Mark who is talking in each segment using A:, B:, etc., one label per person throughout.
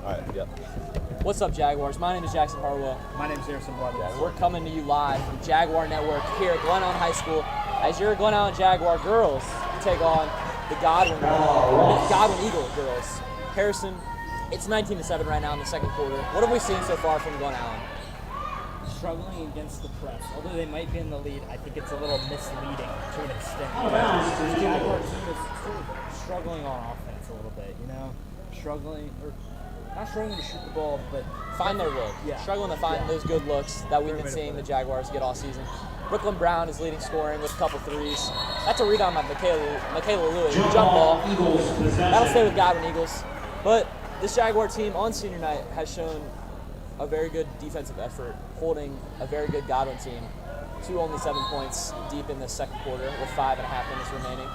A: All right, yep.
B: What's up, Jaguars? My name is Jackson Harwell.
C: My name is Harrison Godwin.
B: Yeah, we're coming to you live from Jaguar Network here at Glen High School as your Glen Jaguar girls take on the Godwin Eagle girls. Harrison, it's 19-7 right now in the second quarter. What have we seen so far from Glen Allen?
C: Struggling against the press. Although they might be in the lead, I think it's a little misleading to an extent. The Jaguar team is sort of struggling on offense a little bit, you know? Not struggling to shoot the ball, but
B: find their look.
C: Yeah.
B: Struggling to find those good looks that we've been seeing the Jaguars get all season. Brooklyn Brown is leading scoring with a couple threes. That's a rebound by Michaela Louis. Jump ball. That'll stay with Godwin Eagles. But this Jaguar team on senior night has shown a very good defensive effort, holding a very good Godwin team to only 7 points deep in the second quarter with 5.5 minutes remaining.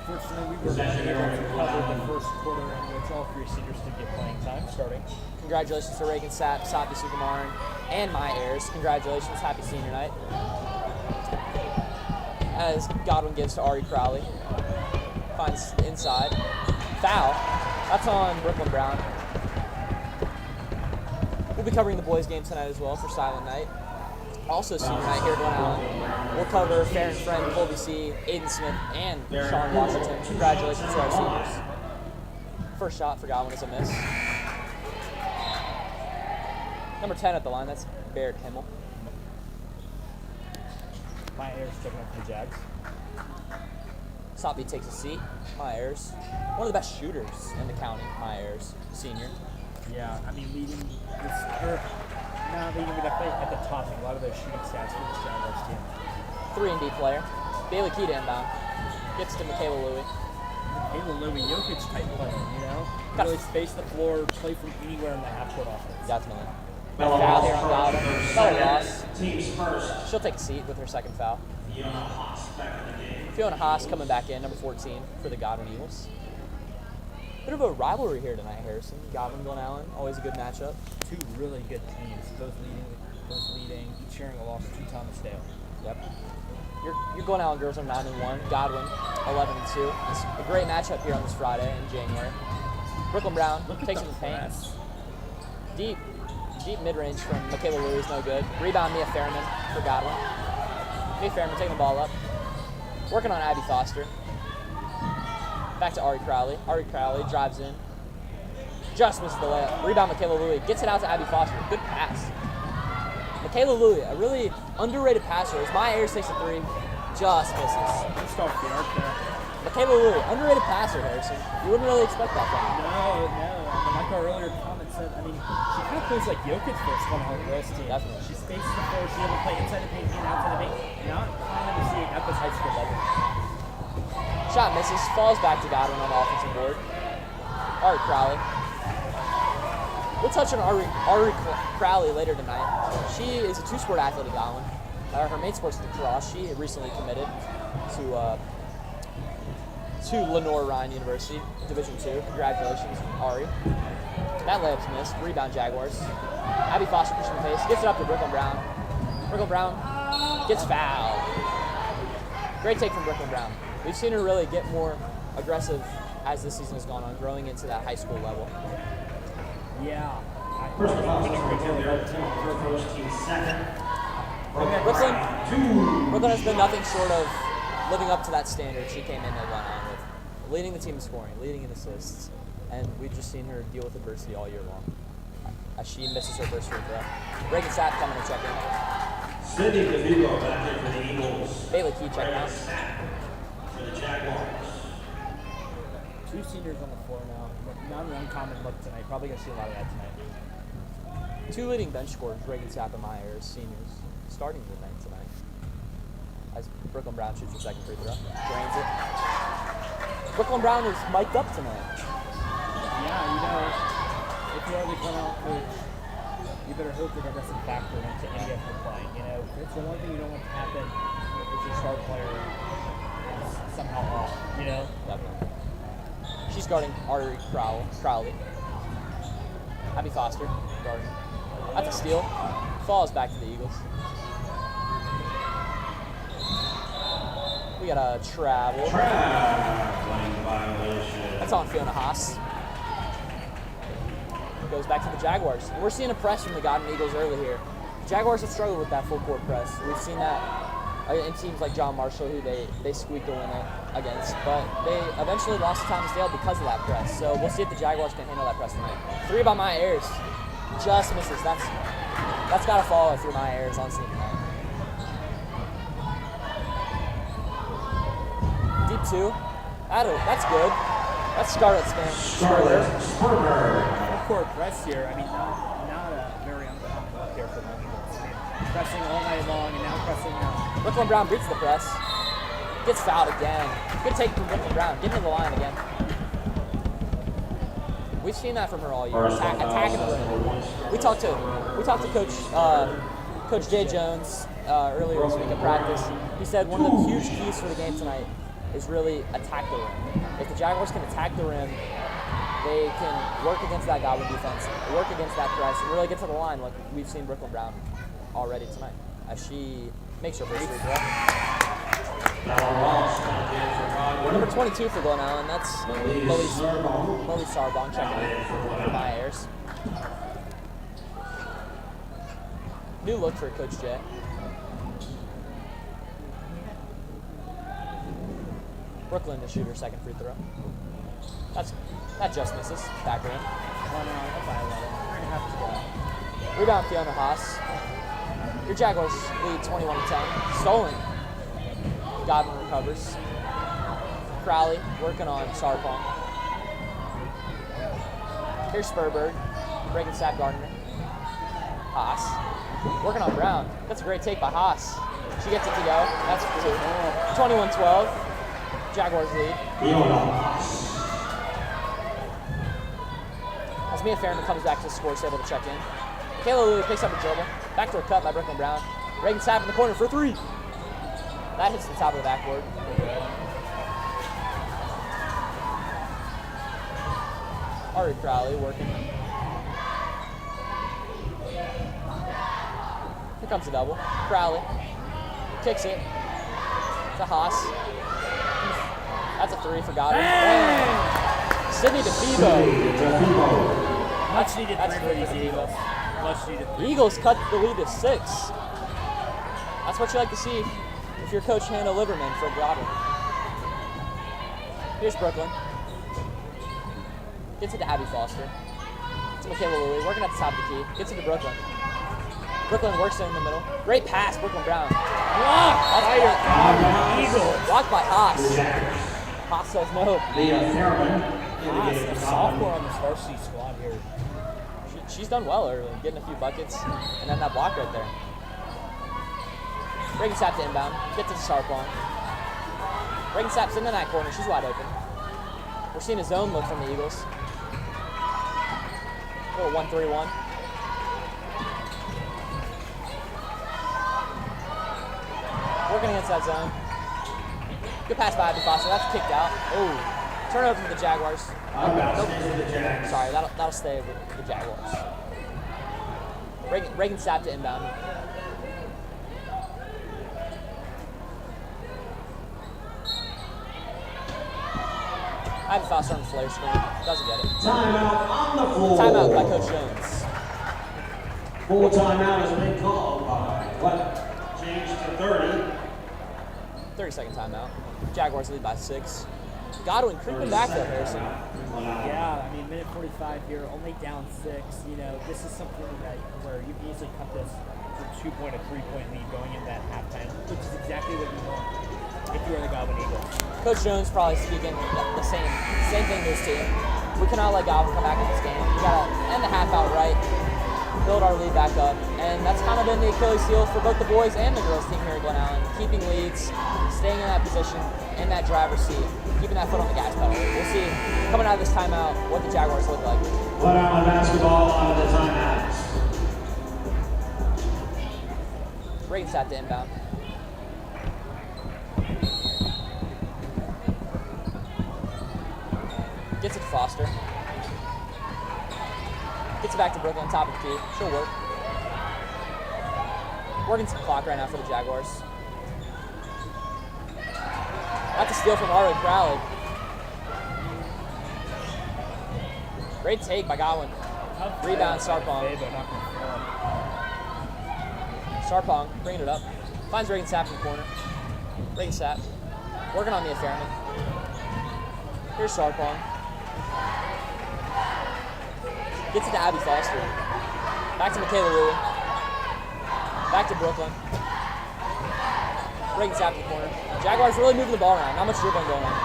C: Unfortunately, we were able to cover the first quarter in which all three seniors did get playing time starting.
B: Congratulations to Reagan Sapp, Sapi Sukumaran, and my heirs. Congratulations, happy senior night. As Godwin gives to Ari Crowley, finds inside. Foul. That's on Brooklyn Brown. We'll be covering the boys' game tonight as well for Silent Night. Also senior night here at Glen Allen. We'll cover Farron Friend, Colby C., Aiden Smith, and Sean Washington. Congratulations to our seniors. First shot for Godwin is a miss. Number 10 at the line, that's Barrett Himmel.
C: My heirs checking up for the Jags.
B: Soppy takes a seat. My heirs. One of the best shooters in the county, my heirs, senior.
C: Yeah, I mean, leading with definitely at the top in a lot of those shooting stats for this Jaguars team.
B: 3-and-D player. Bailey Keita inbound. Gets to Michaela Louis.
C: Michaela Louis, Jokic type player, you know? Really space the floor, play from anywhere in the half-court offense.
B: Definitely. Foul here on Godwin. Another loss. She'll take a seat with her second foul. Fiona Haas coming back in, number 14 for the Godwin Eagles. Bit of a rivalry here tonight, Harrison. Godwin, Glen Allen, always a good matchup.
C: Two really good teams, both leading, each sharing a loss to Thomas Dale.
B: Yep. Your Glen Allen girls are 9-1. Godwin, 11-2. It's a great matchup here on this Friday in January. Brooklyn Brown takes it to the paint. Deep mid-range from Michaela Louis is no good. Rebound Mia Fairman for Godwin. Mia Fairman taking the ball up. Working on Abby Foster. Back to Ari Crowley. Ari Crowley drives in. Just misses the layup. Rebound Michaela Louis. Gets it out to Abby Foster. Good pass. Michaela Louis, a really underrated passer. As my heirs takes a three. Just misses.
C: Just off the arc there.
B: Michaela Louis, underrated passer, Harrison. You wouldn't really expect that from her.
C: No. Like our earlier comment said, I mean, she kind of plays like Jokic for a Glen Allen girls team.
B: Definitely.
C: She spaces the floor. She's able to play inside the paint and outside the paint. Not common to see at this high school level.
B: Shot misses, falls back to Godwin on the offensive board. Ari Crowley. We'll touch on Ari Crowley later tonight. She is a two-sport athlete at Godwin. Her main sport is lacrosse. She recently committed to Lenore Ryan University, Division II. Congratulations, Ari. That layup's missed. Rebound Jaguars. Abby Foster pushing the face. Gets it up to Brooklyn Brown. Brooklyn Brown gets fouled. Great take from Brooklyn Brown. We've seen her really get more aggressive as this season has gone on, growing into that high school level.
C: Yeah.
B: Brooklyn has been nothing short of living up to that standard she came in at Glen Allen with, leading the team in scoring, leading in assists, and we've just seen her deal with adversity all year long as she misses her first free throw. Reagan Sapp coming to check in.
D: Cindy DeVivo back in for the Eagles.
B: Bailey Key checking out.
D: For the Jaguars.
C: Two seniors on the floor now. Not an uncommon look tonight. Probably going to see a lot of that tonight.
B: Two leading bench scorers, Reagan Sapp and Myers, seniors, starting the night tonight. As Brooklyn Brown shoots her second free throw. Drains it. Brooklyn Brown is mic'd up tonight.
C: Yeah, you know, if you are the Glen Allen coach, you better hope that doesn't factor into any of the playing. You know, it's the one thing you don't want to happen if your star player is somehow off, you know?
B: Definitely. She's guarding Ari Crowley. Abby Foster guarding. That's a steal. Falls back to the Eagles. We got a travel.
D: Traveling violation.
B: That's on Fiona Haas. goes back to the Jaguars. And we're seeing a press from the Godwin Eagles early here. The Jaguars have struggled with that full court press. We've seen that in teams like John Marshall, who they squeaked a win against, but they eventually lost to Thomas Dale because of that press. So we'll see if the Jaguars can handle that press tonight. 3 by my Ayers. Just misses. That's got to fall through my Ayers on scene tonight. Deep 2. That's good. That's Scarlet Spurger.
C: Full court press here. I mean, not a very uncommon look here for the Eagles. I mean, pressing all night long and now pressing now.
B: Brooklyn Brown beats the press. Gets fouled again. Good take from Brooklyn Brown. Getting to the line again. We've seen that from her all year. Attacking the rim. We talked to Coach Jay Jones earlier this week at practice. He said one of the huge keys for the game tonight is really attack the rim. If the Jaguars can attack the rim, they can work against that Godwin defense, work against that press, and really get to the line like we've seen Brooklyn Brown already tonight as she makes her first free throw. Number 22 for Glen Allen, that's Lily Sarbon checking in for my Ayers. New look for Coach Jay. Brooklyn to shoot her second free throw. That just misses. Back rim. 3.5 to go. Rebound Fiona Haas. Your Jaguars lead 21-10. Stolen. Godwin recovers. Crowley working on Sarpong. Here's Spurberg. Breaking Sap Gardner. Haas. Working on Brown. That's a great take by Haas. She gets it to go. That's 2. 21-12. Jaguars lead. As Mia Fairman comes back to the score, is able to check in. Kayla Louie picks up a dribble. Backdoor cut by Brooklyn Brown. Reagan Sapp in the corner for 3. That hits the top of the backboard. Ari Crowley working. Here comes the double. Crowley kicks it to Haas. That's a 3 for Godwin. Sydney DeFebo.
C: Much needed 3 for these Eagles. Much needed 3.
B: The Eagles cut the lead to 6. That's what you like to see if you're Coach Hannah Liverman for Godwin. Here's Brooklyn. Gets it to Abby Foster. It's Michaela Louie working at the top of the key. Gets it to Brooklyn. Brooklyn works it in the middle. Great pass, Brooklyn Brown.
C: Blocked by your Godwin Eagles.
B: Blocked by Haas. Haas says no.
C: Haas, a sophomore on this varsity squad here.
B: She's done well early, getting a few buckets, and then that block right there. Reagan Sapp to inbound. Gets it to Sarpong. Reagan Sapp's in that corner. She's wide open. We're seeing a zone look from the Eagles. A little 1-3-1. Working against that zone. Good pass by Abby Foster. That's kicked out. Oh, turnover for the Jaguars. Nope. Sorry, that'll stay with the Jaguars. Reagan Sapp to inbound. Abby Foster on the flare screen. Doesn't get it.
D: Timeout on the floor.
B: Timeout by Coach Jones.
D: Full timeout has been called by Glen. Change to 30.
B: 30-second timeout. Jaguars lead by 6. Godwin creeping back though, Harrison.
C: Yeah, I mean, minute 45 here, only down 6. You know, this is something where you can easily cut this to 2-point or 3-point lead going into that halftime, which is exactly what you want if you are the Godwin Eagles.
B: Coach Jones probably speaking the same thing to his team. We cannot let Godwin come back in this game. We gotta end the half out right, build our lead back up, and that's kind of been the Achilles heel for both the boys and the girls team here at Glen Allen. Keeping leads, staying in that position, in that driver's seat, keeping that foot on the gas pedal. We'll see coming out of this timeout what the Jaguars look like.
D: Glen Allen basketball out of the timeouts.
B: Reagan Sapp to inbound. Gets it to Foster. Gets it back to Brooklyn, top of the key. She'll work. Working some clock right now for the Jaguars. That's a steal from Ari Crowley. Great take by Godwin.
C: Tough
B: Rebound,
C: play by
B: Sarpong.
C: Fabo, not gonna fall.
B: Sarpong bringing it up. Finds Reagan Sapp in the corner. Reagan Sapp working on the Fairman. Here's Sarpong. Gets it to Abby Foster. Back to Michaela Louie. Back to Brooklyn. Reagan Sapp in the corner. Jaguars really moving the ball around. Not much dribbling going on.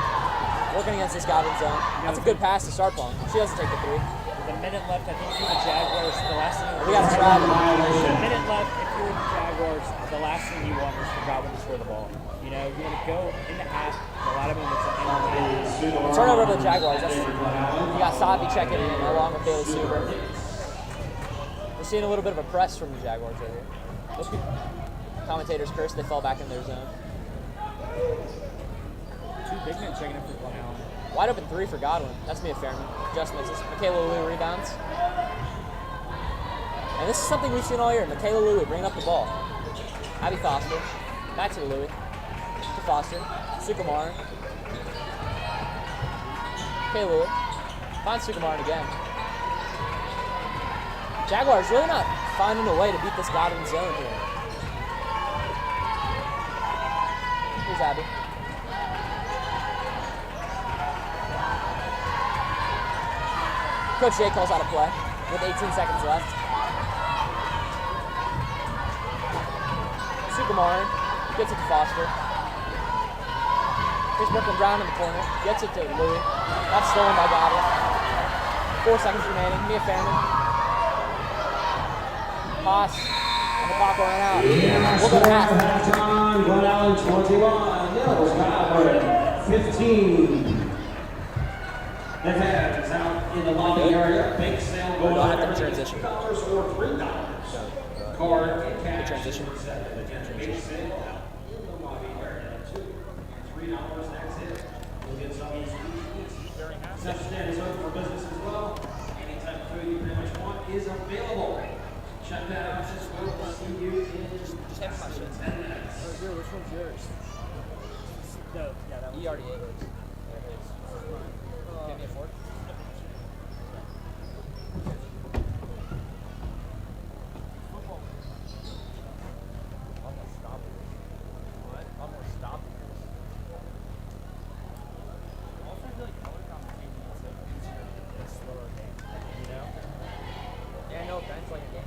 B: Working against this Godwin zone. That's a good pass to Sarpong. She doesn't take the three.
C: With a minute left, I think for the Jaguars, the last thing
B: We got to travel.
C: With a minute left, if you're the Jaguars, the last thing you want is for Godwin to score the ball. You know, you want to go in the half, a lot of moments at the end.
B: Turnover to the Jaguars. You got Sabi checking in along with Bailey Suber. We're seeing a little bit of a press from the Jaguars right here. Those commentators curse, they fall back in their zone.
C: Two big men checking in for Glen Allen.
B: Wide open three for Godwin. That's Mia Fairman. Just misses. Michaela Louie rebounds. And this is something we've seen all year. Michaela Louie bringing up the ball. Abby Foster. Back to Louie. To Foster. Sukumaran. Michaela Louie. Finds Sukumaran again. Jaguars really not finding a way to beat this Godwin zone here. Here's Abby. Coach Jay calls out a play with 18 seconds left. Sukumaran gets it to Foster. Here's Brooklyn Brown in the corner. Gets it to Louie. That's stolen by Godwin. 4 seconds remaining. Mia Fairman. Pass. And the clock will run out. We'll go to half.
D: Halftime, Glen Allen 21, Mills Godwin 15. The fans out in the lobby area, bake sale goes
B: Don't have to
D: on
B: transition.
D: $2 or $3. Card and cash.
B: The transition.
D: Bake sale out in the lobby area, $2 or $3, that's it. You'll get some of these eats. Such stand is open for business as well. Any type of food you pretty much want is available. Check that out. We'll see you in
B: Just have my shit.
D: 10 minutes.
C: Oh, dude, which one's yours? No, yeah, that
B: He already ate his. Give me a fork. Yeah, no offense, like a game.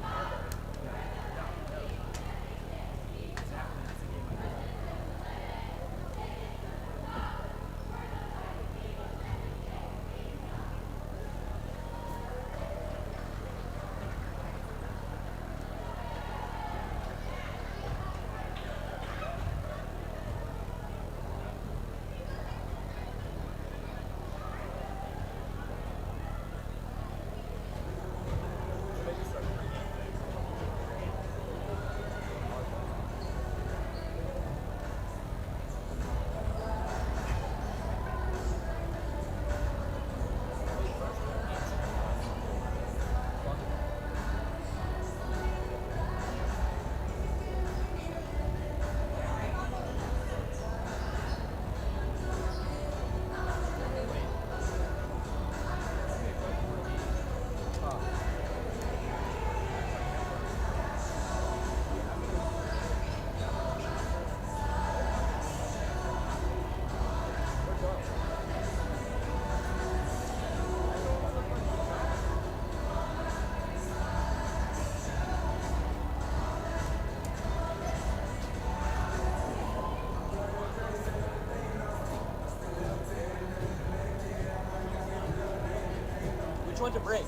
B: Which one to break?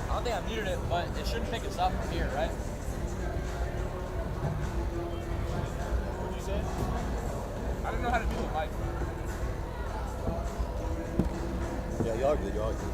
B: I don't think I muted it, but it shouldn't pick us up from here, right? What'd you say? I didn't know how to do the mic.
A: Yeah, y'all good, y'all good.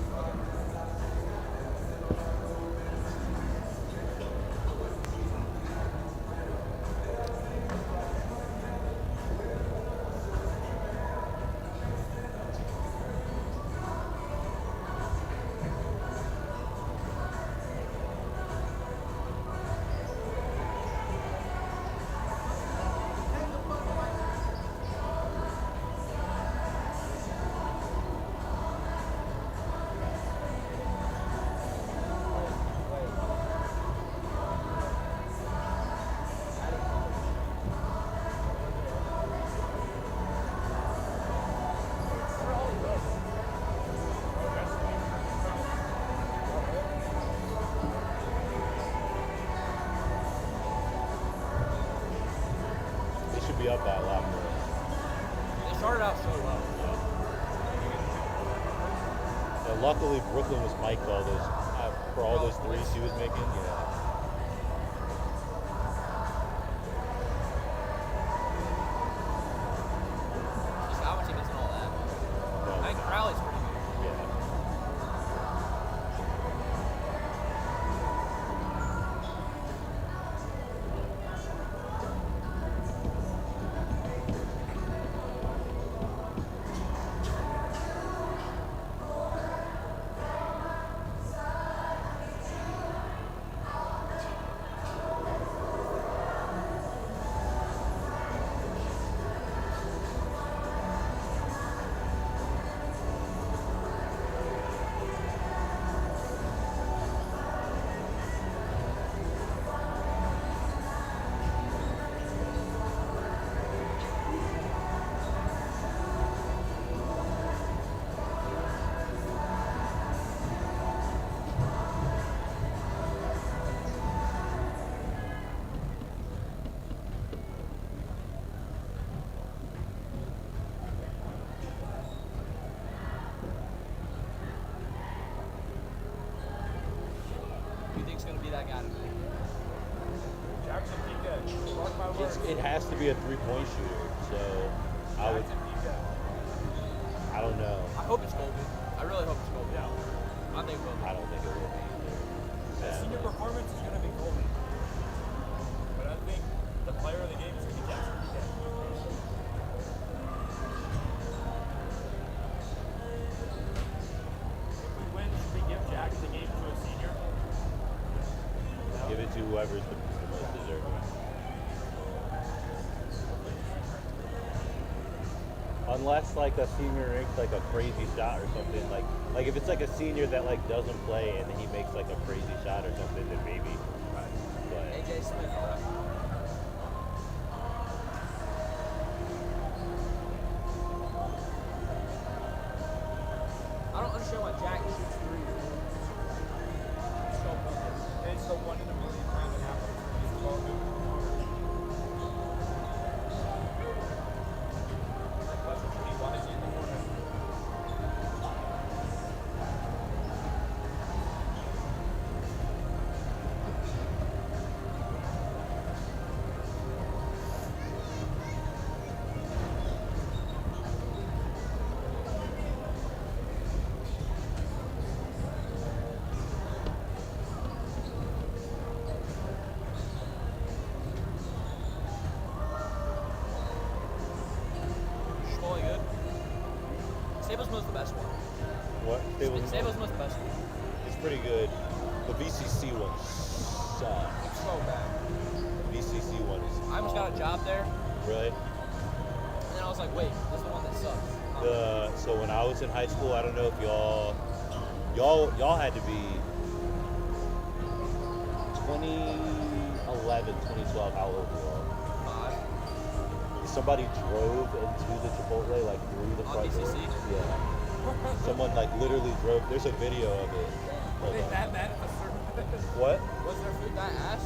A: be up by a lot more.
B: They started out so well.
A: And luckily, Brooklyn was mic'd all those for all those threes he was making. Yeah.
B: Just how much he gets and all that.
A: No,
B: I think Crowley's pretty good.
A: yeah.
B: Who do you think's going to be that guy tonight?
C: Jackson Pika. Mark my words.
A: It has to be a three-point shooter. So I would.
C: Jackson Pika.
A: I don't know.
B: I hope it's Colby. I really hope it's Colby.
C: Yeah.
B: I think it will be.
A: I don't think it will be either.
C: The senior performance is going to be Colby. But I think the player of the game is going to be Jackson Pika. If we win, should we give Jack the game to a senior?
A: Give it to whoever's the most deserving. Unless like a senior makes like a crazy shot or something, like if it's like a senior that like doesn't play and he makes like a crazy shot or something, then maybe. But
B: AJ Smith, bro. I don't understand why Jack shoots threes. So good.
C: It's the one in a million time it happens. He's a ball movement. That question should be, why is he in the corner?
B: Schmoly good. Sable's most the best one.
A: what?
B: Sable's most the best one.
A: It's pretty good. The VCC one sucks.
B: It's so bad.
A: The VCC one is.
B: I almost got a job there,
A: Really?
B: and then I was like, wait, this is the one that sucks.
A: So when I was in high school, I don't know if y'all had to be 2011, 2012. How old were you? Somebody drove into the Chipotle like through the
B: On
A: front door.
B: BCC?
A: Yeah. Someone like literally drove. There's a video of it. Hold on.
C: That man at a certain
A: What?
B: Was their food that ass?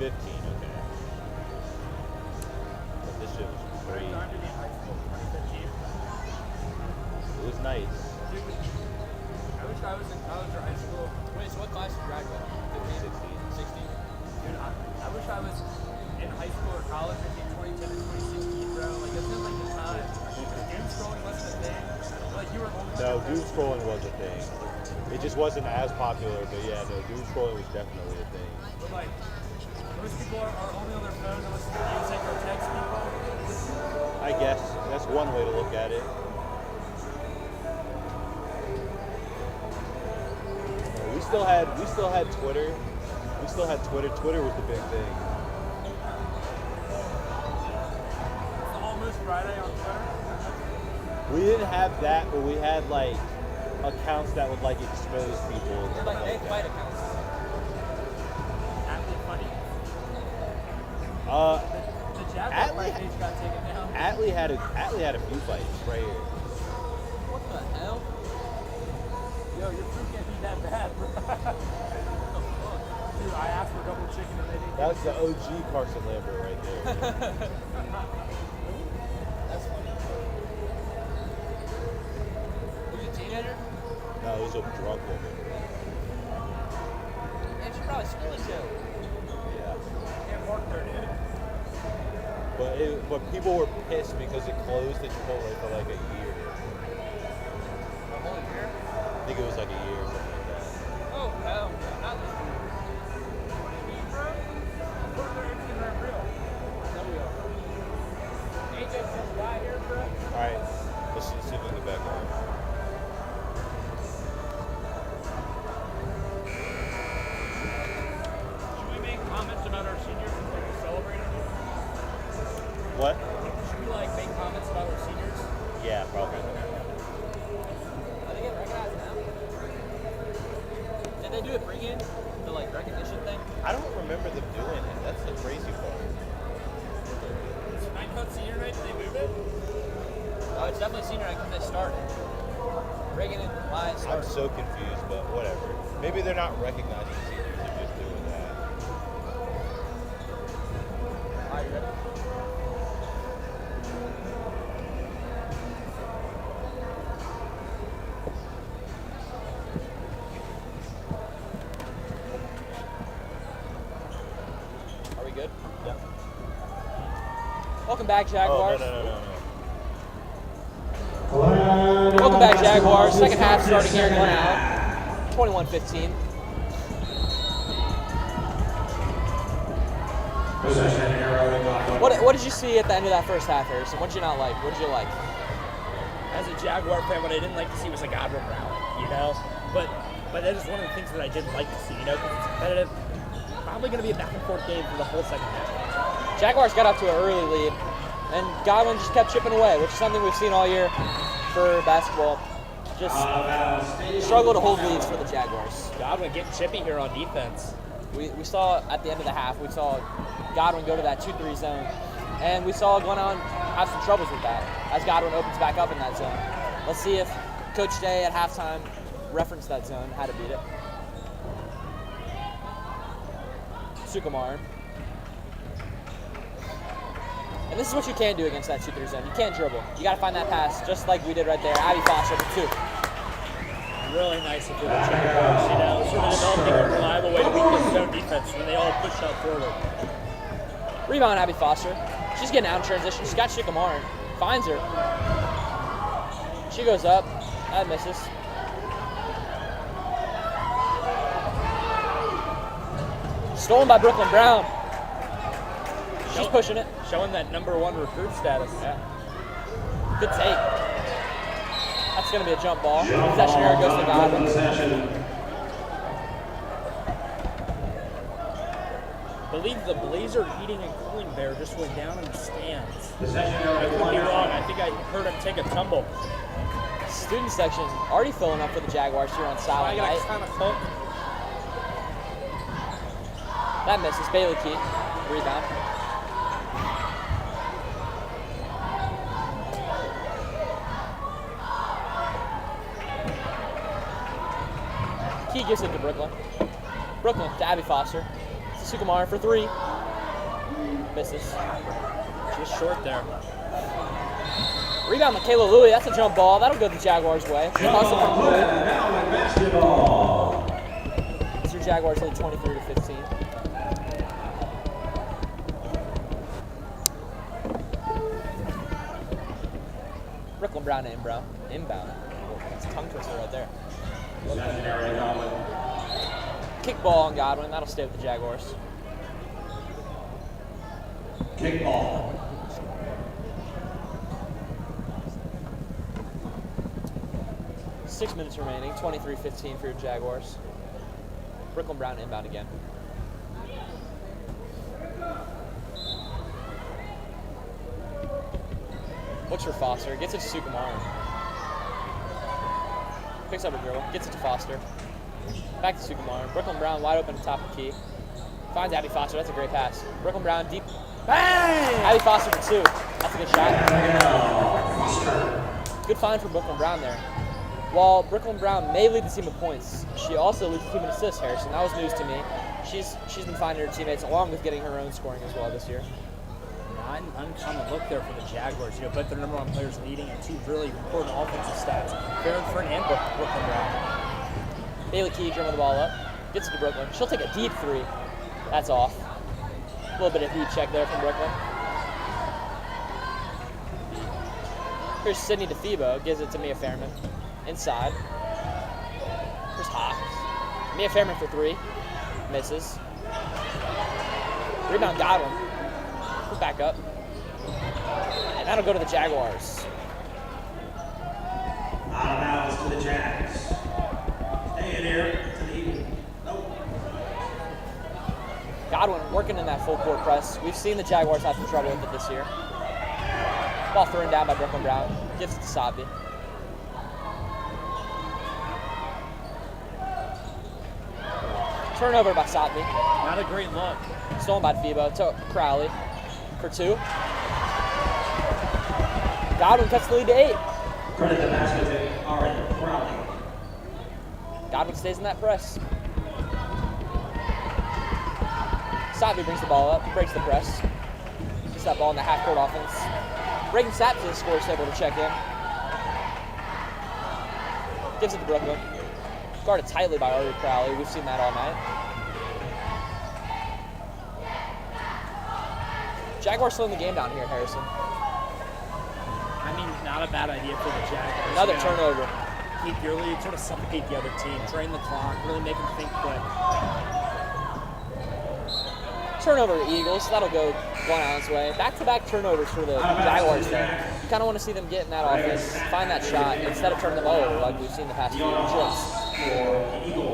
A: Okay. But this shit was crazy. It was nice.
C: I wish I was in college or high school.
B: Wait, so what class did you graduate? 15? 16?
C: Dude, I wish I was in high school or college between 2010 and 2016, bro. Like, that feels like the time. Doom scrolling wasn't a thing. Like, you were only
A: No, doom scrolling was a thing. It just wasn't as popular, but yeah, no, doom scrolling was definitely a thing.
C: But, like, most people are only on their phone unless they're music or text people.
A: I guess that's one way to look at it. We still had Twitter. We still had Twitter. Twitter was the big thing.
C: It's almost Friday on Twitter.
A: We didn't have that, but we had like accounts that would like expose people. And
B: They're
A: stuff
B: like fake
A: that.
B: fight accounts.
C: The Jaguar
A: Atlee-
C: page got taken down.
A: Atlee had a few fights right here.
B: What the hell?
C: Yo, your food can't be that bad, bro. Dude, I asked for double chicken and they didn't.
A: That was the OG Carson Lambert right there.
B: That's funny. Was he a teenager?
A: No, it was a drunk woman.
B: Man, she probably smelly too.
A: Yeah.
C: Can't work there, dude.
A: But people were pissed because it closed at Chipotle for like a year.
B: A whole year?
A: I think it was like a year or something like that.
B: Oh, hell. Not this year.
A: Alright, let's see if we can get back on.
C: Should we make comments about our seniors and like celebrate them?
A: What?
C: Should we like make comments about our seniors?
A: Yeah, probably.
B: Are they getting recognized now? Did they do a pregame? The like recognition thing?
A: I don't remember them doing it. That's the crazy part.
C: Is it 9 senior night? Did they move it?
B: Oh, it's definitely senior night because they started. Reagan and Wyatt
A: I'm
B: started.
A: so confused, but whatever. Maybe they're not recognizing seniors, they're just doing that.
B: Alright, you ready? Are we good?
A: Yeah.
B: Welcome back, Jaguars.
A: Oh, no.
B: Welcome back, Jaguars. Second half starting here in Glen, 21-15. What did you see at the end of that first half, Harrison? What did you not like? What did you like?
C: As a Jaguar fan, what I didn't like to see was a Godwin rally, you know? But that is one of the things that I did like to see, you know, because it's competitive. Probably going to be a back and forth game for the whole second half.
B: Jaguars got off to an early lead, and Godwin just kept chipping away, which is something we've seen all year for basketball. Just struggle to hold leads for the Jaguars.
C: Godwin getting chippy here on defense.
B: We saw at the end of the half, we saw Godwin go to that 2-3 zone, and we saw Glen have some troubles with that as Godwin opens back up in that zone. Let's see if Coach Day at halftime referenced that zone, how to beat it. Sukumar. And this is what you can do against that 2-3 zone. You can't dribble. You got to find that pass, just like we did right there. Abby Foster for 2.
C: Really nice of the Jaguars, you know, sort of developing a reliable way to beat this zone defense when they all push out forward.
B: Rebound, Abby Foster. She's getting out in transition. She's got Sukumar. Finds her. She goes up. That misses. Stolen by Brooklyn Brown. She's pushing it.
C: Showing that #1 recruit status.
B: Yeah. Good take. That's going to be a jump ball. Possession error goes to Godwin.
C: I believe the Blazer Eating and Cooling Bear just went down in the stands. I could be wrong. I think I heard him take a tumble.
B: Student section already filling up for the Jaguars here on
C: I
B: Silent
C: got
B: Night.
C: kind of hooked.
B: That misses. Bailey Key. Rebound. Key gives it to Brooklyn. Brooklyn to Abby Foster. To Sukumar for 3. Misses.
C: Just short there.
B: Rebound, Michaela Louie. That's a jump ball. That'll go the Jaguars' way. Hustle from Louie. It's your Jaguars lead 23-15. Brooklyn Brown to inbound. It's a tongue twister right there. Kick ball on Godwin. That'll stay with the Jaguars.
D: Kick ball.
B: Six minutes remaining. 23-15 for your Jaguars. Brooklyn Brown inbound again. Looks for Foster. Gets it to Sukumar. Picks up a dribble. Gets it to Foster. Back to Sukumar. Brooklyn Brown wide open at top of the key. Finds Abby Foster. That's a great pass. Brooklyn Brown deep
C: Bang!
B: Abby Foster for 2. That's a good shot. Good find for Brooklyn Brown there. While Brooklyn Brown may lead the team in points, she also leads the team in assists, Harrison. That was news to me. She's been finding her teammates along with getting her own scoring as well this year.
C: Not an uncommon look there for the Jaguars. You know, both their number one players leading and 2 really important offensive stats. Farron Fern and Brooklyn Brown.
B: Bailey Key dribbling the ball up. Gets it to Brooklyn. She'll take a deep 3. That's off. A little bit of heat check there from Brooklyn. Here's Sydney DeFebo. Gives it to Mia Fairman. Inside. Here's Hawks. Mia Fairman for 3. Misses. Rebound Godwin. Put back up. And that'll go to the Jaguars.
D: Out of bounds to the Jags. Stay in here to the Eagles. Nope.
B: Godwin working in that full court press. We've seen the Jaguars have some trouble with it this year. Ball thrown down by Brooklyn Brown. Gives it to Sabi. Turnover by Sabi.
C: Not a great look.
B: Stolen by DeFebo to Crowley for 2. Godwin cuts the lead to 8.
D: Credit the basket to Ari Crowley.
B: Godwin stays in that press. Sabi brings the ball up, breaks the press. Gets that ball in the half-court offense. Reagan Sapp to the score table to check in. Gives it to Brooklyn. Guarded tightly by Ari Crowley. We've seen that all night. Jaguars slowing the game down here, Harrison.
C: I mean, not a bad idea for the Jaguars.
B: Another turnover.
C: Keep your lead, sort of suffocate the other team, drain the clock, really make them think quick.
B: Turnover to Eagles. That'll go Glen Allen's way. Back-to-back turnovers for the Jaguars there. You kind of want to see them get in that offense, find that shot, instead of turning them over like we've seen the past few trips.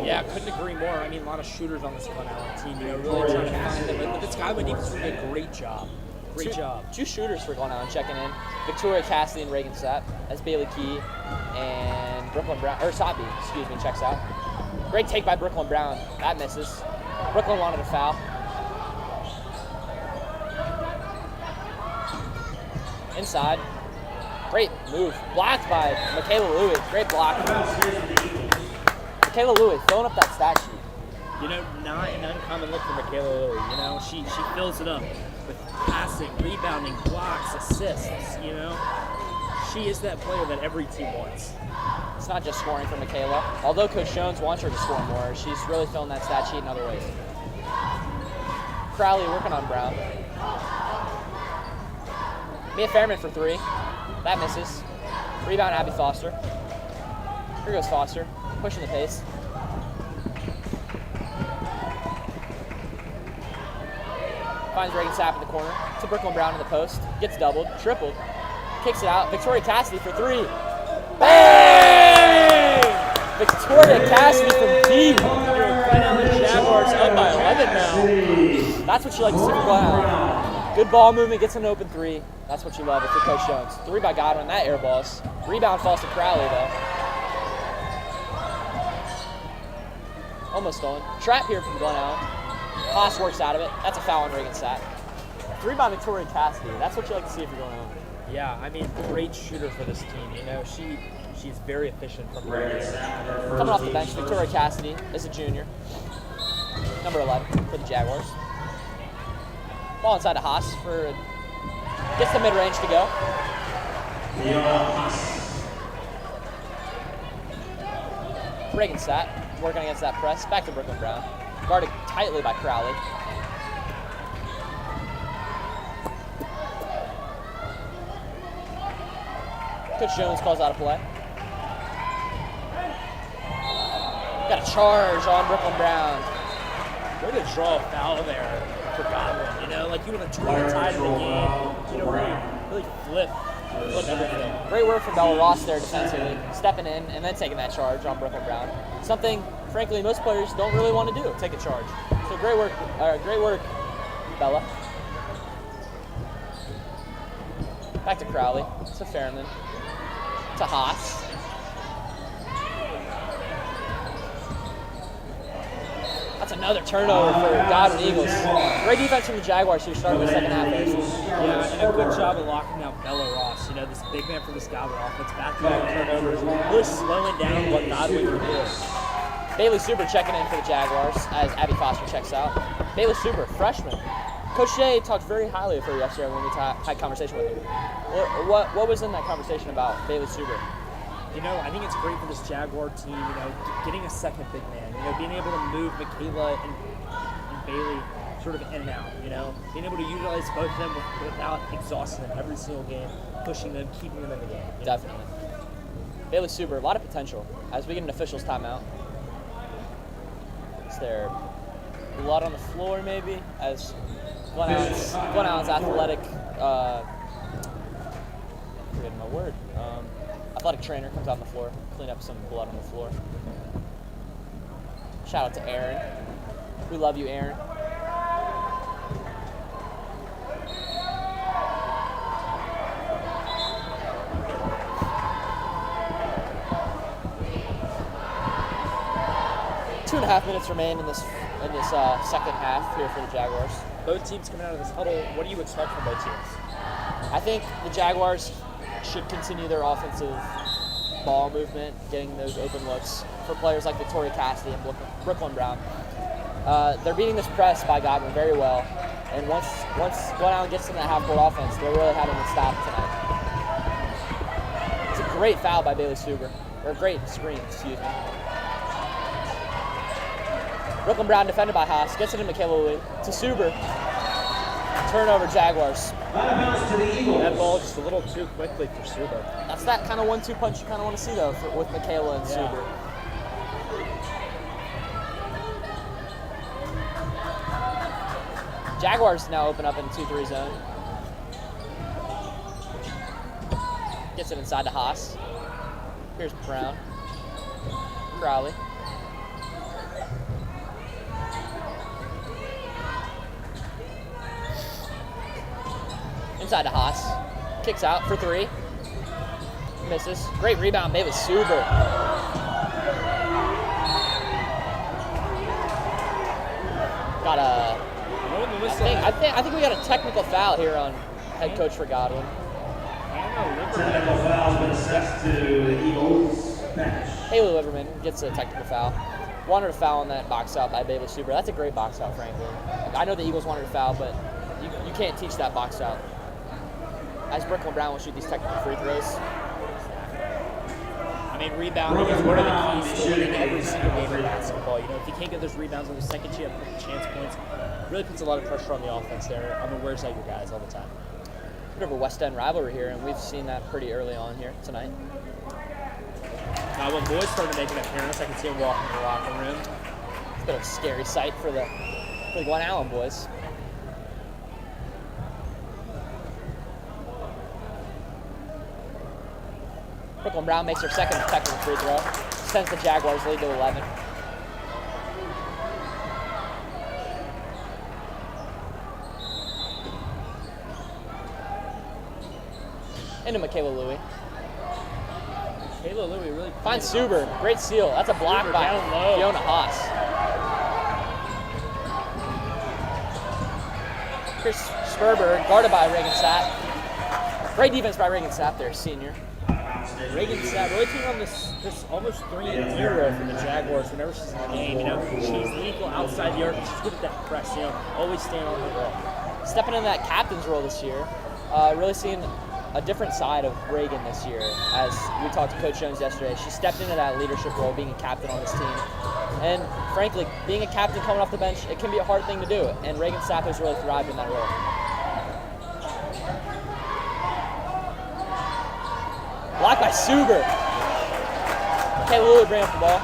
C: Yeah, couldn't agree more. I mean, a lot of shooters on this Glen Allen team, you know, really trying to find them. But this Godwin defense doing a great job. Great job.
B: 2 shooters for Glen Allen checking in. Victoria Cassidy and Reagan Sapp as Bailey Key and Brooklyn Brown, or Sabi, excuse me, checks out. Great take by Brooklyn Brown. That misses. Brooklyn wanted a foul. Inside. Great move. Blocked by Michaela Louis. Great block. Michaela Louis filling up that stat sheet.
C: You know, not an uncommon look for Michaela Lilly. You know, she fills it up with passing, rebounding, blocks, assists. You know, she is that player that every team wants.
B: It's not just scoring for Michaela. Although Coach Jones wants her to score more, she's really filling that stat sheet in other ways. Crowley working on Brown. Mia Fairman for 3. That misses. Rebound, Abby Foster. Here goes Foster, pushing the pace. Finds Reagan Sapp in the corner. To Brooklyn Brown in the post. Gets doubled, tripled. Kicks it out. Victoria Cassidy for 3. Bang! Victoria Cassidy from deep.
C: Glen Allen Jaguars up by 11 now.
B: That's what you like to see from Glen Allen. Good ball movement, gets an open 3. That's what you love if you're Coach Jones. 3 by Godwin, that air balls. Rebound falls to Crowley though. Almost stolen. Trap here from Glen Allen. Haas works out of it. That's a foul on Reagan Sapp. 3 by Victoria Cassidy. That's what you like to see if you're Glen Allen.
C: Yeah, I mean, great shooter for this team. You know, she's very efficient from right here.
B: Coming off the bench, Victoria Cassidy is a junior. Number 11 for the Jaguars. Ball inside to Haas for gets the mid-range to go. Reagan Sapp working against that press. Back to Brooklyn Brown. Guarded tightly by Crowley. Coach Jones calls out a play. Got a charge on Brooklyn Brown.
C: Way to draw a foul there for Godwin. You know, like you want to turn the tide of the game. You know, really flip everything.
B: Great work from Bella Ross there defensively, stepping in and then taking that charge on Brooklyn Brown. Something, frankly, most players don't really want to do, take a charge. So great work, Bella. Back to Crowley, to Fairman, to Haas. That's another turnover for Godwin Eagles. Great defense from the Jaguars who started the second half there.
C: Yeah, and a good job of locking down Bella Ross. You know, this big man for this Godwin offense, back-to-back turnovers, really slowing down what Godwin can do.
B: Bailey Super checking in for the Jaguars as Abby Foster checks out. Bailey Super, freshman. Coach Shea talked very highly of her yesterday when we had a conversation with him. What was in that conversation about Bailey Super?
C: You know, I think it's great for this Jaguar team, you know, getting a second big man, you know, being able to move Michaela and Bailey sort of in and out, you know, being able to utilize both of them without exhausting them every single game, pushing them, keeping them in the game.
B: Definitely. Bailey Super, a lot of potential. As we get an official's timeout. Is there blood on the floor maybe? As Glen Allen's athletic, forgetting my word, athletic trainer comes out on the floor, clean up some blood on the floor. Shout out to Aaron. We love you, Aaron. Two and a half minutes remain in this second half here for the Jaguars.
C: Both teams coming out of this huddle, what do you expect from both teams?
B: I think the Jaguars should continue their offensive ball movement, getting those open looks for players like Victoria Cassidy and Brooklyn Brown. They're beating this press by Godwin very well, and once Glen Allen gets in that half-court offense, they're really having to stop tonight. It's a great foul by Bailey Suber, or a great screen, excuse me. Brooklyn Brown defended by Haas, gets it to Michaela Lee, to Suber. Turnover Jaguars.
C: That ball just a little too quickly for Suber.
B: That's that kind of 1-2 punch you kind of want to see though with Michaela and Suber. Jaguars now open up in 2-3 zone. Gets it inside to Haas. Here's Brown. Crowley. Inside to Haas. Kicks out for three. Misses. Great rebound, Bailey Suber. Got a. I think we got a technical foul here on head coach for Godwin.
D: Technical foul has been assessed to the Eagles bench.
B: Haley Liverman gets a technical foul. Wanted a foul on that box out by Bailey Suber. That's a great box out, frankly. I know the Eagles wanted a foul, but you can't teach that box out. As Brooklyn Brown will shoot these technical free throws.
C: I mean, rebounding is one of the keys to winning every single game of basketball. You know, if you can't get those rebounds on the second chance points, it really puts a lot of pressure on the offense there. On the where's that your guys all the time.
B: Bit of a West End rivalry here, and we've seen that pretty early on here tonight.
C: Now, when boys started making an appearance, I can see them walking in the locker room.
B: It's a bit of a scary sight for the Glen Allen boys. Brooklyn Brown makes her second technical free throw. Sends the Jaguars lead to 11. Into Michaela Louie.
C: Michaela Louie really
B: finds Suber. Great steal. That's a block
C: Suber
B: by
C: down low.
B: Fiona Haas. Here's Sperber, guarded by Reagan Sapp. Great defense by Reagan Sapp there, senior.
C: Reagan Sapp really taking on this almost 3-and-D role for the Jaguars whenever she's in the game. You know, she's the equal outside the arc, but she's good at that press. You know, always staying on her ball.
B: Stepping in that captain's role this year, really seeing a different side of Reagan this year. As we talked to Coach Jones yesterday, she stepped into that leadership role, being a captain on this team. And frankly, being a captain coming off the bench, it can be a hard thing to do. And Reagan Sapp has really thrived in that role. Blocked by Suber. Michaela Louie ran up the ball.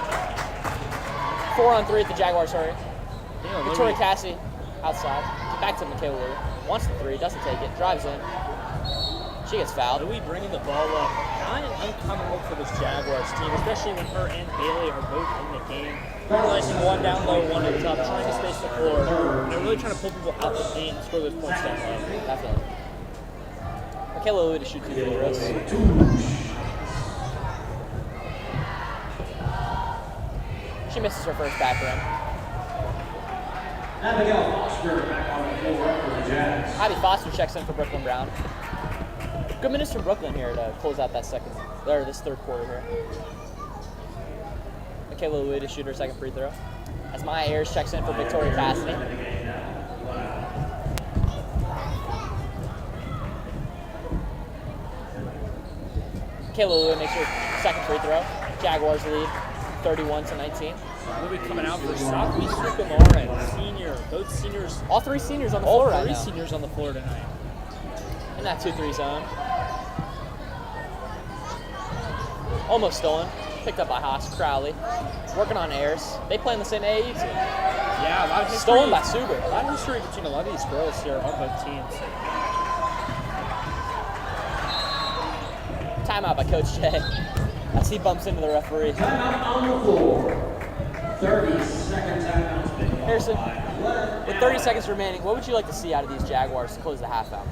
B: 4-on-3 at the Jaguars, sorry. Victoria Cassidy outside. Back to Michaela Louie. Wants the three, doesn't take it, drives in. She gets fouled.
C: Louie bringing the ball up. Not an uncommon look for this Jaguars team, especially when her and Bailey are both in the game. Utilizing one down low, one up top, trying to space the floor. They're really trying to pull people out the paint and score those points down low.
B: Definitely. Michaela Louie to shoot 2 free throws. She misses her first back rim.
D: Abigail Foster back on the floor for the Jazz.
B: Abby Foster checks in for Brooklyn Brown. Good minutes from Brooklyn here to close out this third quarter here. Michaela Louis to shoot her second free throw. As Maya Ayers checks in for Victoria Cassidy. Michaela Louis makes her second free throw. Jaguars lead 31-19.
C: Louis coming out for Southeast Sukamar and senior. Those seniors.
B: All three seniors on the floor right now.
C: All three seniors on the floor tonight.
B: In that 2-3 zone. Almost stolen. Picked up by Haas Crowley. Working on Ayers. They play in the same AAU team.
C: Yeah, a lot of history.
B: Stolen by Suber.
C: A lot of history between a lot of these girls here on both teams.
B: Timeout by Coach Jay as he bumps into the referee.
D: Timeout on the floor. 30-second timeout's been called
B: Harrison,
D: by
B: with 30 seconds remaining, what would you like to see out of these Jaguars to close the half out?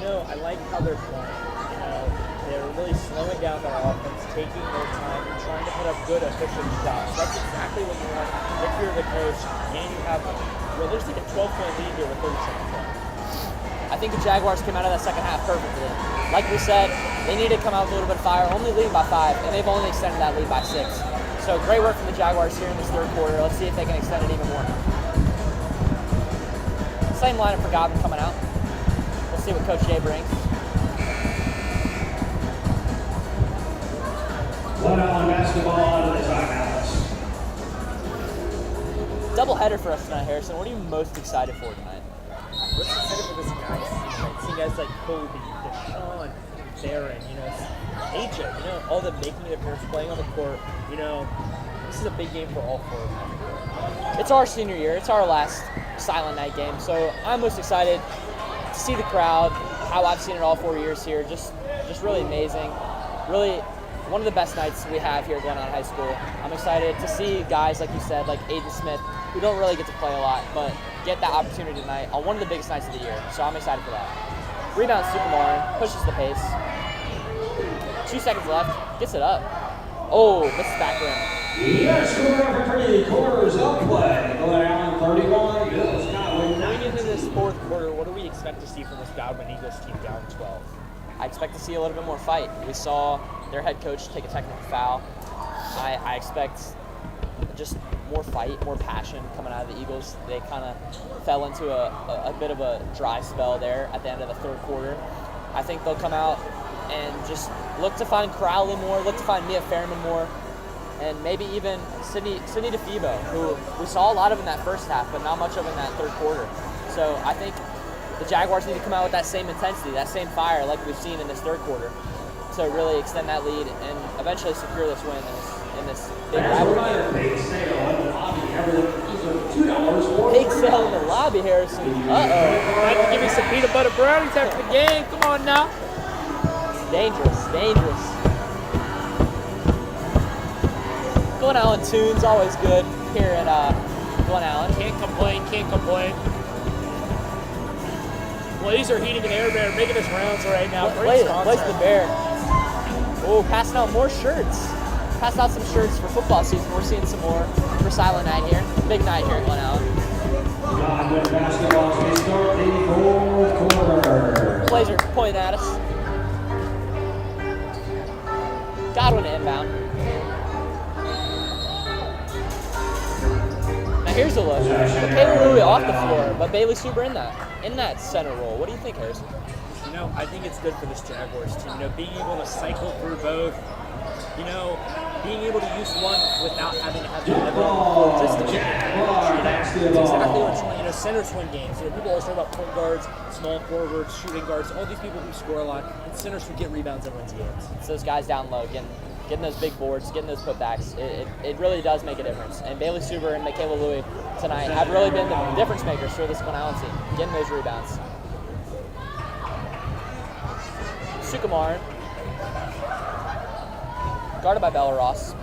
C: You know, I like how they're playing. You know, they're really slowing down their offense, taking their time, and trying to put up good, efficient shots. That's exactly what you want if you're the coach and you have, well, there's like a 12-point lead here with 30 seconds left.
B: I think the Jaguars came out of that second half perfectly. Like we said, they need to come out with a little bit of fire, only leading by 5, and they've only extended that lead by 6. So great work from the Jaguars here in this third quarter. Let's see if they can extend it even more. Same lineup for Godwin coming out. We'll see what Coach Jay brings.
D: One on basketball out of the timeouts.
B: Double header for us tonight, Harrison. What are you most excited for tonight?
C: What's excited for this guys? Seeing guys like Kobe, Deshaun, Darren, you know, AJ, you know, all the making a difference, playing on the court. You know, this is a big game for all 4 of them.
B: It's our senior year. It's our last Silent Night game. So I'm most excited to see the crowd, how I've seen it all 4 years here. Just really amazing. Really one of the best nights we have here at Glen High School. I'm excited to see guys, like you said, like Aiden Smith, who don't really get to play a lot, but get that opportunity tonight on one of the biggest nights of the year. So I'm excited for that. Rebound Sukumar, pushes the pace. 2 seconds left, gets it up. Oh, misses back rim.
D: Yes, score after 3 quarters of play. Glen Allen 31, Bills Godwin
C: Going into
D: 19.
C: this fourth quarter, what do we expect to see from this Godwin Eagles team down 12?
B: I expect to see a little bit more fight. We saw their head coach take a technical foul. I expect just more fight, more passion coming out of the Eagles. They kind of fell into a bit of a dry spell there at the end of the third quarter. I think they'll come out and just look to find Crowley more, look to find Mia Fairman more, and maybe even Sydney DeFebo, who we saw a lot of in that first half, but not much of in that third quarter. So I think the Jaguars need to come out with that same intensity, that same fire like we've seen in this third quarter to really extend that lead and eventually secure this win in this big rivalry.
D: Big sale in the lobby. Everything $2
B: Big sale in the lobby, Harrison. Uh-oh.
C: I'd like to give me some peanut butter brownies after the game. Come on now.
B: Dangerous, dangerous. Glen Allen tunes, always good here at Glen Allen.
C: Can't complain, can't complain. Blaze are heating an air bear, making his rounds right now. Great sponsor.
B: Place the bear. Oh, passing out more shirts. Passed out some shirts for football season. We're seeing some more for Silent Night here. Big night here at Glen Allen.
D: Godwin basketball as we start the fourth quarter.
B: Blazer pointing at us. Godwin to inbound. Now here's a look. Michaela Louis off the floor, but Bailey Suber in that center role. What do you think, Harrison?
C: You know, I think it's good for this Jaguars team. You know, being able to cycle through both. You know, being able to use one without having to have the other on just to keep it. It's exactly what's, you know, centers win games. You know, people always talk about point guards, small forwards, shooting guards, all these people who score a lot, and centers who get rebounds and wins games.
B: It's those guys down low, getting those big boards, getting those putbacks. It really does make a difference. And Bailey Suber and Michaela Louis tonight have really been the difference makers for this Glen Allen team, getting those rebounds. Sukumar, guarded by Bella Ross.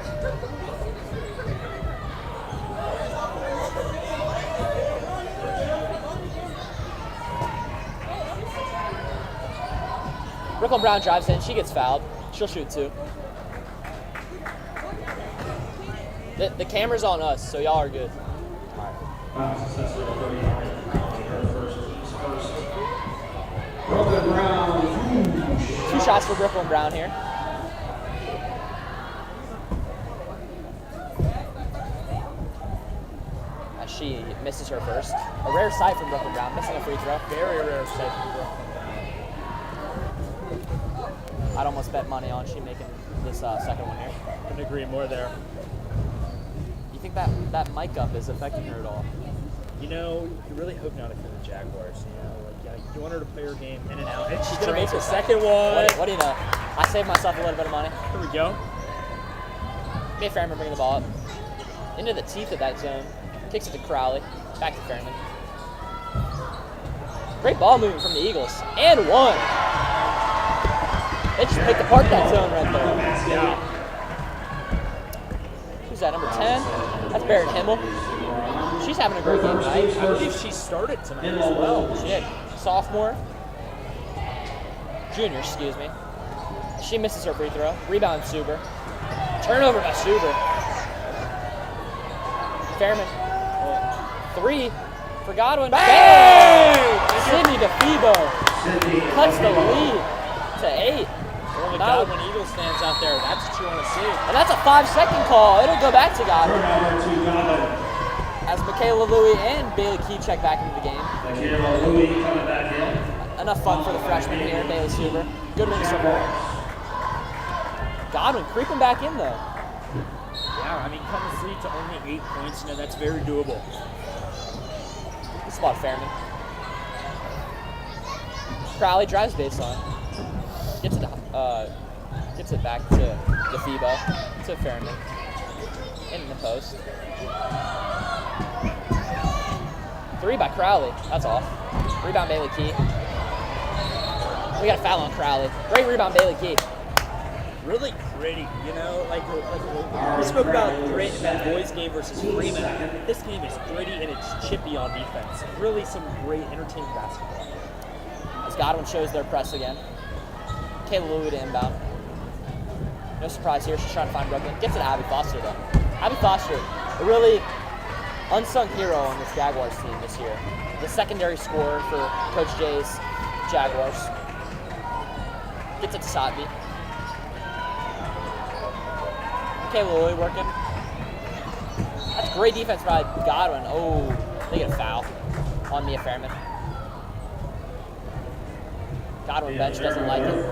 B: Brooklyn Brown drives in. She gets fouled. She'll shoot 2. The camera's on us, so y'all are good. All right.
D: Foul successful at 30 yards. Her first team's first. Brooklyn Brown.
B: 2 shots for Brooklyn Brown here. As she misses her first. A rare sight from Brooklyn Brown, missing a free throw.
C: Very rare sight from Brooklyn.
B: I'd almost bet money on she making this second one here.
C: Couldn't agree more there.
B: You think that mic up is affecting her at all?
C: You know, you really hope not if you're the Jaguars. You know, like you want her to play her game in and out. And she's gonna make the second one.
B: What do you know? I saved myself a little bit of money.
C: Here we go.
B: Made Fairman bring the ball up. Into the teeth of that zone. Kicks it to Crowley. Back to Fairman. Great ball movement from the Eagles. And one. They just picked apart that zone right there.
C: Yeah.
B: Who's that, number 10? That's Barrett Himmel. She's having a great game tonight.
C: I believe she started tonight as well.
B: She did. Sophomore. Junior, excuse me. She misses her free throw. Rebound, Suber. Turnover by Suber. Fairman. 3 for Godwin.
C: Bang!
B: Sydney DeFebo cuts the lead to 8.
C: All the Godwin Eagles fans out there, that's what you want to see.
B: And that's a 5-second call. It'll go back to Godwin. As Michaela Louie and Bailey Key check back into the game.
D: Michaela Louie coming back in.
B: Enough fun for the freshman here, Bailey Suber. Good win for her. Godwin creeping back in though.
C: Yeah, I mean, coming free to only 8 points, you know, that's very doable.
B: Good spot, Fairman. Crowley drives baseline. Gets it back to DeFebo, to Fairman. In the post. 3 by Crowley. That's off. Rebound Bailey Key. We got a foul on Crowley. Great rebound Bailey Key.
C: Really gritty, you know, like we spoke about grit in that boys game versus Freeman. This game is gritty and it's chippy on defense. Really some great entertaining basketball.
B: As Godwin shows their press again. Kayla Louie to inbound. No surprise here, she's trying to find Brooklyn. Gets it to Abby Foster though. Abby Foster, a really unsung hero on this Jaguars team this year. The secondary scorer for Coach J's Jaguars. Gets it to Sotby. Kayla Louie working. That's great defense by Godwin. Oh, they get a foul on Mia Fairman. Godwin bench doesn't like it.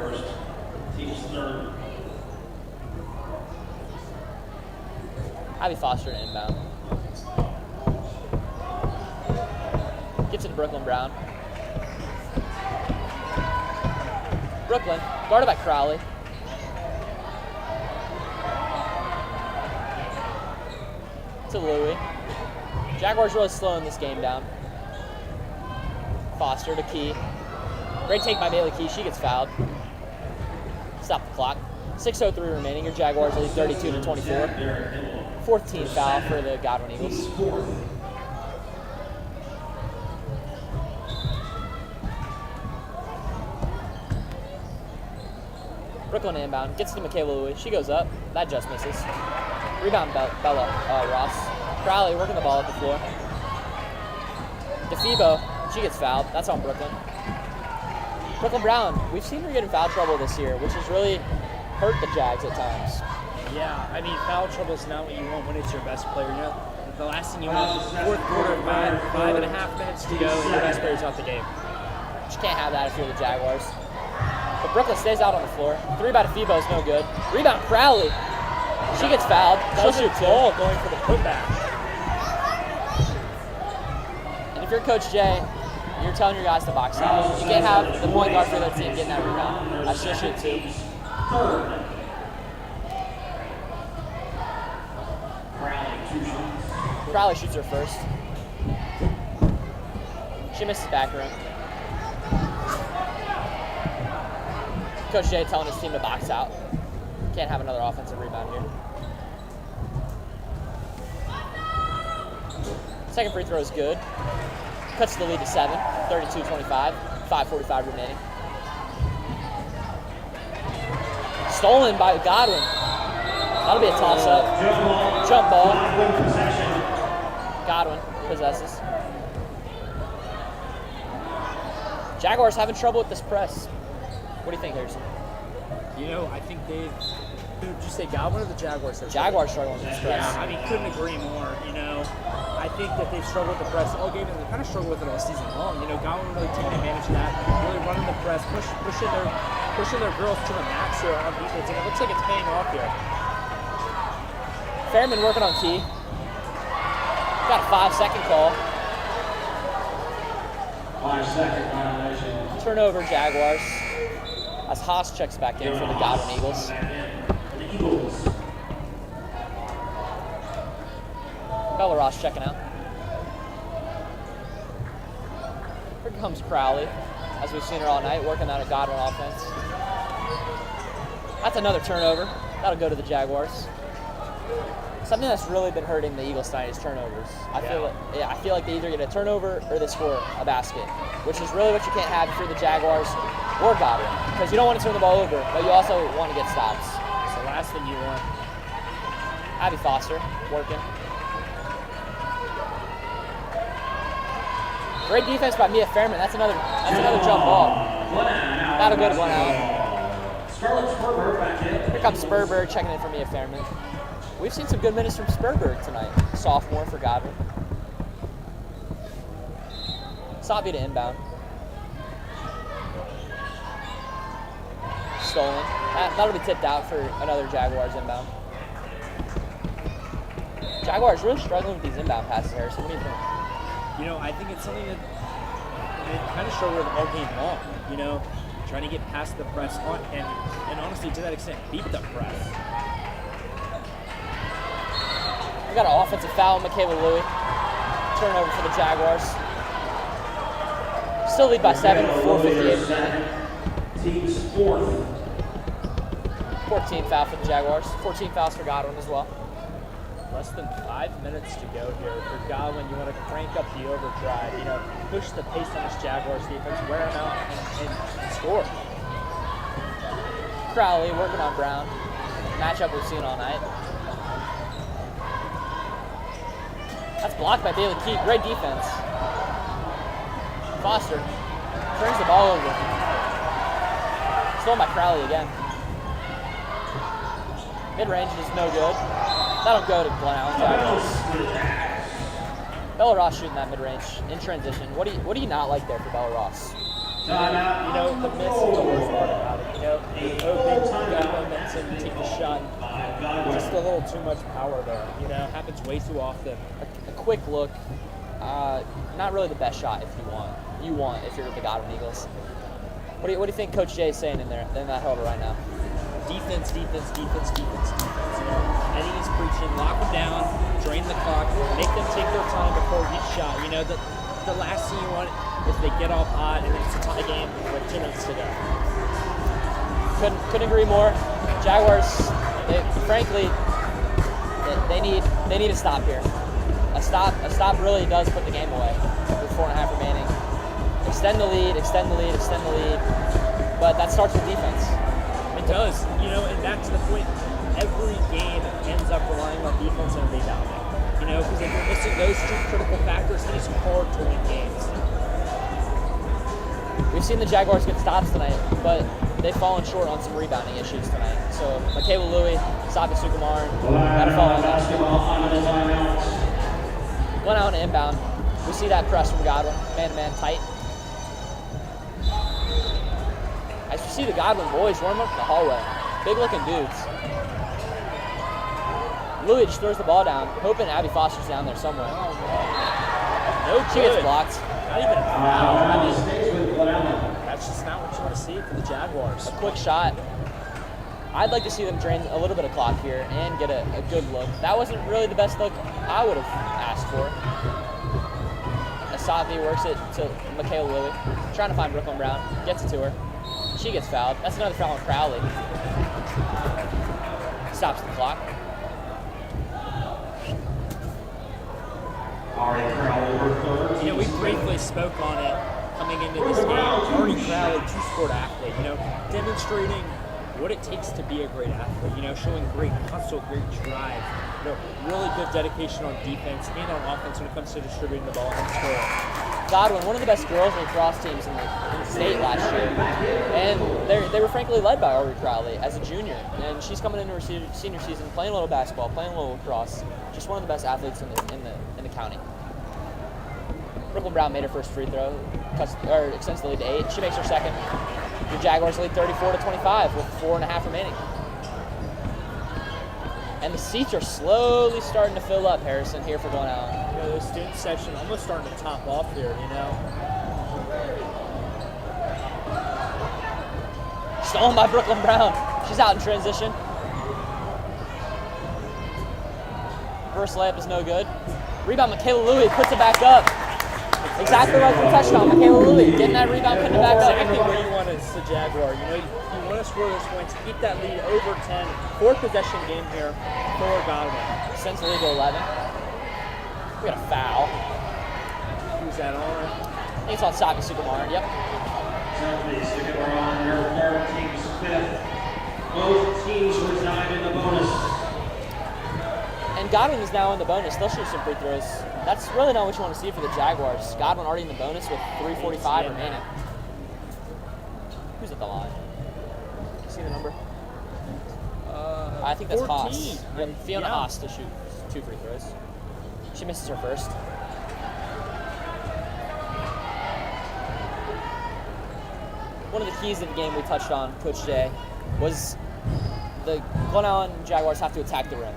B: Abby Foster to inbound. Gets it to Brooklyn Brown. Brooklyn, guarded by Crowley. To Louie. Jaguars really slowing this game down. Foster to Key. Great take by Bailey Key. She gets fouled. Stop the clock. 6:03 remaining. Your Jaguars lead 32-24. 4th team foul for the Godwin Eagles. Brooklyn inbound. Gets to Michaela Louie. She goes up. That just misses. Rebound Bella Ross. Crowley working the ball at the floor. DeFebo. She gets fouled. That's on Brooklyn. Brooklyn Brown, we've seen her get in foul trouble this year, which has really hurt the Jags at times.
C: Yeah, I mean, foul trouble is not what you want when it's your best player. You know, the last thing you want is 4th quarter, 5.5 minutes to go, and your best player's out the game.
B: You can't have that if you're the Jaguars. But Brooklyn stays out on the floor. 3 by DeFebo is no good. Rebound Crowley. She gets fouled. She'll shoot two.
C: Ball going for the putback.
B: And if you're Coach Jay, you're telling your guys to box out. You can't have the point guard for their team getting that rebound. She'll shoot two. Crowley shoots her first. She misses back room. Coach Jay telling his team to box out. Can't have another offensive rebound here. Second free throw is good. Cuts the lead to 7, 32-25, 5:45 remaining. Stolen by Godwin. That'll be a toss-up. Jump ball. Godwin possesses. Jaguars having trouble with this press. What do you think, Harrison?
C: You know, I think did you say Godwin or the Jaguars?
B: Jaguars struggling with this press.
C: Yeah, I mean, couldn't agree more. You know, I think that they've struggled with the press all game, and they kind of struggled with it all season long. You know, Godwin really taking advantage of that, really running the press, pushing their girls to the max here on defense, and it looks like it's paying off here.
B: Fairman working on T. Got a 5-second call.
D: 5-second violation.
B: Turnover, Jaguars. As Haas checks back in for the Godwin Eagles.
D: The Eagles.
B: Bella Ross checking out. Here comes Crowley, as we've seen her all night, working on a Godwin offense. That's another turnover. That'll go to the Jaguars. Something that's really been hurting the Eagles tonight is turnovers. I feel like they either get a turnover or they score a basket, which is really what you can't have if you're the Jaguars or Godwin, because you don't want to turn the ball over, but you also want to get stops.
C: It's the last thing you want.
B: Abby Foster working. Great defense by Mia Fairman. That's another jump ball. That'll go to Glen Allen.
D: Spurberg back in.
B: Here comes Spurberg checking in for Mia Fairman. We've seen some good minutes from Spurberg tonight. Sophomore for Godwin. Sabi to inbound. Stolen. That'll be tipped out for another Jaguars inbound. Jaguars really struggling with these inbound passes, Harrison. What do you think?
C: You know, I think it's something that they kind of struggled with all game long. You know, trying to get past the press and honestly, to that extent, beat the press.
B: We got an offensive foul, Michaela Louie. Turnover for the Jaguars. Still lead by 7, 4:58.
D: Team's fourth.
B: 14 foul for the Jaguars. 14 fouls for Godwin as well.
C: Less than 5 minutes to go here. For Godwin, you want to crank up the overdrive, you know, push the pace on this Jaguars defense, wear them out, and score.
B: Crowley working on Brown. Matchup we've seen all night. That's blocked by Bailey Key. Great defense. Foster turns the ball over. Stolen by Crowley again. Mid-range is no good. That'll go to Glen Allen. Bella Ross shooting that mid-range in transition. What do you not like there for Bella Ross?
C: You know, the miss is the worst part about it. You know, open, got momentum, take the shot. Just a little too much power there. You know, happens way too often.
B: A quick look. Not really the best shot if you want if you're the Godwin Eagles. What do you think Coach Jay is saying in that huddle right now?
C: Defense. You know, I think he's preaching, lock them down, drain the clock, make them take their time before each shot. You know, the last thing you want is they get off hot and it's a tie game with 2 minutes to go.
B: Couldn't agree more. Jaguars, frankly, they need a stop here. A stop really does put the game away with 4.5 remaining. Extend the lead. But that starts with defense.
C: It does, you know, and that's the point. Every game ends up relying on defense and rebounding. You know, because if you're missing those two critical factors, it's hard to win games.
B: We've seen the Jaguars get stops tonight, but they've fallen short on some rebounding issues tonight. So Michaela Louie, Sabi Sukumaran, gotta follow that. Glen Allen inbound. We see that press from Godwin, man-to-man tight. As you see the Godwin boys warm up in the hallway. Big-looking dudes. Louie just throws the ball down, hoping Abby Foster's down there somewhere.
C: No,
B: she gets blocked.
C: Not even a foul. I mean, that's just not what you want to see for the Jaguars.
B: A quick shot. I'd like to see them drain a little bit of clock here and get a good look. That wasn't really the best look I would have asked for. Asavi works it to Michaela Louie, trying to find Brooklyn Brown, gets it to her. She gets fouled. That's another foul on Crowley. Stops the clock.
C: You know, we briefly spoke on it coming into this game. Already Crowley, 2-sport athlete, you know, demonstrating what it takes to be a great athlete. Showing great hustle, great drive, really good dedication on defense and on offense when it comes to distributing the ball and scoring.
B: Godwin, one of the best girls lacrosse teams in the state last year, and they were frankly led by Ari Crowley as a junior, and she's coming into her senior season playing a little basketball, playing a little lacrosse. Just one of the best athletes in the county. Brooklyn Brown made her first free throw, extends the lead to 8. She makes her second. The Jaguars lead 34-25 with 4.5 remaining. And the seats are slowly starting to fill up, Harrison, here for Glen Allen.
C: The student section almost starting to top off here,
B: Stolen by Brooklyn Brown. She's out in transition. First layup is no good. Rebound, Michaela Louie puts it back up. Exactly like the touchdown. Michaela Louie getting that rebound, putting it back up.
C: Exactly where you want as a Jaguar. You want to score those points, keep that lead over 10. 4th possession game here for Godwin.
B: Extends the lead to 11. We got a foul.
C: Who's that on?
B: I think it's on Sabi Sukumaran. Yep.
D: Sabi Sukumaran, your third, team's 5th. Both teams reside in the bonus.
B: And Godwin is now in the bonus. They'll shoot some free throws. That's really not what you want to see for the Jaguars. Godwin already in the bonus with 3:45 remaining. Who's at the line? See the number? I think that's
C: 14.
B: Haas. Yep, Fiona Haas to shoot 2 free throws. She misses her first. One of the keys of the game we touched on, Coach Jay, was the Glen Allen Jaguars have to attack the rim.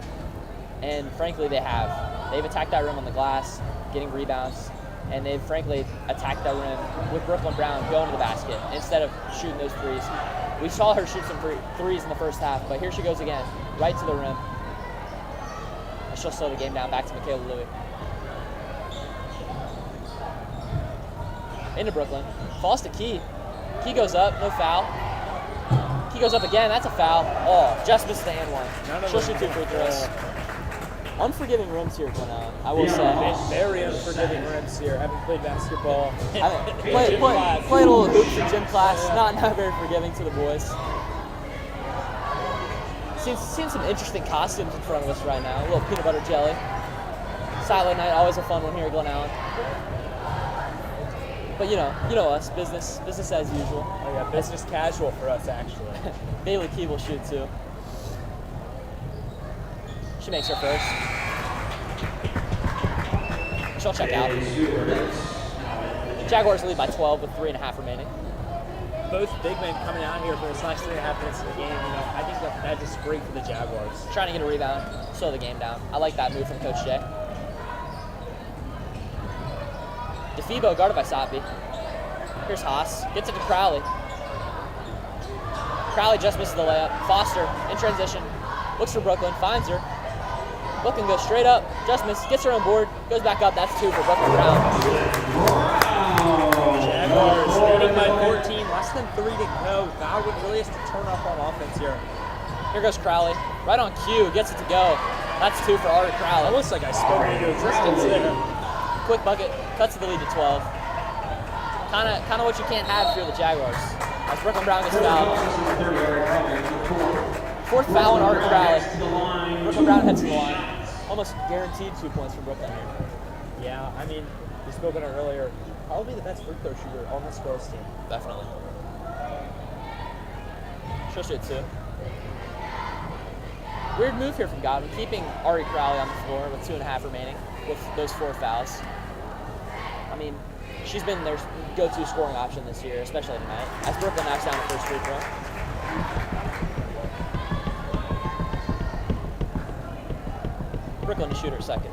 B: And frankly, they have. They've attacked that rim on the glass, getting rebounds, and they've frankly attacked that rim with Brooklyn Brown going to the basket instead of shooting those threes. We saw her shoot some threes in the first half, but here she goes again, right to the rim. And she'll slow the game down back to Michaela Louie. Into Brooklyn. Falls to Key. Key goes up, no foul. Key goes up again, that's a foul. Oh, just missed the and one. She'll shoot 2 free throws. Unforgiving rims here, Glen Allen, I will say.
C: Very unforgiving rims here. Haven't played basketball.
B: Played a little hoops in gym class. Not very forgiving to the boys. Seeing some interesting costumes in front of us right now. A little peanut butter jelly. Silent night, always a fun one here at Glen Allen. But you know us, business as usual.
C: Oh yeah, business casual for us actually.
B: Bailey Key will shoot too. She makes her first. She'll check out. Jaguars lead by 12 with 3.5 remaining.
C: Both big men coming out here for this last 3.5 minutes of the game. I think that's just great for the Jaguars.
B: Trying to get a rebound, slow the game down. I like that move from Coach Jay. DeFebo guarded by Sapi. Here's Haas. Gets it to Crowley. Crowley just misses the layup. Foster in transition. Looks for Brooklyn. Finds her. Brooklyn goes straight up. Just misses. Gets her on board. Goes back up. That's 2 for Brooklyn Brown.
C: Jaguars leading by 14. Less than 3 to go. Godwin really has to turn up on offense here.
B: Here goes Crowley. Right on cue. Gets it to go. That's 2 for Ari Crowley.
C: Almost like I spoke into existence there.
B: Quick bucket, cuts the lead to 12. Kind of what you can't have if you're the Jaguars. As Brooklyn Brown gets fouled. 4th foul on Art Crowley. Brooklyn Brown heads to the line. Almost guaranteed 2 points from Brooklyn here.
C: Yeah, I mean, we spoke on it earlier. Probably the best free throw shooter on this girls team.
B: Definitely. She'll shoot 2. Weird move here from Godwin, keeping Ari Crowley on the floor with 2.5 remaining with those 4 fouls. I mean, she's been their go-to scoring option this year, especially tonight, as Brooklyn knocks down the first free throw. Brooklyn to shoot her second.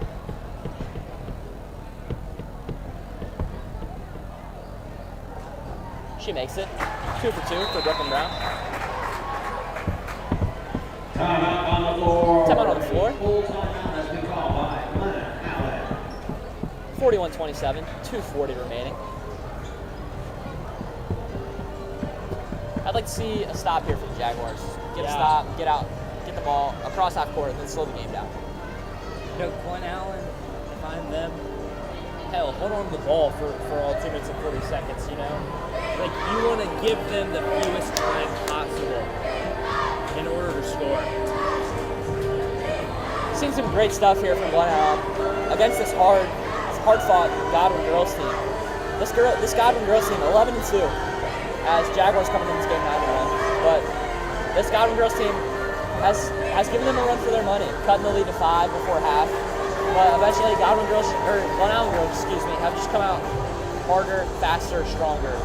B: She makes it. 2 for 2 for Brooklyn Brown.
D: Timeout on the floor.
B: Timeout on the floor.
D: Full timeout has been called by Glen Allen.
B: 41-27, 2:40 remaining. I'd like to see a stop here for the Jaguars. Get a stop, get out, get the ball across half court, and then slow the game down.
C: Glen Allen, find them. Hell, hold on to the ball for all 2 minutes and 40 seconds, Like, you want to give them the fewest time possible.
B: seeing some great stuff here from Glen against this hard-fought Godwin girls team. This Godwin girls team, 11-2, as Jaguars coming in this game 9-1. But this Godwin girls team has given them a run for their money, cutting the lead to 5 before half. But eventually, Glen girls, have just come out harder, faster, stronger,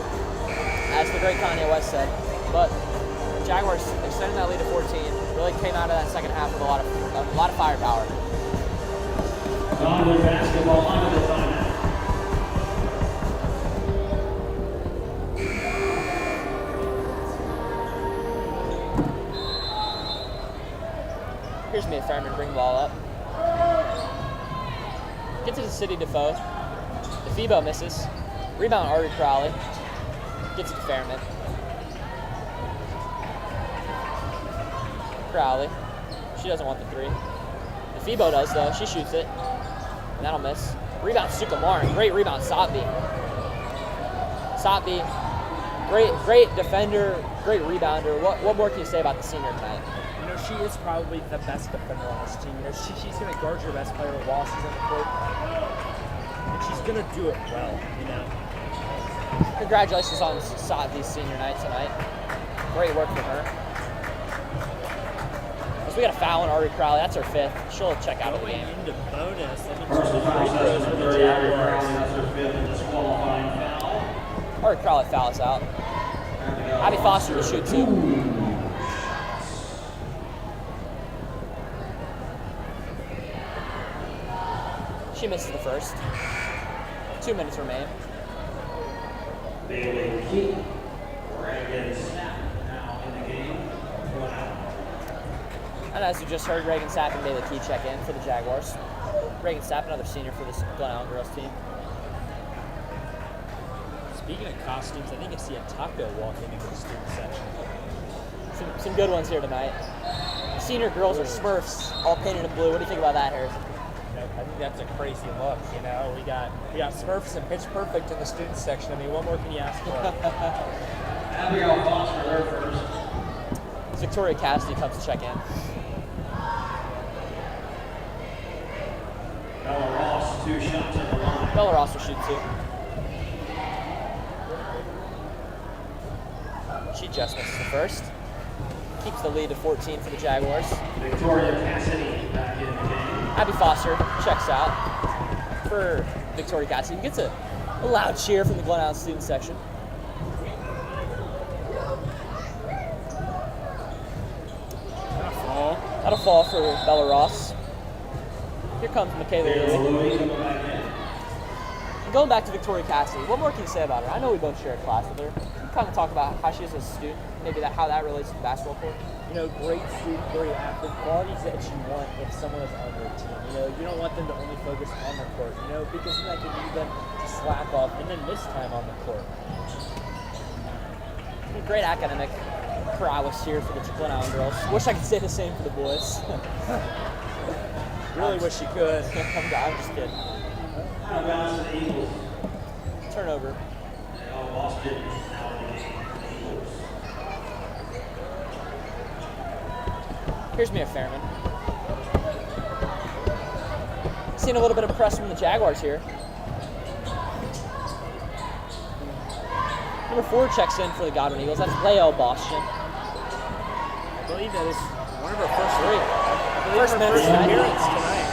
B: as the great Kanye West said. But Jaguars extending that lead to 14 really came out of that second half with a lot of firepower.
D: Godwin basketball under the timeout.
B: Here's me a Fairman, bring the ball up. Get to the City Defoe. DeFebo misses. Rebound Ari Crowley. Gets it to Fairman. Crowley. She doesn't want the three. DeFebo does though. She shoots it. And that'll miss. Rebound Sukumaran. Great rebound Satvi. Satvi. Great defender. Great rebounder. What more can you say about the senior tonight?
C: You know, she is probably the best defender on this team. You know, she's going to guard your best player while she's on the court. And she's going to do it well, you know.
B: Congratulations on Satvi's senior night tonight. Great work from her. So we got a foul on Ari Crowley. That's her 5th. She'll check out of the
C: Going
B: game.
C: into bonus.
D: Personal foul assessment for the Jaguars. That's her 5th and disqualifying foul.
B: Ari Crowley fouls out. Abby Foster to shoot 2. She misses the first. 2 minutes remain.
D: Bailey Key. Reagan Snap now in the game.
B: And as you just heard, Reagan Sapp and Bailey Key check in for the Jaguars. Reagan Sapp, another senior for this Glen Allen girls team.
C: Speaking of costumes, I think I see a taco walking into the student section.
B: Some good ones here tonight. The senior girls are Smurfs, all painted in blue. What do you think about that, Harrison?
C: I think that's a crazy look, you know. We got Smurfs and Pitch Perfect in the student section. I mean, what more can you ask for?
D: Abigail Foster there first.
B: Victoria Cassidy comes to check in.
D: Bella Ross, 2 shots at the line.
B: Bella Ross will shoot 2. She just misses the first. Keeps the lead to 14 for the Jaguars.
D: Victoria Cassidy back in the game.
B: Abby Foster checks out for Victoria Cassidy. Gets a loud cheer from the Glen Allen student section. That'll fall for Bella Ross. Here comes Michaela Ely. Going back to Victoria Cassidy, what more can you say about her? I know we both share a class with her. Can you kind of talk about how she is as a student, maybe how that relates to the basketball court?
C: You know, great student, great athlete, qualities that you want if someone is on your team. You know, you don't want them to only focus on the court, you know, because then that can lead them to slack off and then miss time on the court.
B: Great academic prowess here for the Glen Allen girls. Wish I could say the same for the boys.
C: Really wish you could.
B: I'm just kidding.
D: Out of bounds to the Eagles.
B: Turnover.
D: They all lost it now in the game. The Eagles.
B: Here's Mia Fairman. Seeing a little bit of press from the Jaguars here. Number 4 checks in for the Godwin Eagles. That's Leo Boston.
C: I believe that is one of her first
B: First minutes tonight.
C: appearance tonight.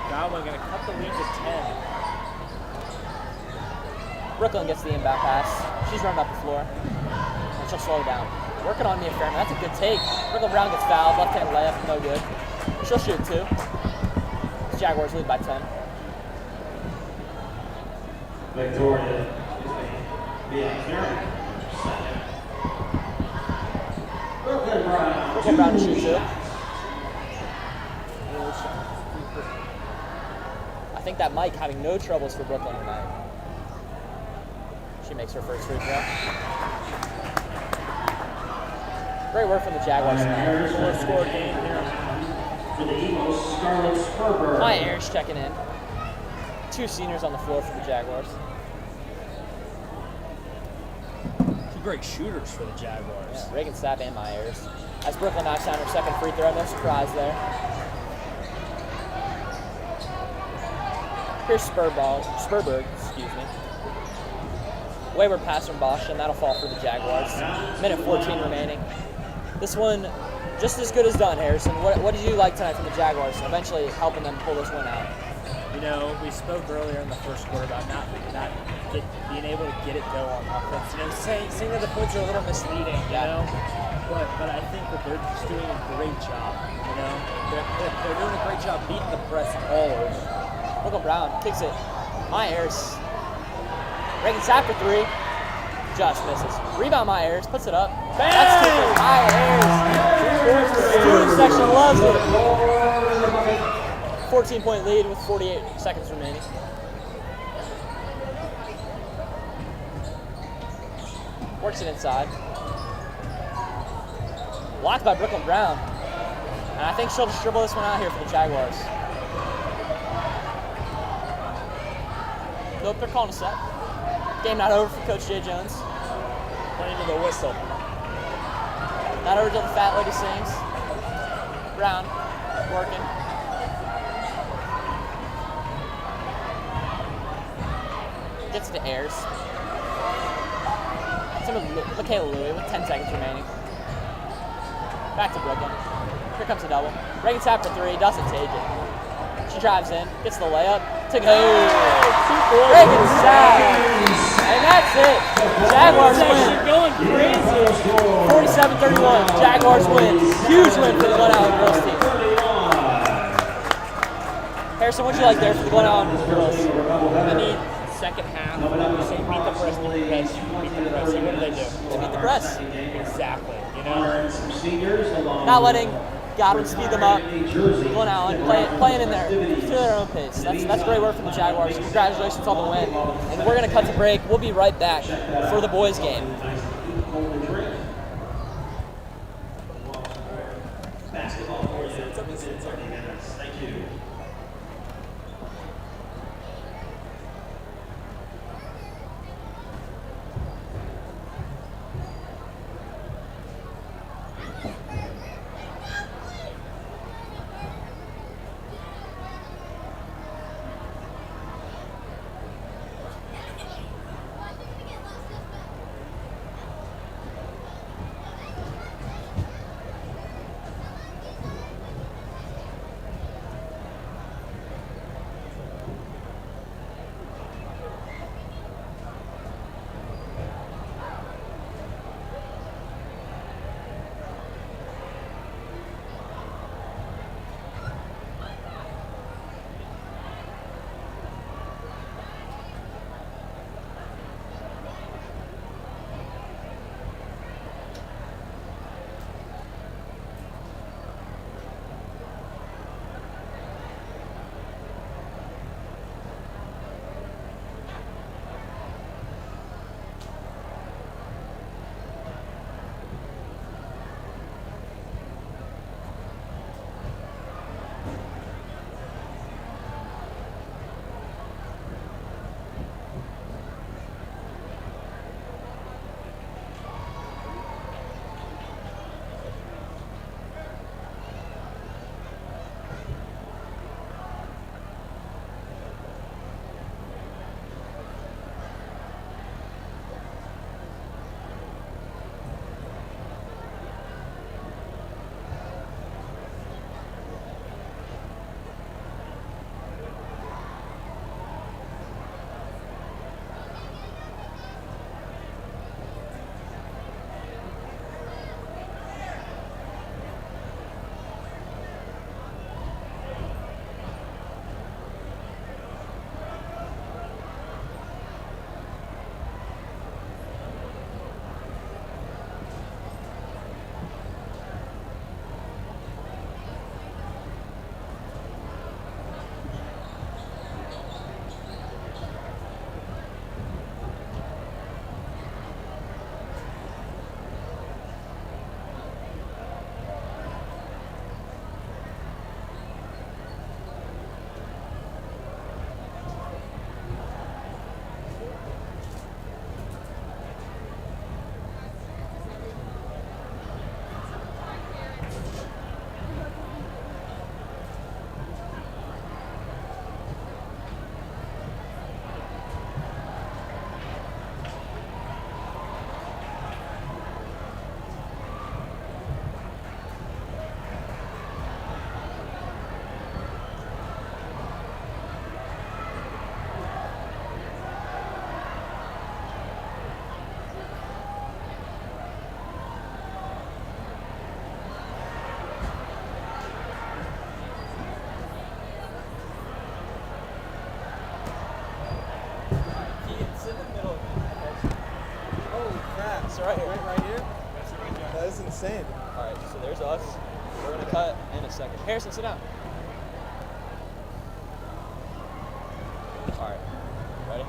C: Godwin going to cut the lead to 10.
B: Brooklyn gets the inbound pass. She's running up the floor. And she'll slow down. Working on Mia Fairman. That's a good take. Brooklyn Brown gets fouled. Left-hand layup, no good. She'll shoot 2. The Jaguars lead by 10.
D: Victoria, second. Brooklyn
B: Brown to shoot 2. I think that Mike having no troubles for Brooklyn tonight. She makes her first free throw. Great work from the Jaguars tonight.
C: Four-score game here.
D: For the Eagles, Scarlett Sperber.
B: Maya Ayers checking in. 2 seniors on the floor for the Jaguars.
C: 2 great shooters for the Jaguars.
B: Yeah, Reagan Sapp and Maya Ayers. As Brooklyn knocks down her second free throw, no surprise there. Here's Spurberg, excuse me. Wayward pass from Bosch, and that'll fall for the Jaguars. Minute 14 remaining. This one, just as good as done, Harrison. What did you like tonight from the Jaguars, eventually helping them pull this one out?
C: You know, we spoke earlier in the first quarter about not being able to get it go on offense. You know, saying that the points are a little misleading, you know? But I think that they're just doing a great job, you know? They're doing a great job beating the press all over.
B: Brooklyn Brown kicks it. Myers. Reagan Sapp for three. Just misses. Rebound Myers. Puts it up.
C: Bang!
B: That's two for Myers. Student section loves it. 14-point lead with 48 seconds remaining. Works it inside. Blocked by Brooklyn Brown. And I think she'll just dribble this one out here for the Jaguars. Nope, they're calling a set. Game not over for Coach Jay Jones.
C: Playing to the whistle.
B: Not over till the fat lady sings. Brown, working. Gets it to Ayers. Some of Michaela Louie with 10 seconds remaining. Back to Brooklyn. Here comes a double. Reagan Sapp for three, doesn't take it. She drives in, gets the layup, to go. Reagan Sapp. And that's it. Jaguars win.
C: Going crazy.
B: 47-31. Jaguars win. Huge win for the Glen Allen girls team. Harrison, what'd you like there for the Glen Allen girls?
C: I mean, second half, we say beat the press, beat the press. So what did they do?
B: They beat the press.
C: Exactly. You know?
B: Not letting Godwin speed them up. Glen Allen playing in there to their own pace. That's great work from the Jaguars. Congratulations on the win. And we're going to cut to break. We'll be right back for the boys' game.
D: Thank you.
B: right here.
C: Right here.
E: That is insane.
B: All right, so there's us. We're gonna cut in a second. Harrison, sit down. All right, ready?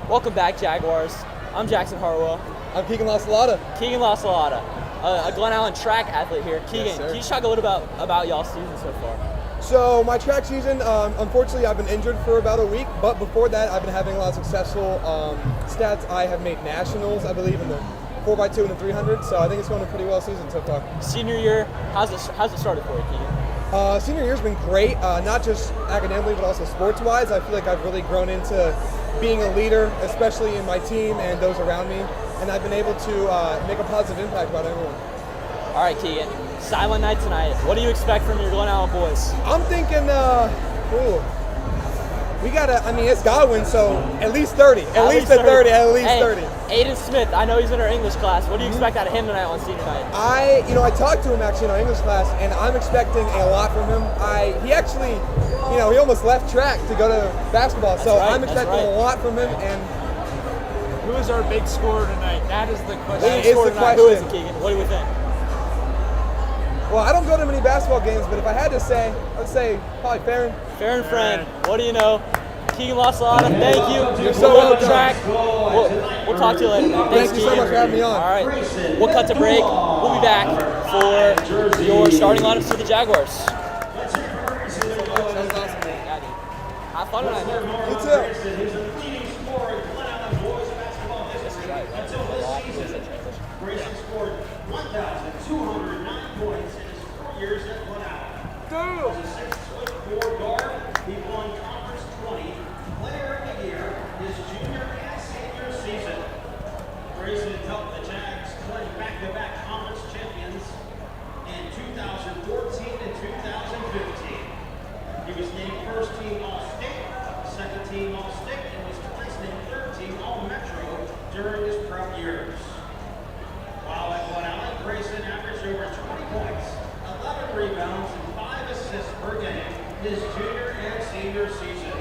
B: Welcome back, Jaguars. I'm Jackson Harwell.
E: I'm Keegan Lasalata.
B: Keegan Lasalata, a Glen Allen track athlete here. Keegan,
E: sir.
B: can you just talk a little about y'all's season so far?
E: So my track season, unfortunately, I've been injured for about a week, but before that, I've been having a lot of successful stats. I have made nationals, I believe, in the 4x2 and the 300. So I think it's going a pretty well season so far.
B: Senior year, how's it started for you, Keegan?
E: Senior year's been great, not just academically, but also sports-wise. I feel like I've really grown into being a leader, especially in my team and those around me, and I've been able to make a positive impact about everyone.
B: All right, Keegan. Silent night tonight. What do you expect from your Glen Allen boys?
E: I'm thinking, we gotta. I mean, it's Godwin, so at least 30. At least 30. At least
B: Hey,
E: 30.
B: Aiden Smith. I know he's in our English class. What do you expect out of him tonight on senior night?
E: I talked to him actually in our English class, and I'm expecting a lot from him. He actually, he almost left track to go to basketball, so
B: right,
E: I'm
B: that's
E: expecting
B: right.
E: a lot from him. And
C: Who is our big scorer tonight? That is the question.
E: That is the question.
B: Who is it, Keegan? What do we think?
E: well, I don't go to many basketball games, but if I had to say, I'd say probably Farron.
B: Farron Friend. What do you know? Keegan Lasalata, thank you.
E: You're so
B: Good luck
E: welcome.
B: track. We'll talk to you later. Man. Thanks,
E: Thank you so much for having me on.
B: All right, we'll cut to break. We'll be back for your starting lineups for the Jaguars. Have fun tonight, man.
E: You too.
D: He's the leading scorer in Glen Allen boys basketball history. Until this season, Grayson scored 1,209 points in his 4 years at Glen Allen. As a 6'4" guard, he won Conference 20 Player of the Year his junior and senior season. Grayson helped the Jags claim back-to-back conference champions in 2014 and 2015. He was named first team All-State, second team All-State, and was twice named third team All-Metro during his prep years. While at Glen Allen, Grayson averaged over 20 points, 11 rebounds, and 5 assists per game his junior and senior season.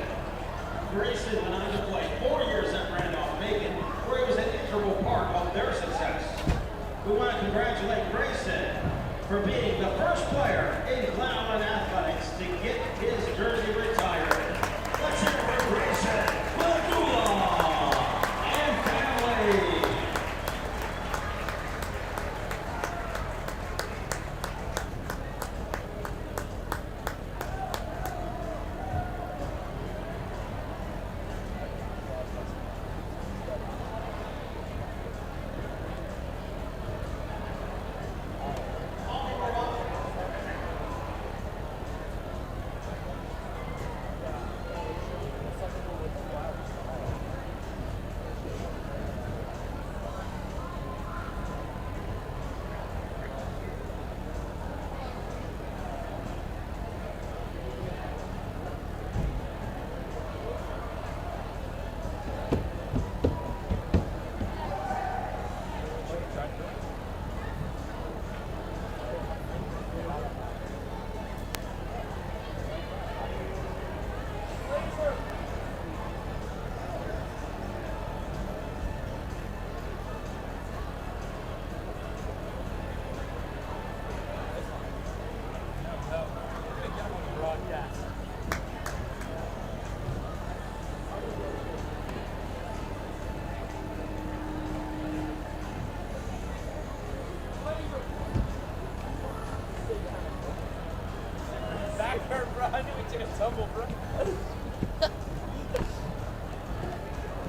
D: Grayson went on to play 4 years at Randolph-Macon, where he was an integral part of their success. We want to congratulate Grayson for being the first player in Glen Allen athletics to get his jersey retired. Let's hear it for Grayson, Padula, and family.
C: Tumble, bro.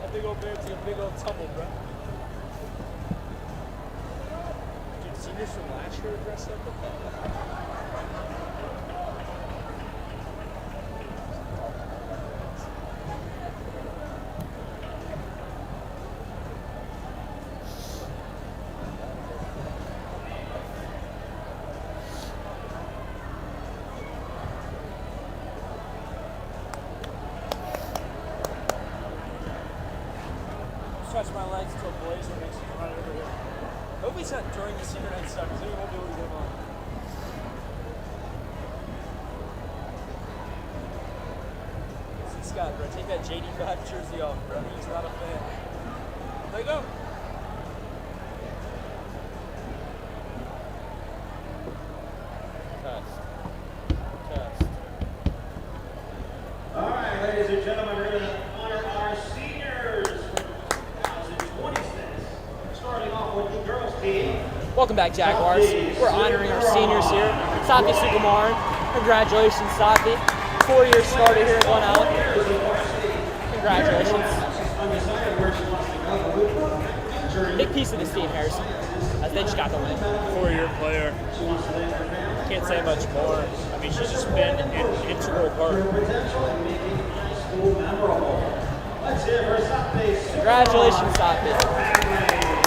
C: That big old bear took a big old tumble, bro. Dude, seniors from last year are dressed up. Stretch my legs until Blazer makes me run over here. Hope it's not during the senior night stuff, because then we won't be able to get him on. See Scott, bro, take that JD5 jersey off, bro. He's not a fan. There you go.
B: Welcome back, Jaguars. We're honoring our seniors here. Safi Sukumaran. Congratulations, Safi. 4-year starter here at Glen Allen. Congratulations. Big piece of this team, Harrison, as they just got the win.
F: 4-year player. Can't say much more. I mean, she's just been an integral part.
B: Congratulations, Safi.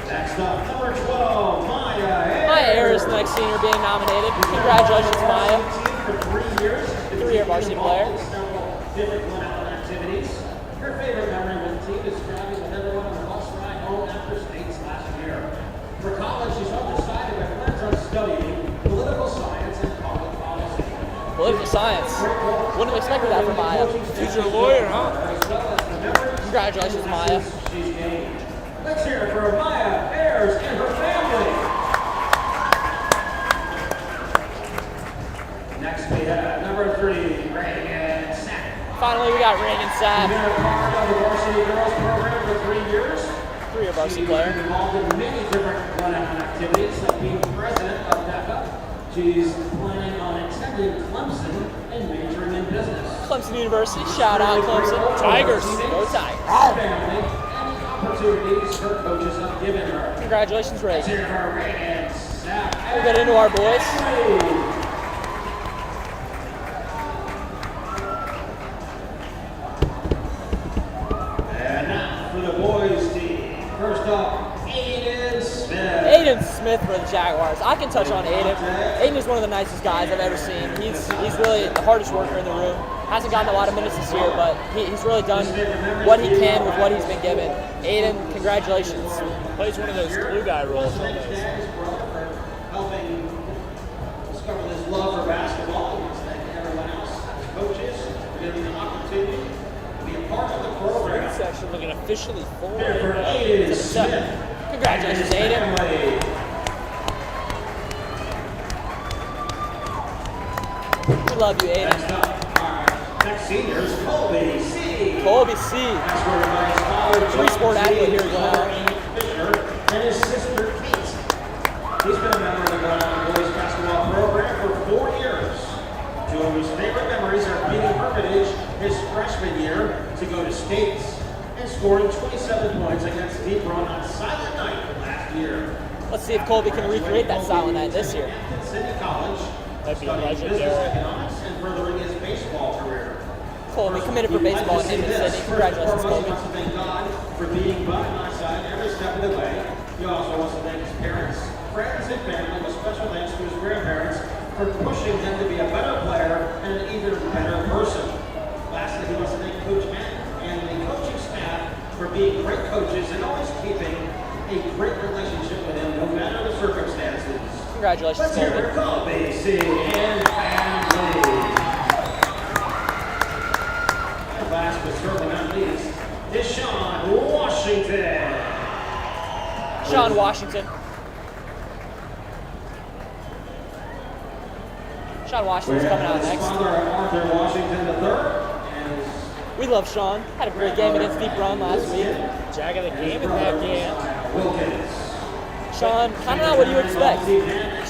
D: Next up, number 12, Maya.
B: Maya Ayers, the next senior being nominated. Congratulations, Maya.
D: For 3 years.
B: 3-year varsity player.
D: Different Glen Allen activities. Her favorite memory with the team is traveling with everyone on the bus ride home after states last year. For college, she's home decided that plans on studying political science and public policy.
B: Political science. Wouldn't have expected that from Maya.
F: Future lawyer, huh?
B: Congratulations, Maya.
D: She's gained. Let's hear it for Maya Ayers and her family. Next we have number 3, Reagan Sack.
B: Finally, we got Reagan Sapp,
D: She's been a part of the varsity girls program for 3 years.
B: 3-year varsity
D: She's
B: player.
D: been involved in many different Glen Allen activities, like being president of DECA. She's planning on attending Clemson and majoring in business.
B: Clemson University, shout out Clemson. Tigers, go Tigers.
D: Family and opportunities her coaches have given her.
B: Congratulations,
D: Let's
B: Reagan.
D: hear it for Reagan Sack.
B: We'll get into our boys.
D: And now for the boys team. First up, Aiden Smith.
B: Aiden Smith for the Jaguars. I can touch on Aiden. Aiden is one of the nicest guys I've ever seen. He's really the hardest worker in the room. Hasn't gotten a lot of minutes this year, but he's really done what he can with what he's been given. Aiden, congratulations.
F: Plays one of those glue guy roles almost.
D: Helping discover this love for basketball. He wants to thank everyone else, his coaches, for giving them the opportunity to be a part of the program.
F: It's actually looking officially full.
D: Here for Aiden
B: So,
D: Smith.
B: congratulations, Aiden.
D: Family.
B: We love you, Aiden.
D: Next up, our next senior is Colby C.
B: Colby C.
D: Escorted by his father,
B: Three-sport athlete here at Glen Allen.
D: Fisher, and his sister, Kate. He's been a member of the Glen Allen boys basketball program for 4 years. Two of his favorite memories are beating Hermitage his freshman year to go to states and scoring 27 points against Deep Run on Silent Night last year.
B: Let's see if Colby can recreate that silent night this year.
D: At City College,
F: That'd be
D: studying business
F: legendary.
D: economics and furthering his baseball career.
B: Colby committed for baseball in Inman City. Congratulations, Colby.
D: He wants to thank God for being by my side every step of the way. He also wants to thank his parents, friends, and family, with special thanks to his grandparents for pushing him to be a better player and an even better person. Lastly, he wants to thank Coach Matt and the coaching staff for being great coaches and always keeping a great relationship with him no matter the circumstances.
B: Congratulations,
D: Let's hear
B: Colby.
D: it for Colby C. and family. And last but certainly not least, Deshaun Washington.
B: Sean Washington. Sean Washington's coming out
D: His
B: next.
D: father, Arthur Washington III, and his
B: We love Sean. Had a great game against Deep Run last week.
F: Jack of the game in that game.
D: Wilkins.
B: Sean, kind of not what you expect.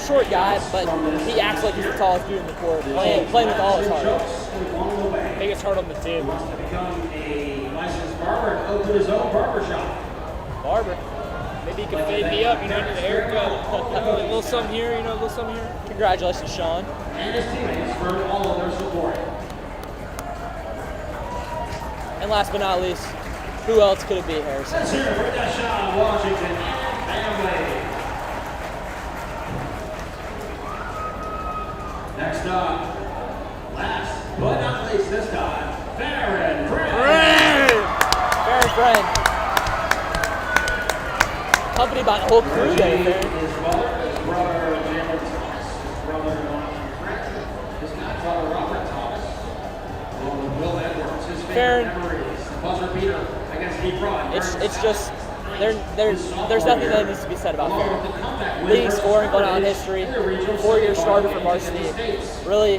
B: Short guy, but he acts like he's the tallest dude in the court, playing with all his heart.
D: Along the way,
F: Biggest heart on the team.
D: wants to become a licensed barber and open his own barber shop.
B: Barber.
F: Maybe he can fade me up, you know, need a haircut. A little something here, you know, a little something here.
B: Congratulations, Sean.
D: And his teammates for all of their support.
B: And last but not least, who else could it be, Harrison?
D: Let's hear it for Deshaun Washington and family. Next up, last but not least this time, Farron Grant.
B: Farron Friend. Accompanied by the whole crew there, Farron.
D: His mother, his brother, Jalen Thomas, his brother, Lonnie Grant, his godfather, Robert Thomas, along with Will Edwards, his
B: Farron.
D: favorite memories, the buzzer beater against Deep Run.
B: It's just there's nothing that needs to be said about
D: Along
B: Farron.
D: with the comeback win
B: Leading
D: versus
B: scorer in Glen Allen
D: Heritage
B: history,
D: in the regional
B: 4-year
D: state
B: starter
D: ball
B: for
D: game
B: varsity.
D: in the States.
B: Really,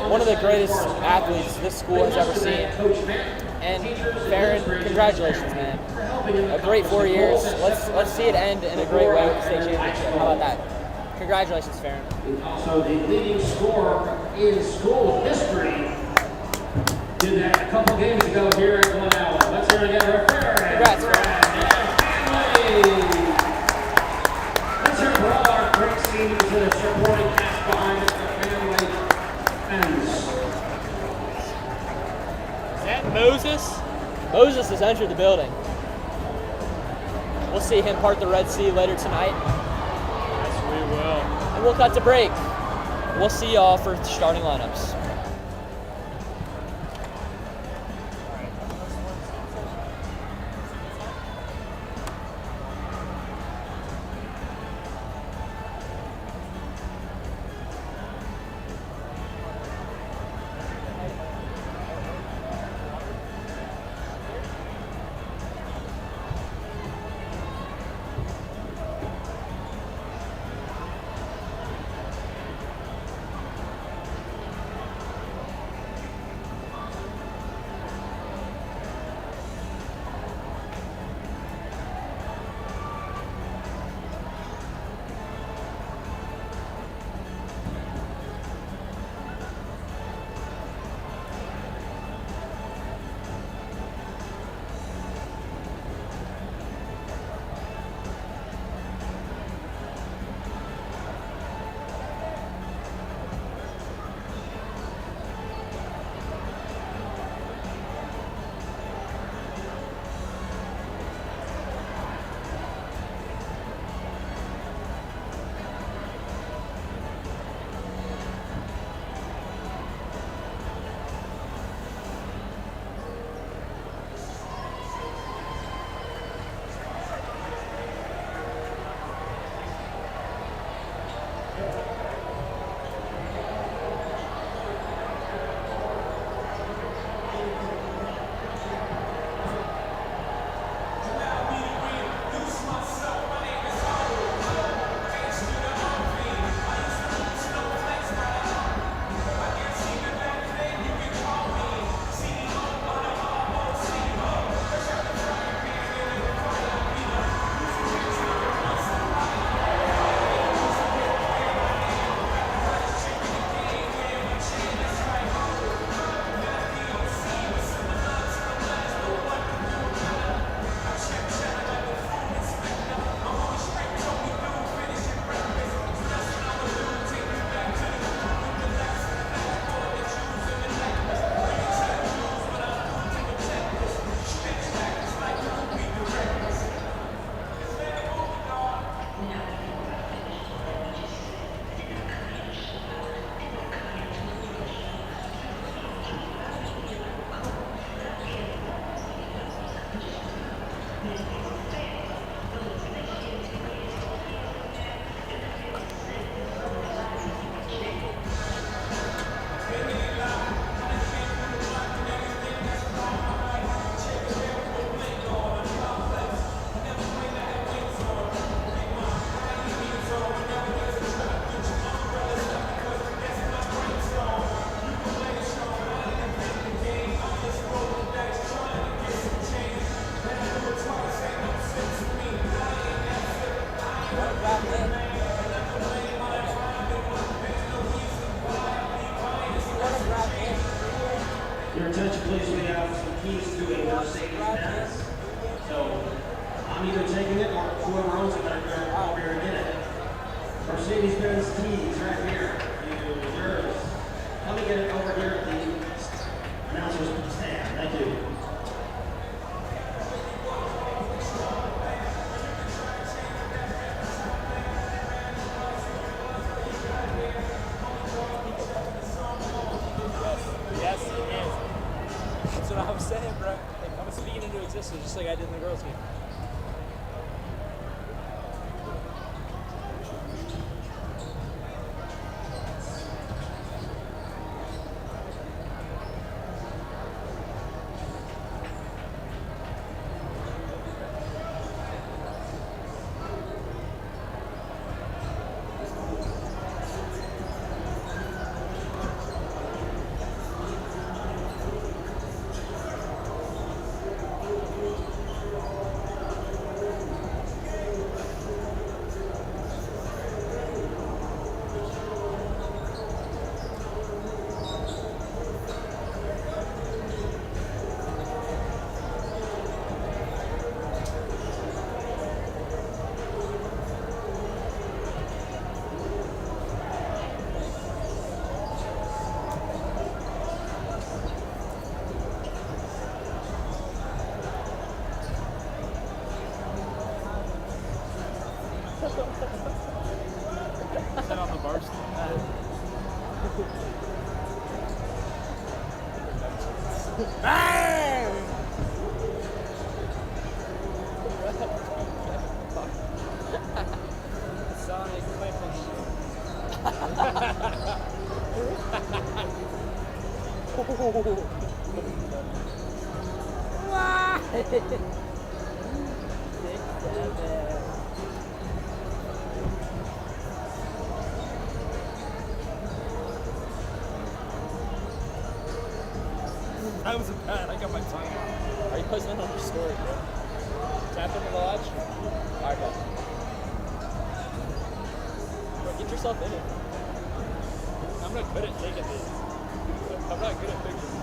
B: one of the greatest athletes this school has ever seen.
D: Coach Matt
B: And Farron, congratulations, man. A great 4 years. Let's see it end in a great way with the state championship. How about that? Congratulations, Farron.
D: Also the leading scorer in school history. Did that a couple games ago here at Glen. Let's hear it again for Farron.
B: Congrats, Farron.
D: Let's hear it for all our great seniors that are supporting us behind the family fence.
F: Is that Moses?
B: Moses has entered the building. We'll see him part the Red Sea later tonight.
F: Yes, we will.
B: And we'll cut to break. We'll see y'all for starting lineups.
D: Your attention, please. We have some keys to a Mercedes Benz. So I'm either taking it or whoever owns it better go over here and get it. Mercedes Benz keys right here. Yours. Let me get it over here at the announcer's stand. Thank you.
F: Yes, it is. That's what I'm saying, bro. Like, I'm speaking into existence just like I did in the girls' game. Sit on the varsity.
B: Bang!
C: Sonic Piper.
F: That was a bad. I got my tongue out.
B: Are you posting that on your story, bro?
F: Tap into the lodge.
B: Alright, bro. Bro, get yourself in it.
F: I'm not good at taking these. I'm not good at pictures.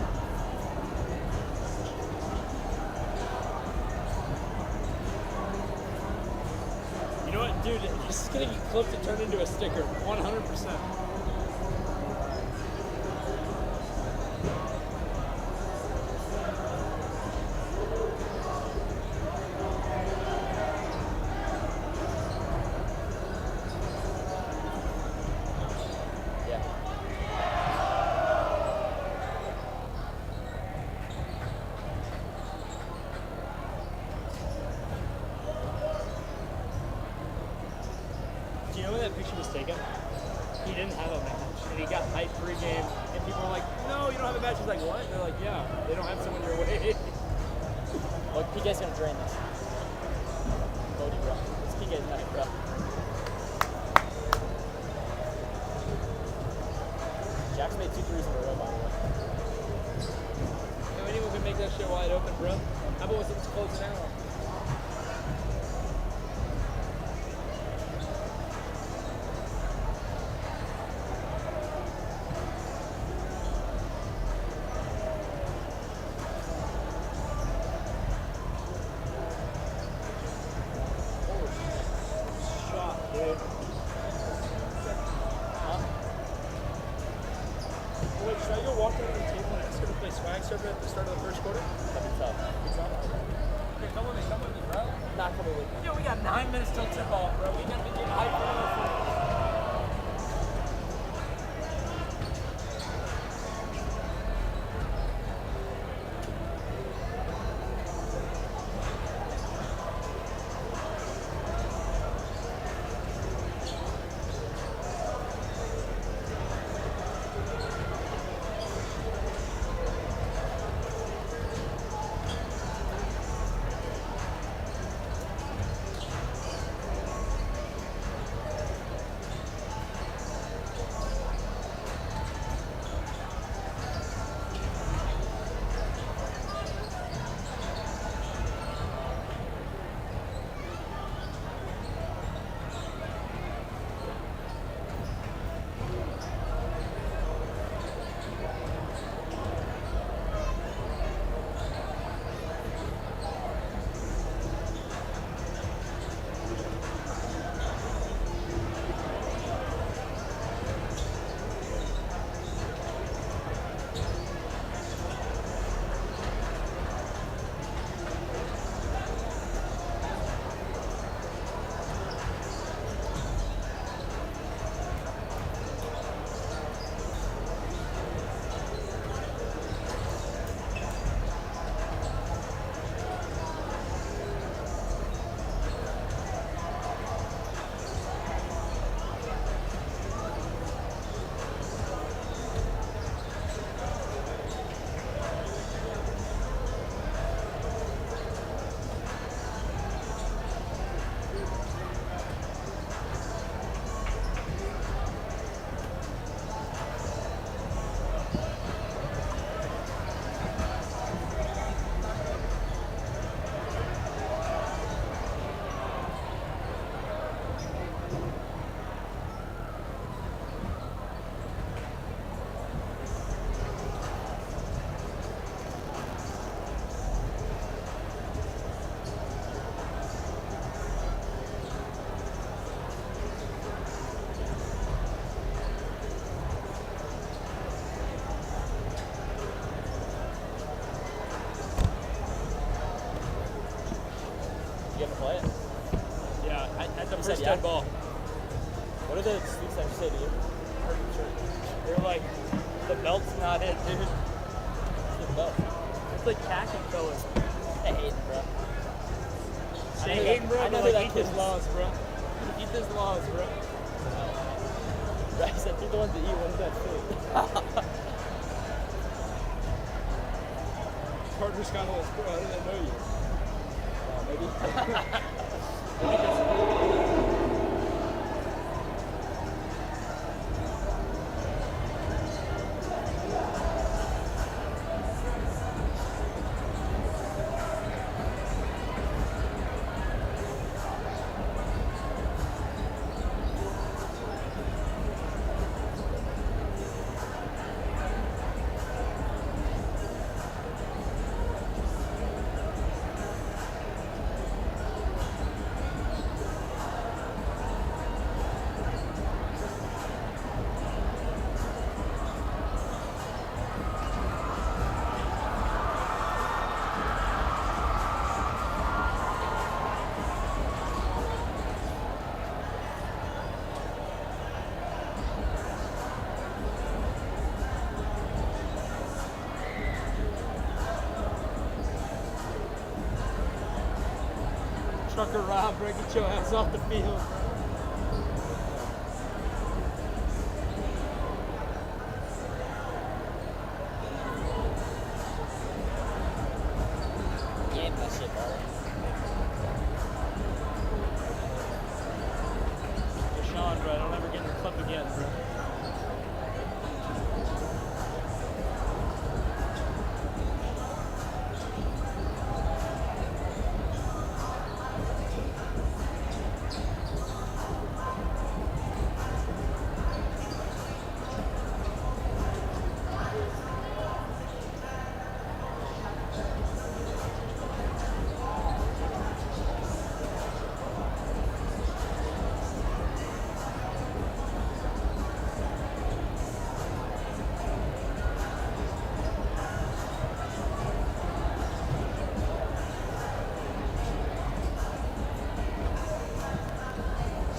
F: You know what, dude? This is gonna get clipped and turned into a sticker. 100%.
B: Yeah.
F: Do you know when that picture was taken? He didn't have a match, and he got hyped pregame, and people were like, "No, you don't have a match." He's like, "What?" And they're like, "Yeah, they don't have someone your way."
B: Look, PK's gonna drain this. Cody, bro. It's PK's night, bro. Jack's made 2 threes in a row, by the way.
F: If anyone can make that shit wide open, bro. How about when someone's closing out? Shot, dude. Wait, should I go walk down to the table and ask her to play swag server at the start of the first quarter?
B: That'd be tough.
F: Okay, come with me, bro.
B: Not coming with me.
F: Yo, we got 9 minutes till tip off, bro. We gotta be getting hyped for another four.
B: You
F: first
B: said yeah?
F: dead ball.
B: What did the student center say to you?
F: They're like, the belt's not it, dude.
B: The belt.
F: It's like khaki colors.
B: I hate it, bro.
F: They
B: know
F: hate
B: that-
F: bro,
B: I know
F: but
B: who
F: like,
B: that
F: eat this
B: kid is.
F: laws, bro. Eat this laws, bro.
B: Right, I said you're the ones that eat. What is that food?
F: Carter's kind of like, bro, how did they know you?
B: Maybe.
F: Trucker Rob, bro, get your ass off the field, bro.
B: Game that shit, bro.
F: Deshaun, bro, don't ever get in your clip again, bro.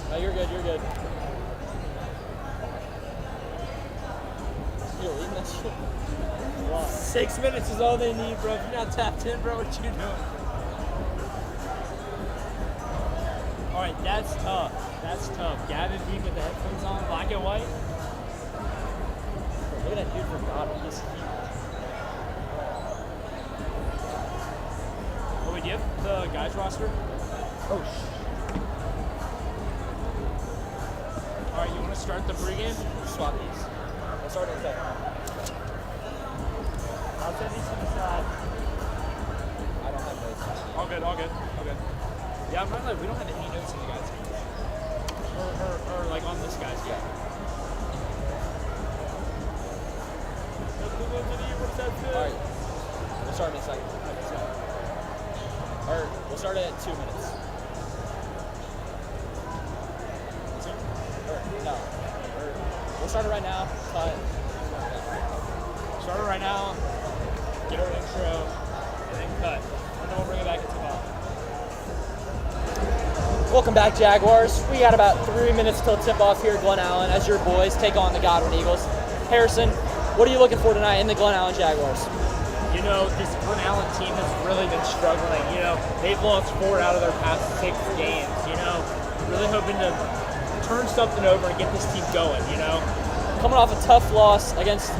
B: No, you're good, you're good. You're leaving that shit? Wow.
F: 6 minutes is all they need, bro. If you're not tapped in, bro, what you doing? All right, that's tough. That's tough. Gavin deep with the headphones on, black and white.
B: Look at that dude from Godwin. He's huge.
F: Oh, wait, do you have the guys roster?
B: Oh,
F: All right, you want to start the pregame?
B: swap these. We'll start in a second.
F: I'll send these to the side.
B: I don't have notes.
F: All good, all good, all good. Yeah, I'm not like, we don't have any notes in the guys' game. Or like on this guy's game.
B: Alright. We'll start in a second. Or we'll start it at 2 minutes. Or, no. Or, we'll start it right now. Cut.
F: Start it right now, get our intro, and then cut. And then we'll bring it back into ball.
B: Welcome back, Jaguars. We got about 3 minutes till tip-off here at Glen Allen as your boys take on the Godwin Eagles. Harrison, what are you looking for tonight in the Glen Allen Jaguars?
F: You know, this Glen Allen team has really been struggling. You know, they've lost 4 out of their past 6 games. You know, really hoping to turn something over and get this team going, you know?
B: Coming off a tough loss against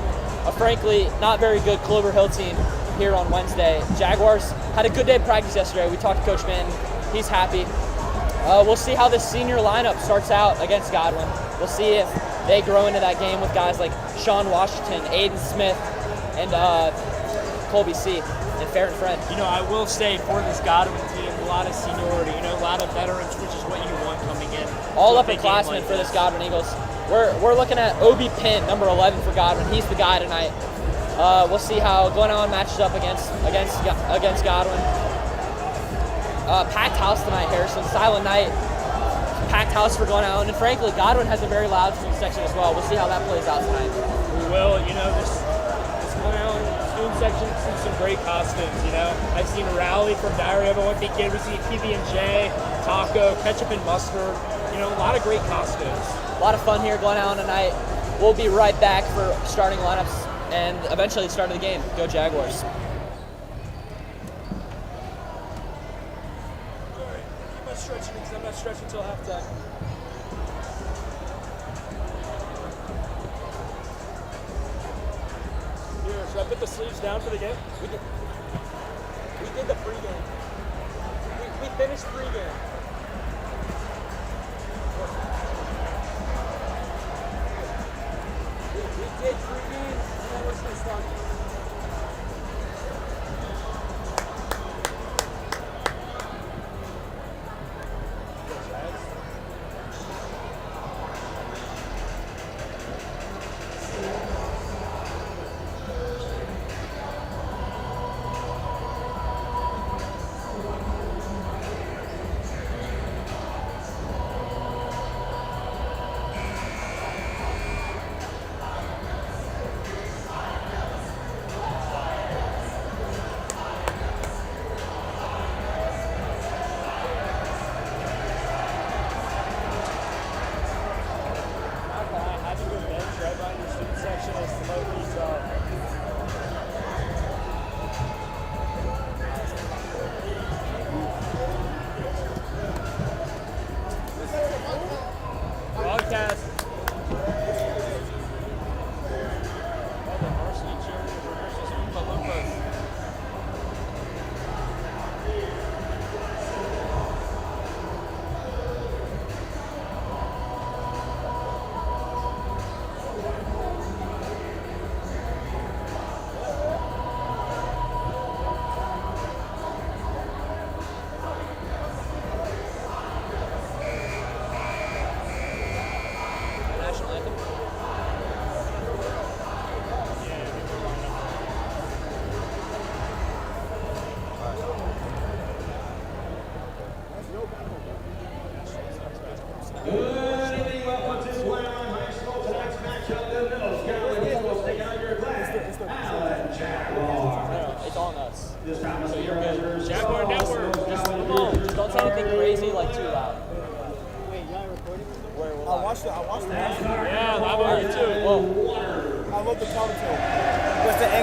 B: a frankly not very good Clover Hill team here on Wednesday. Jaguars had a good day of practice yesterday. We talked to Coach Mann. He's happy. We'll see how this senior lineup starts out against Godwin. We'll see if they grow into that game with guys like Sean Washington, Aiden Smith, and Colby C. and Farron Friend.
F: You know, I will say for this Godwin team, a lot of seniority, you know, a lot of veterans, which is what you want coming in.
B: All
F: to a big game
B: upperclassmen
F: like
B: for this Godwin Eagles. We're looking at Obi Pinn, number 11 for Godwin. He's the guy tonight. We'll see how Glen Allen matches up against Godwin. Packed house tonight, Harrison. Silent night. Packed house for Glen Allen. And frankly, Godwin has a very loud student section as well. We'll see how that plays out tonight.
F: We will, you know, this Glen Allen student section, we've seen some great costumes, you know. I've seen Rowley from Diary of a Wimpy Kid. We've seen PB&J, Taco, Ketchup and Mustard. You know, a lot of great costumes.
B: A lot of fun here, Glen Allen tonight. We'll be right back for starting lineups and eventually the start of the game. Go Jaguars.
F: Keep on stretching because I'm not stretching until halftime. Here, should I put the sleeves down for the game? We did the pregame. We finished pregame. We did pregame, and then we're just going to start.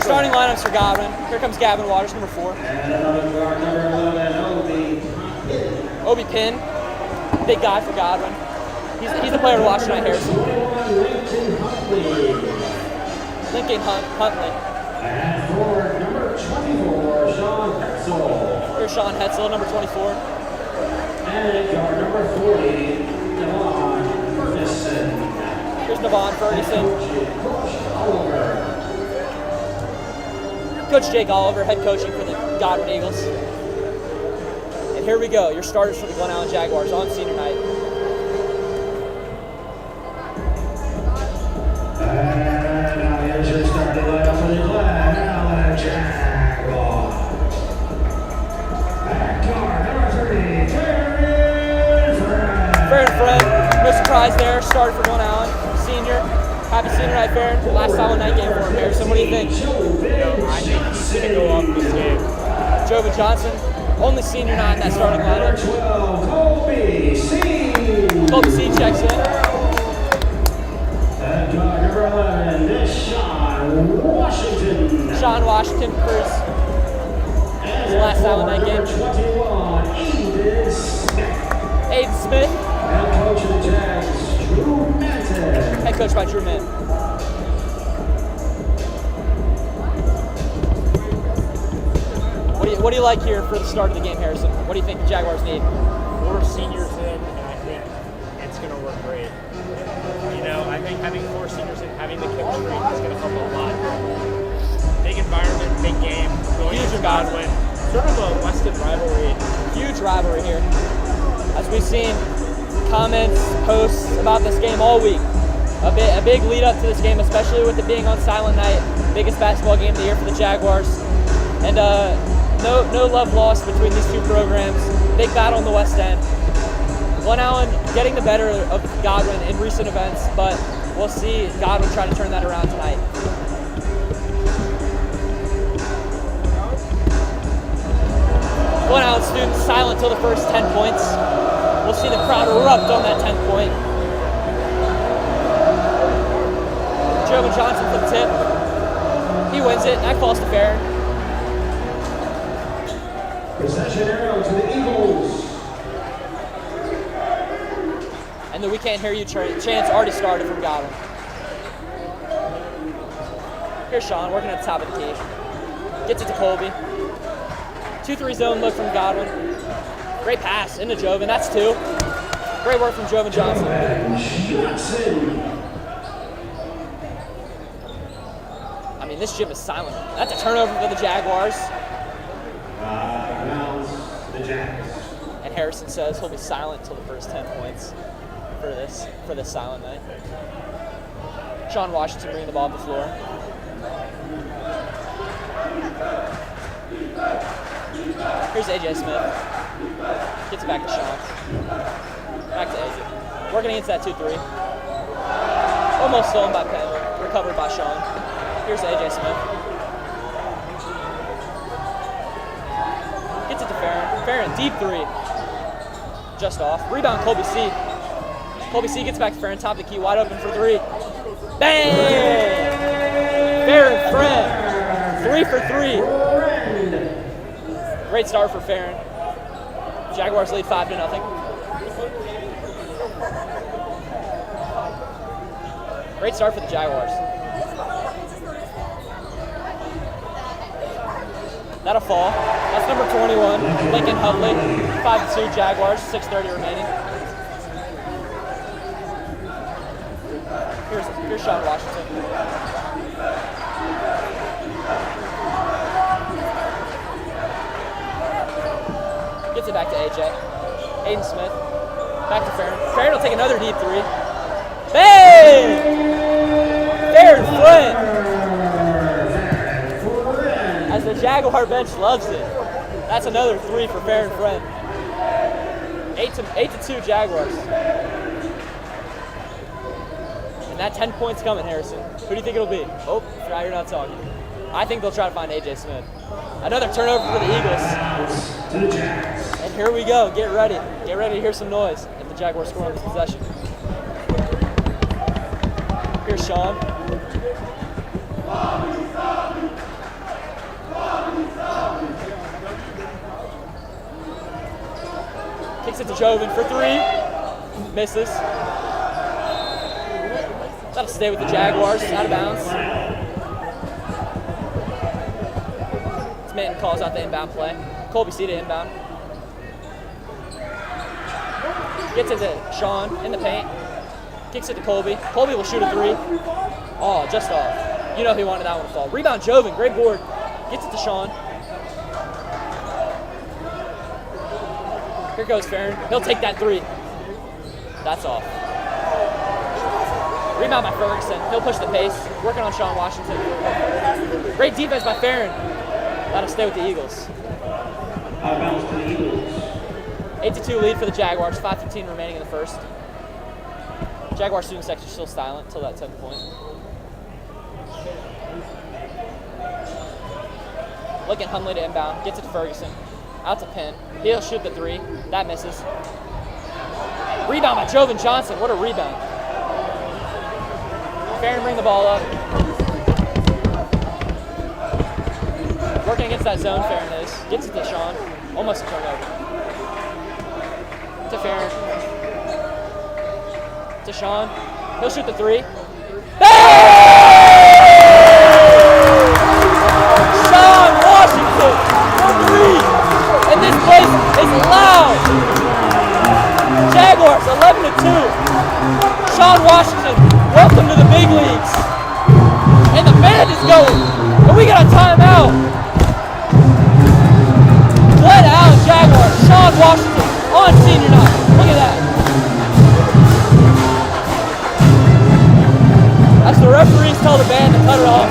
B: Starting lineups for Godwin. Here comes Gavin Waters, number 4. Obi Pin, big guy for Godwin. He's the player to watch tonight, Harrison. Lincoln Huntley.
D: And for number 24, Sean Hetzel.
B: Here's Sean Hetzel, number 24.
D: And guard number 40, Navon Ferguson.
B: Here's Navon Ferguson.
D: Oliver.
B: Coach Jake Oliver, head coaching for the Godwin Eagles. And here we go, your starters for the Glen Allen Jaguars on senior night.
D: And now here's your starting lineup for the Glen Allen Jaguars. At guard number 30,
B: Farron Friend, no surprise there, started for Glen Allen, senior. Happy senior night, Farron. Last silent night game for him, Harrison. What do you think?
F: I think he's going to go off this game.
B: Jovan Johnson, only senior night in that starting lineup.
D: 12, Colby C.
B: Colby C checks in.
D: At guard number 11, Deshaun Washington.
B: Sean Washington for his last silent night game.
D: 21, Aiden Smith.
B: Aiden Smith.
D: And coach of the Jags, Drew Manton.
B: Head coach by Drew Manton. What do you like here for the start of the game, Harrison? What do you think the Jaguars need?
F: 4 seniors in, and I think it's going to work great. You know, I think having 4 seniors in, having the chemistry is going to help a lot. Big environment, big game, going
B: Huge
F: to Godwin. Sort of a Weston rivalry.
B: Huge rivalry here. As we've seen comments, posts about this game all week. A big lead up to this game, especially with it being on silent night. Biggest basketball game of the year for the Jaguars. And no love lost between these two programs. Big battle in the West End. Glen Allen getting the better of Godwin in recent events, but we'll see Godwin try to turn that around tonight. Glen Allen students silent till the first 10 points. We'll see the crowd erupt on that 10th point. Jovan Johnson for the tip. He wins it. That falls to Farron.
D: Possession arrow to the Eagles.
B: And the We Can't Hear You chants already started from Godwin. Here's Sean working at the top of the key. Gets it to Colby. 2-3 zone look from Godwin. Great pass into Jovan. That's 2. Great work from Jovan Johnson. I mean, this gym is silent. That's a turnover for the Jaguars.
D: The Jags.
B: And Harrison says he'll be silent till the first 10 points for this silent night. Sean Washington bringing the ball up the floor. Here's AJ Smith. Gets it back to Sean. Back to AJ. Working against that 2-3. Almost stolen by Penn. Recovered by Sean. Here's AJ Smith. Gets it to Farron. Farron, deep 3. Just off. Rebound, Colby C. Colby C gets back to Farron, top of the key, wide open for 3. Bang! Farron Friend. 3 for 3. Great start for Farron. Jaguars lead 5-0. Great start for the Jaguars. That'll fall. That's number 21, Lincoln Hudley. 5-2 Jaguars, 6:30 remaining. Here's Sean Washington. Gets it back to AJ. Aiden Smith. Back to Farron. Farron will take another deep 3. Bang! Farron Flynn! As the Jaguar bench loves it. That's another 3 for Farron Flynn. 8-2 Jaguars. And that 10 points coming, Harrison. Who do you think it'll be? Oh, now you're not talking. I think they'll try to find AJ Smith. Another turnover for the Eagles. And here we go. Get ready. Get ready to hear some noise if the Jaguars score on this possession. Here's Sean. Kicks it to Jovan for 3. Misses. That'll stay with the Jaguars. Out of bounds. Minton calls out the inbound play. Colby C to inbound. Gets it to Sean in the paint. Kicks it to Colby. Colby will shoot a 3. Oh, just off. You know he wanted that one to fall. Rebound Jovan. Great board. Gets it to Sean. Here goes Farron. He'll take that 3. That's off. Rebound by Ferguson. He'll push the pace. Working on Sean Washington. Great defense by Farron. That'll stay with the Eagles. 8-2 lead for the Jaguars. 5:15 remaining in the first. Jaguar student section still silent until that 10th point. Looking Hunley to inbound. Gets it to Ferguson. Out to Penn. He'll shoot the 3. That misses. Rebound by Jovan Johnson. What a rebound. Farron bring the ball up. Working against that zone, Farron is. Gets it to Sean. Almost a turnover. To Farron. To Sean. He'll shoot the 3. Bang! Sean Washington for 3. And this place is loud. Jaguars 11-2. Sean Washington, welcome to the big leagues. And the band is going. And we got a timeout. Glen Allen Jaguars, Sean Washington on senior night. Look at that. As the referees tell the band to cut it off.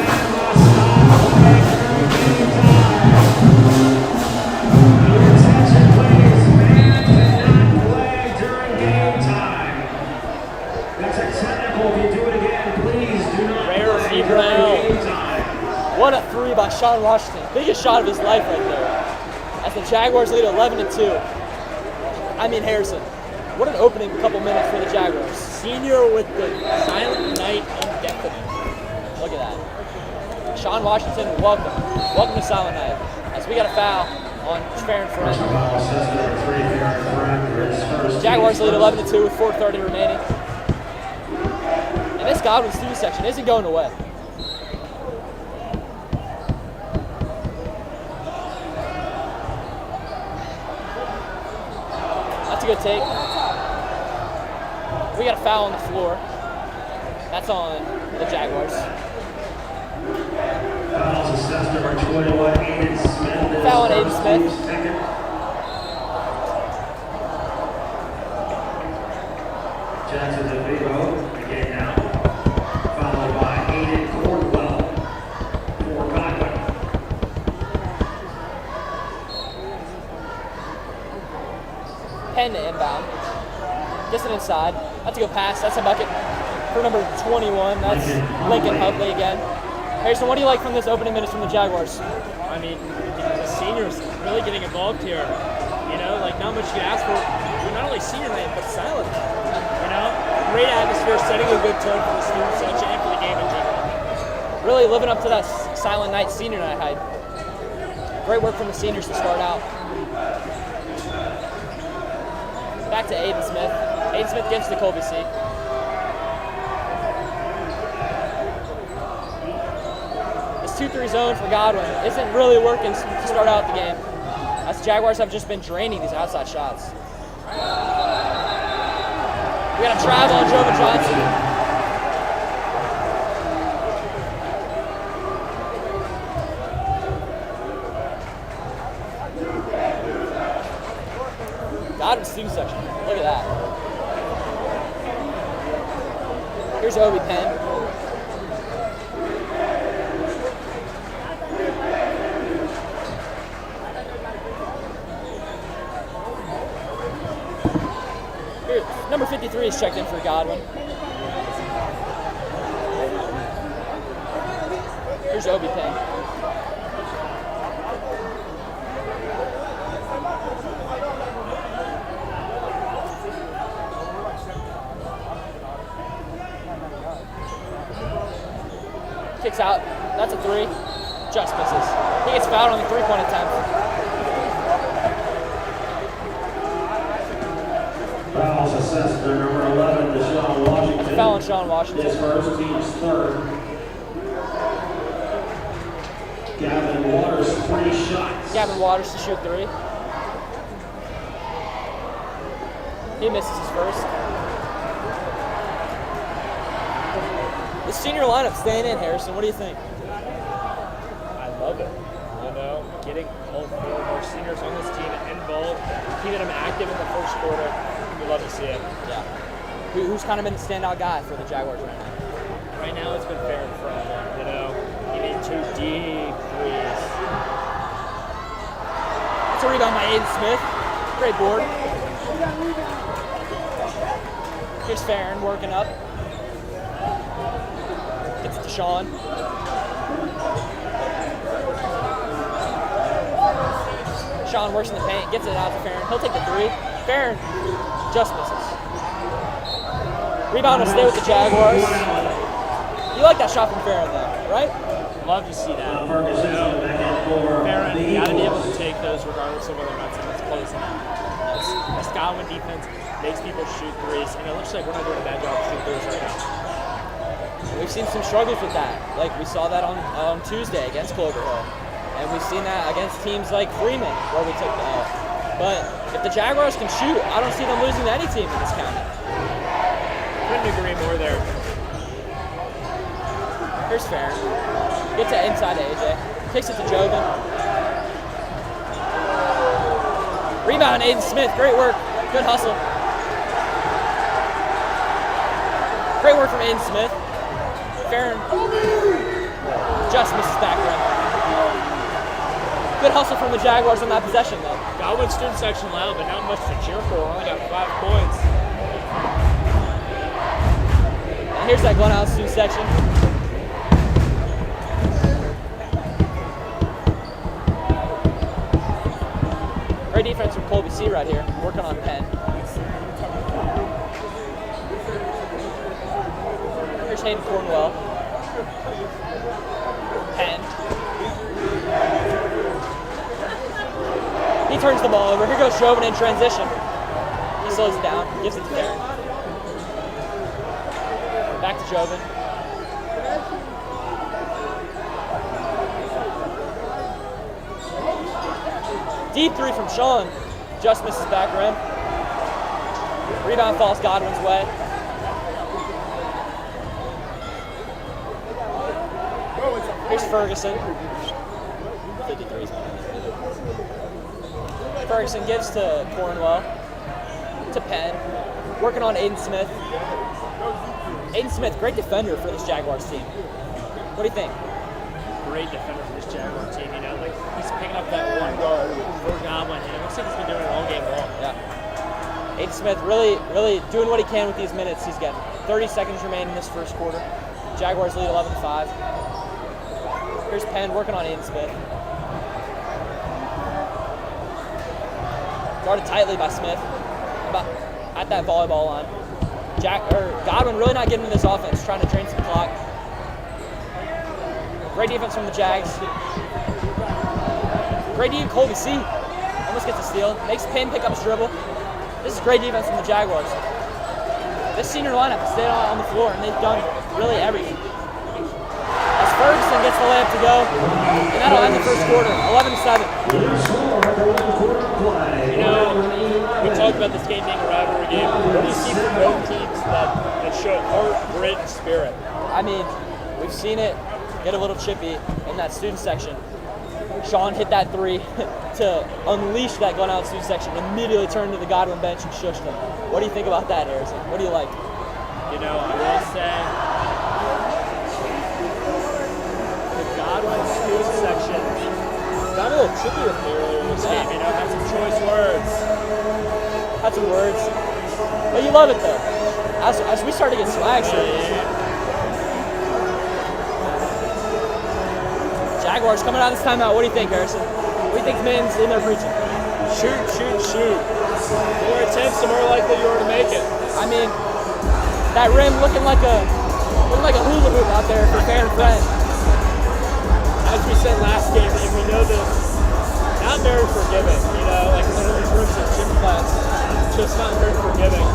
B: What a 3 by Sean Washington. Biggest shot of his life right there. As The Jaguars lead 11-2. I mean, Harrison, what an opening couple minutes for the Jaguars.
C: Senior with the silent night indefinite.
B: Look at that. Sean Washington, welcome. Welcome to Silent Night. As we got a foul on fair and front. Jaguars lead 11-2 with 4:30 remaining. And this Godwin student section isn't going away. That's a good take. We got a foul on the floor. That's on the Jaguars.
D: Fouls assessed number 21, Aiden Smith.
B: Foul on Aiden Smith.
D: Jackson DeVivo again now, followed by Aiden Cordwell for Godwin.
B: Penn to inbound. Gets it inside. That's a good pass. That's a bucket for number 21. That's Lincoln Hubley again. Harrison, what do you like from this opening minutes from the Jaguars?
F: I mean, the seniors really getting involved here. You know, like not much you can ask for. Not only senior night, but silent night. You know, great atmosphere, setting a good tone for the student section and for the game in general.
B: Really living up to that silent night, senior night hype. Great work from the seniors to start out. Back to Aiden Smith. Aiden Smith gets the Colby seat. This 2-3 zone for Godwin isn't really working to start out the game, as the Jaguars have just been draining these outside shots. We got a travel on Jovan Johnson. Godwin's student section. Look at that. Here's Obi Penn. Here, number 53 is checked in for Godwin. Here's Obi Penn. Kicks out. That's a three. Just misses. He gets fouled on the three-point attempt.
D: Fouls assessed to number 11, Deshaun Washington.
B: Foul on Sean Washington.
D: His first, team's third. Gavin Waters, 3 shots.
B: Gavin Waters to shoot three. He misses his first. The senior lineup staying in, Harrison. What do you think?
F: I love it. You know, getting all 4 more seniors on this team involved, keeping them active in the first quarter. We love to see it.
B: Yeah. Who's kind of been the standout guy for the Jaguars right now?
F: Right now, it's been fair in front. You know, you need 2 deep threes.
B: It's a rebound by Aiden Smith. Great board. Here's Farron working up. Gets it to Sean. Sean works in the paint, gets it out to Farron. He'll take the three. Farron just misses. Rebound will stay with the Jaguars. You like that shot from Farron though, right?
F: Love to see that. Farron, you got to be able to take those regardless of whether or not someone's close or not. This Godwin defense makes people shoot threes, and it looks like we're not doing a bad job of shooting threes right now.
B: We've seen some struggles with that. Like we saw that on Tuesday against Clover Hill. And we've seen that against teams like Freeman, where we took the L. But if the Jaguars can shoot, I don't see them losing to any team in this county.
F: Couldn't agree more there.
B: Here's Farron. Gets it inside to AJ. Kicks it to Jovan. Rebound, Aiden Smith. Great work. Good hustle. Great work from Aiden Smith. Farron just misses back rim. Good hustle from the Jaguars on that possession, though.
F: Godwin student section loud, but not much to cheer for. Only got 5 points.
B: And here's that Glen student section. defense from Colby C right here, working on Penn. Here's Hayden Cornwell. Penn. He turns the ball over. Here goes Joven in transition. He slows it down, gives it to Darren. Back to Joven. Deep three from Sean. Just misses back rim. Rebound falls Godwin's way. Here's Ferguson. 53's Ferguson gives to Cornwell. To Penn. Working on Aiden Smith. Aiden Smith, great defender for this Jaguars team. What do you think?
F: Great defender for this Jaguar team. You know, like he's picking up that one guard for Godwin, and it looks like he's been doing it all game long.
B: Yeah. Aiden Smith really doing what he can with these minutes he's getting. 30 seconds remain in this first quarter. Jaguars lead 11-5. Here's Penn working on Aiden Smith. Guarded tightly by Smith. About at that volleyball line. Godwin really not getting into this offense, trying to drain some clock. Great defense from the Jags. Great defense, Colby C. Almost gets a steal. Makes Penn pick up his dribble. This is great defense from the Jaguars. This senior lineup has stayed on the floor, and they've done really everything. As Ferguson gets the layup to go, and that'll end the first quarter, 11-7.
F: You know, we talked about this game being a rivalry game. What do you see from both teams that show heart, grit, and spirit?
B: I mean, we've seen it get a little chippy in that student section. Sean hit that three to unleash that Glen student section, immediately turned to the Godwin bench and shushed them. What do you think about that, Harrison? What do you like?
F: You know, I will say the Godwin student section got a little chippy with me earlier in this game. You know, had some choice words.
B: Had some words. But you love it, though. As we start to get swag shirts. Jaguars coming out of this timeout. What do you think, Harrison? What do you think men's in there preaching?
F: Shoot, shoot, shoot. The more attempts, the more likely you are to make it.
B: I mean, that rim looking like a hula hoop out there for fair and friend.
F: As we said last game, and we know this, not very forgiving. You know, like one of these rims in gym class, just not very forgiving.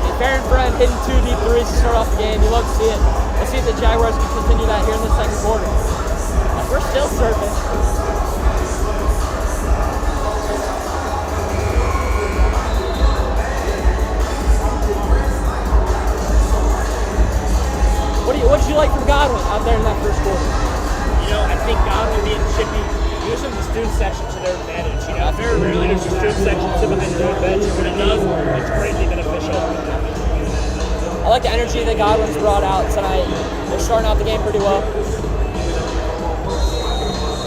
B: And fair and friend hitting 2 deep threes to start off the game. You love to see it. Let's see if the Jaguars can continue that here in the second quarter. We're still surfing. What did you like from Godwin out there in that first quarter?
F: You know, I think Godwin being chippy, using the student section to their advantage. You know, very rarely does the student section sit behind the bench, and when it does, it's greatly beneficial.
B: I like the energy that Godwin's brought out tonight. They're starting out the game pretty well.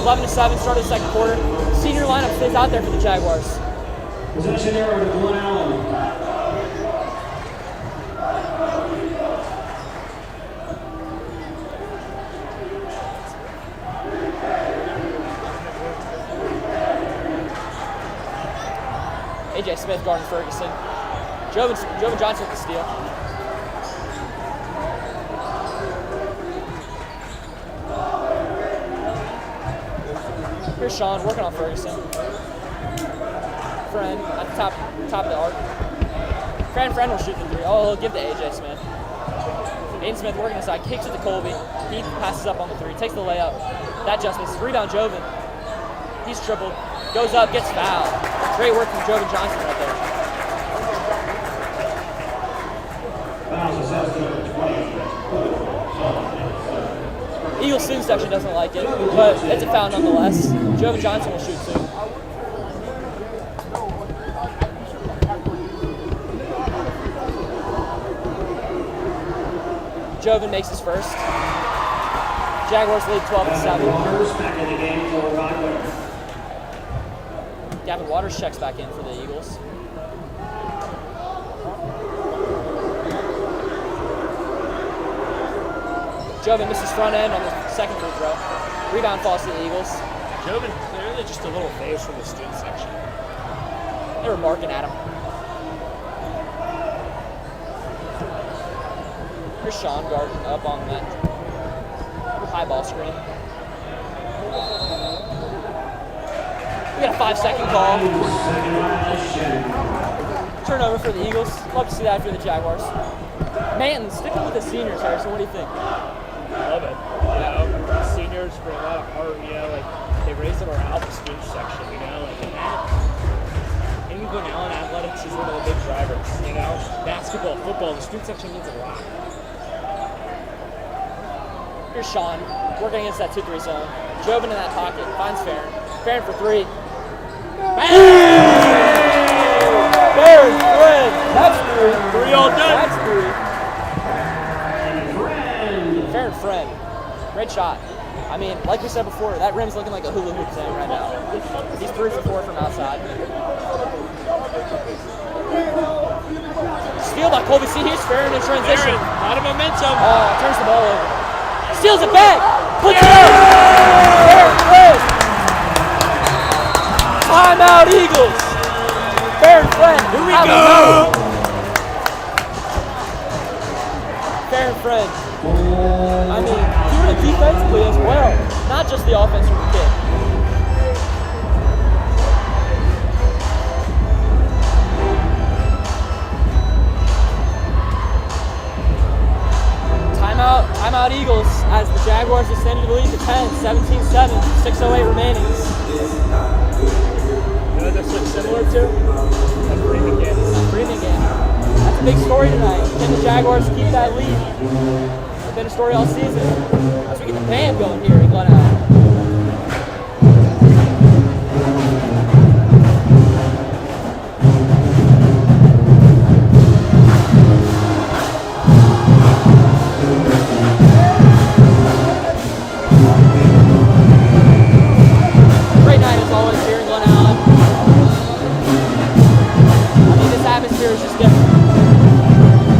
B: 11-7, start of the second quarter. Senior lineup stays out there for the Jaguars.
D: Possession error to Glen Allen.
B: AJ Smith guarding Ferguson. Joven Johnson with the steal. Here's Sean working on Ferguson. Friend at the top of the arc. Friend will shoot the three. Oh, he'll give to AJ Smith. Aiden Smith working inside, kicks it to Colby. He passes up on the three, takes the layup. That just misses. Rebound Joven. He's tripled. Goes up, gets fouled. Great work from Joven Johnson right there. Eagles student section doesn't like it, but it's a foul nonetheless. Joven Johnson will shoot soon. Joven makes his first. Jaguars lead 12-7. Gavin Waters checks back in for the Eagles. Joven misses front end on the second free throw. Rebound falls to the Eagles.
F: Joven clearly of just a little phase from the student section.
B: They were barking at him. Here's Sean guarding up on that high ball screen. We got a 5-second call. Turnover for the Eagles. Love to see that for the Jaguars. Man, sticking with the seniors, Harrison. What do you think?
F: Love it. You know, seniors bring a lot of heart. You know, like they raise the morale of the student section. You know, like in Glen Allen, athletics is one of the big drivers. You know, basketball, football, the student section means a lot.
B: Here's Sean working against that 2-3 zone. Drove into that pocket, finds Farron. Farron for 3. Farron, Glen. That's 3.
F: 3 all done.
B: That's 3. Farron Friend. Great shot. I mean, like we said before, that rim's looking like a hula hoop zone right now. He's 3 for 4 from outside. Steal by Colby C. Here's Farron in transition.
F: A lot of momentum.
B: Turns the ball over. Steals it back. Puts it up. Farron Friend. Timeout Eagles. Farron Friend.
F: Here we go.
B: Farron Friend. I mean, doing it defensively as well, not just the offense from the kid. Timeout Eagles as the Jaguars extended the lead to 10, 17-7, 6:08 remaining.
F: You know this looks similar to? A Freeman game.
B: Freeman game. That's a big story tonight. Can the Jaguars keep that lead? It's been a story all season. As we get the band going here in Glen Allen. Great night as always here in Glen Allen. I mean, this atmosphere is just different.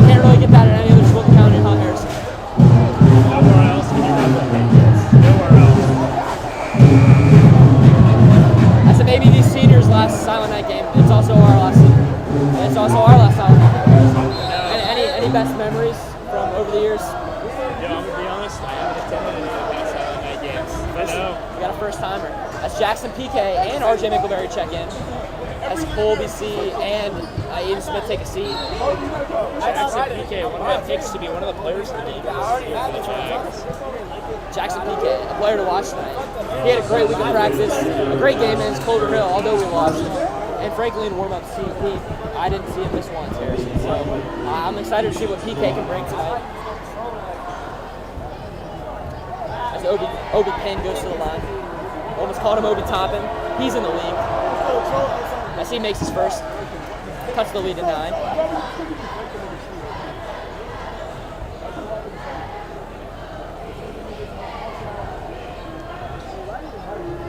B: Can't really get that in any other school in the county, huh, Harrison?
F: Nowhere else can you replicate this. Nowhere else.
B: I said maybe these seniors' last silent night game. It's also our last. It's also our last silent night game. Any best memories from over the years?
F: You know, I'm gonna be honest. I haven't attended any of the past Saturday night games. I know.
B: We got a first timer. That's Jackson PK and RJ Mickleberry check in. As Colby C and Ian Smith take a seat.
F: Jackson PK, one of my picks to be one of the players of the game this year for the Jags.
B: Jackson PK, a player to watch tonight. He had a great week of practice, a great game against Culver Hill, although we lost. And frankly, in warm-up, I didn't see him miss once, Harrison. So I'm excited to see what PK can bring tonight. As Obi Penn goes to the line. Almost called him Obi Toppin. He's in the league. As he makes his first, cuts the lead to 9.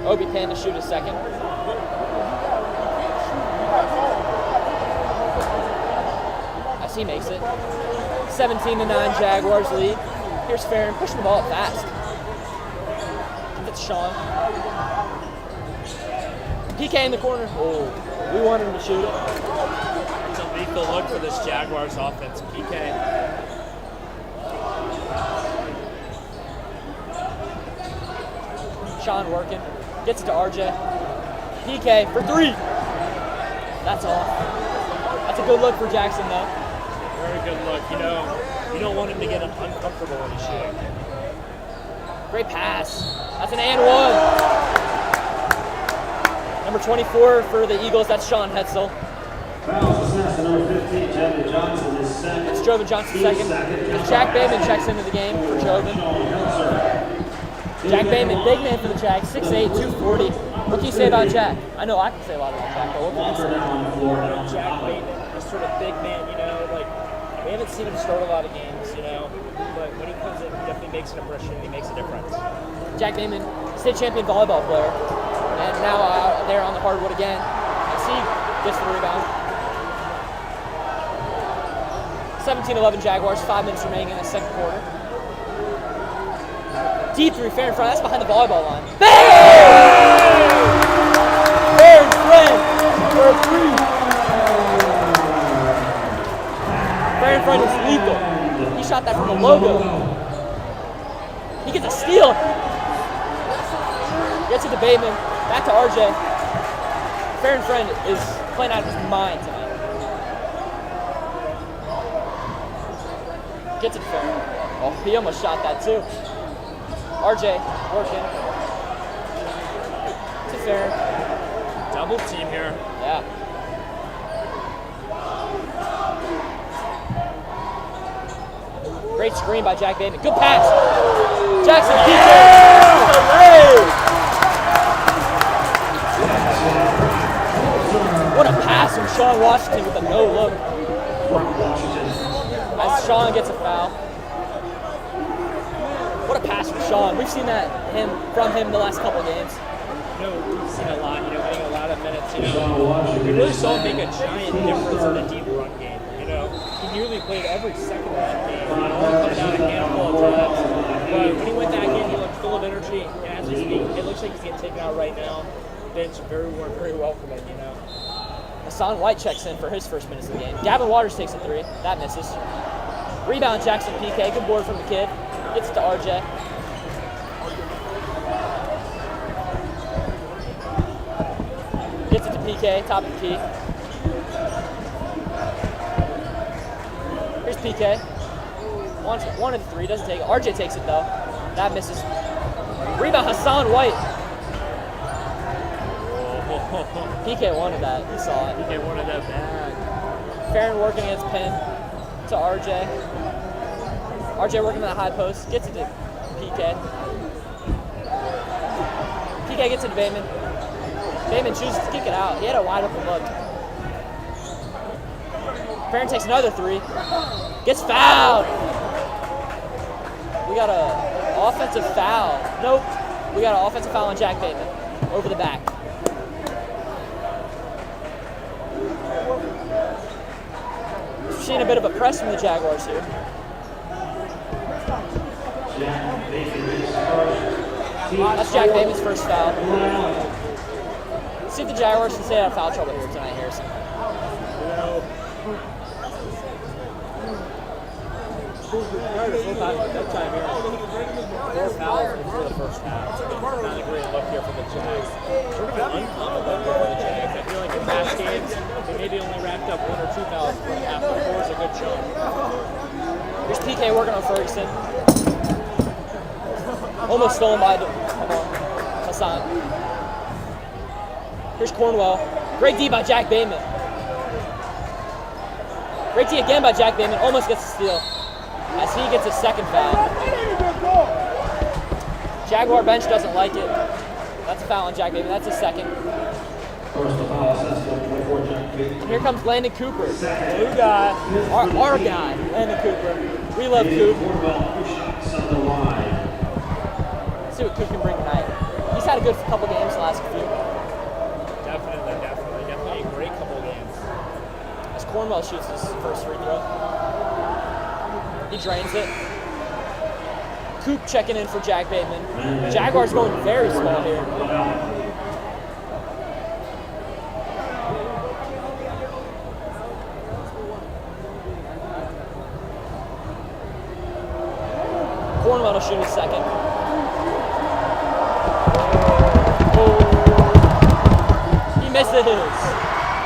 B: Obi Penn to shoot his second. As he makes it. 17-9 Jaguars lead. Here's Farron pushing the ball up fast. That's Sean. PK in the corner. Oh, we want him to shoot it.
F: It's a lethal look for this Jaguars offense. PK.
B: Sean working. Gets it to RJ. PK for 3. That's off. That's a good look for Jackson, though.
F: Very good look. You know, you don't want him to get uncomfortable when he's shooting.
B: Great pass. That's an and 1. Number 24 for the Eagles, that's Sean Hetzel. It's Joven Johnson second. Jack Bayman checks into the game for Joven. Jack Bayman, big man for the Jags, 6'8", 240. What can you say about Jack? I know I can say a lot about Jack, but what can you say?
F: Jack Bayman, this sort of big man, you know, like, we haven't seen him start a lot of games, you know, but when he comes in, he definitely makes an impression, he makes a difference.
B: Jack Bayman, state champion volleyball player, and now they're on the hardwood again. As he gets the rebound. 17-11 Jaguars, 5 minutes remaining in the second quarter. Deep 3, fair in front, that's behind the volleyball line. Bang! For a three. Fair in front is lethal. He shot that from the logo. He gets a steal. Gets it to Bateman. Back to RJ. Fair in front is playing out of his mind tonight. Gets it to Fair. Oh, he almost shot that too. RJ working. To Fair.
F: Double team here.
B: Yeah. Great screen by Jack Bateman. Good pass. Jackson What a pass from Sean Washington with a no look. As Sean gets a foul. What a pass from Sean. We've seen that from him the last couple of games.
F: You know, we've seen a lot, getting a lot of minutes, We really saw him make a giant difference in the deep run game, He nearly played every second of that game, only coming down a handful of times. But when he went back in, he looked full of energy. And as we speak, it looks like he's getting taken out right now. Bench very welcoming,
B: Hassan White checks in for his first minutes of the game. Gavin Waters takes a three. That misses. Rebound Jackson PK. Good board from the kid. Gets it to RJ. Gets it to PK, top of the key. Here's PK. One of the three, doesn't take it. RJ takes it though. That misses. Rebound Hassan White. PK wanted that. He saw it.
F: PK wanted that bad.
B: Farron working against Penn to RJ. RJ working on the high post. Gets it to PK. PK gets it to Bateman. Bateman chooses to kick it out. He had a wide open look. Farron takes another three. Gets fouled. We got an offensive foul. Nope. We got an offensive foul on Jack Bateman. Over the back. We're seeing a bit of a press from the Jaguars here. That's Jack Bateman's first foul. Let's see if the Jaguars can stay out of foul trouble here tonight, Harrison.
F: That time here. 4 fouls before the first half. Not a great look here for the Jags. Sort of an uncommon look here for the Jags. I feel like in past games, they maybe only racked up 1 or 2 fouls per half. But 4 is a good chunk.
B: Here's PK working on Ferguson. Almost stolen by Hassan. Here's Cornwell. Great D by Jack Bateman. Great D again by Jack Bateman. Almost gets a steal. As he gets his second foul. Jaguar bench doesn't like it. That's a foul on Jack Bateman. That's his second. And here comes Landon Cooper. Blue guy. Our guy, Landon Cooper. We love Coop. Let's see what Coop can bring tonight. He's had a good couple games the last few.
F: Definitely a great couple of games.
B: As Cornwell shoots his first free throw. He drains it. Coop checking in for Jack Bateman. Jaguars going very small here. Cornwell to shoot his second. He misses.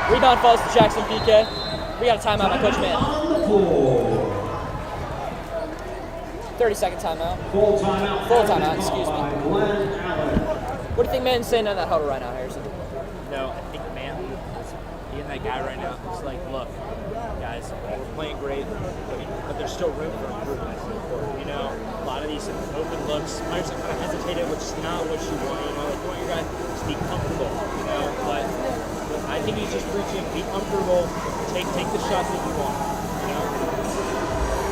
B: Rebound falls to Jackson PK. We got a timeout by Coach Mann. 30-second timeout. Full timeout, excuse me. What do you think Mann's saying in that huddle right now, Harrison?
F: No, I think Mann is being that guy right now. It's like, look, guys, we're playing great, but there's still room for improvement. A lot of these open looks, players are kind of hesitated, which is not what you want. Like you want your guys to be comfortable, But I think he's just preaching, be comfortable, take the shots that you want,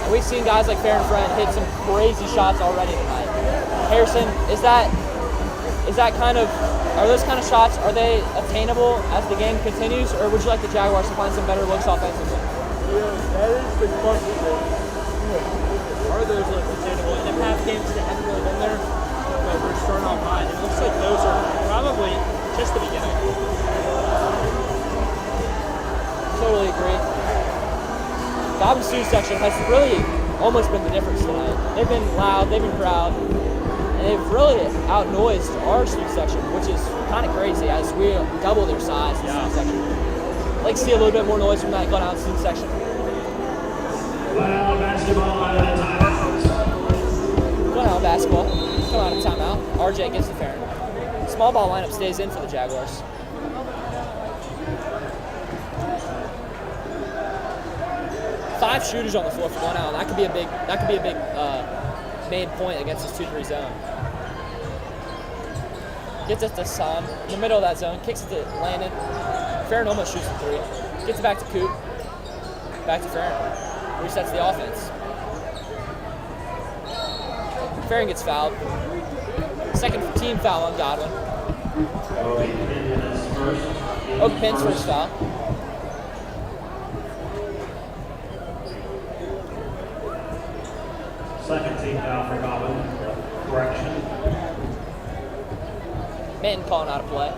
B: And we've seen guys like Farron Friend hit some crazy shots already tonight. Harrison, is that kind of, are those kind of shots, are they attainable as the game continues, or would you like the Jaguars to find some better looks offensively?
F: That is the question. Are those looks attainable? In the past games, they haven't really been there, but we're starting off high. It looks like those are probably just the beginning.
B: Godwin student section has really almost been the difference tonight. They've been loud, they've been proud, and they've really out-noised our student section, which is kind of crazy as we double their size in student section. I'd like to see a little bit more noise from that Glen Island student section.
D: Well, basketball out of the timeout.
B: Glen Island basketball, come out of timeout. RJ gets the fair. Small ball lineup stays in for the Jaguars. Five shooters on the floor for Glen Island. That could be a big main point against this 2-3 zone. Gets it to Son in the middle of that zone. Kicks it to Landon. Farron almost shoots the 3. Gets it back to Coop. Back to Farron. Resets the offense. Farron gets fouled. Second team foul on Godwin. Oak Penn's first foul.
D: Second team foul for Godwin. Correction.
B: Manton calling out a play.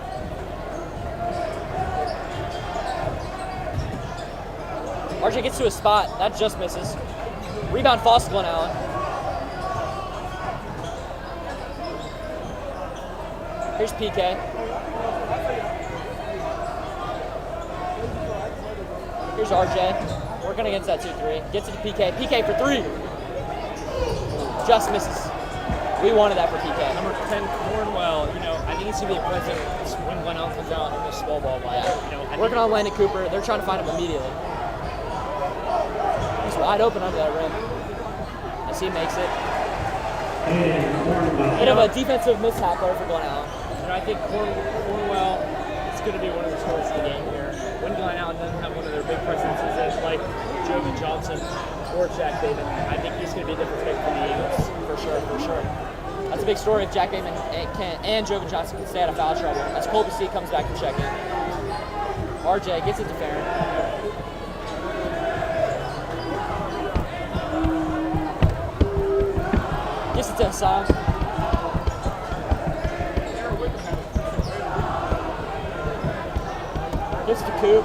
B: RJ gets to a spot. That just misses. Rebound falls to Glen Island. Here's PK. Here's RJ. Working against that 2-3. Gets it to PK. PK for 3. Just misses. We wanted that for PK.
F: Number 10, Cornwell. I think he's going to be impressive when Glen Island comes out in this small ball.
B: Working on Landon Cooper. They're trying to find him immediately. He's wide open under that rim. As he makes it. Bit of a defensive mishap there for Glen Island.
F: I think Cornwell is going to be one of the stories of the game here. When Glen Island doesn't have one of their big presences like Jovan Johnson or Jack Bateman, I think he's going to be a difference maker for the Eagles.
B: For sure. That's a big story if Jack Bateman and Jovan Johnson can stay out of foul trouble. As Colby C comes back to check in. RJ gets it to Farron. Gets it to Hassan. Gets it to Coop.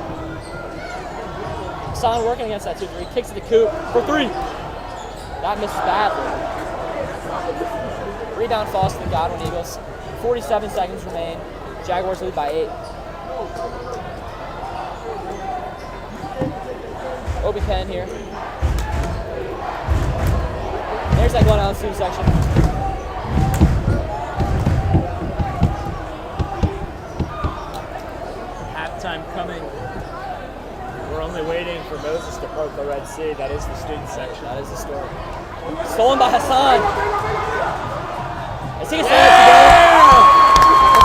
B: Hassan working against that 2-3. Kicks it to Coop for 3. That misses badly. Rebound falls to the Godwin Eagles. 47 seconds remain. Jaguars lead by 8. Obi Penn here. There's that Glen Island student section.
F: Halftime coming. We're only waiting for Moses to part the Red Sea. That is the student section.
B: That is the story. Stolen by Hassan. Is he going to steal it together?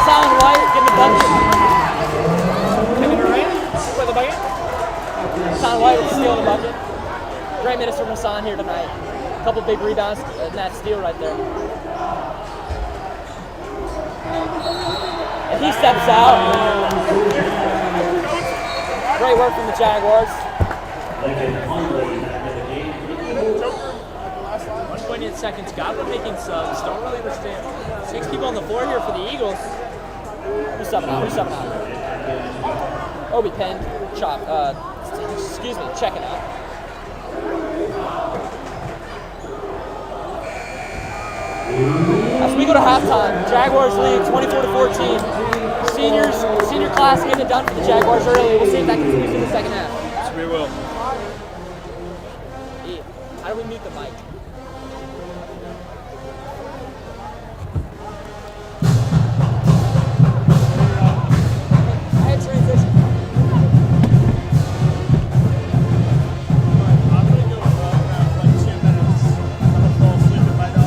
B: Hassan White getting the bucket.
F: Kevin Durant with the bucket.
B: Hassan White with stealing the bucket. Great minutes from Hassan here tonight. A couple big rebounds and that steal right there. And he steps out. Great work from the Jaguars.
F: 1.8 seconds. Godwin making subs. Don't really understand. 6 people on the floor here for the Eagles.
B: Who's subbing out? Obi Penn, checking out. As we go to halftime, Jaguars lead 24-14. Senior class getting it done for the Jaguars early. We'll see if that continues in the second half.
F: Yes, we will.
B: How do we mute the mic? I had transition.
F: I'm going to go around for like 2 minutes. I'm going to fall asleep in my dog.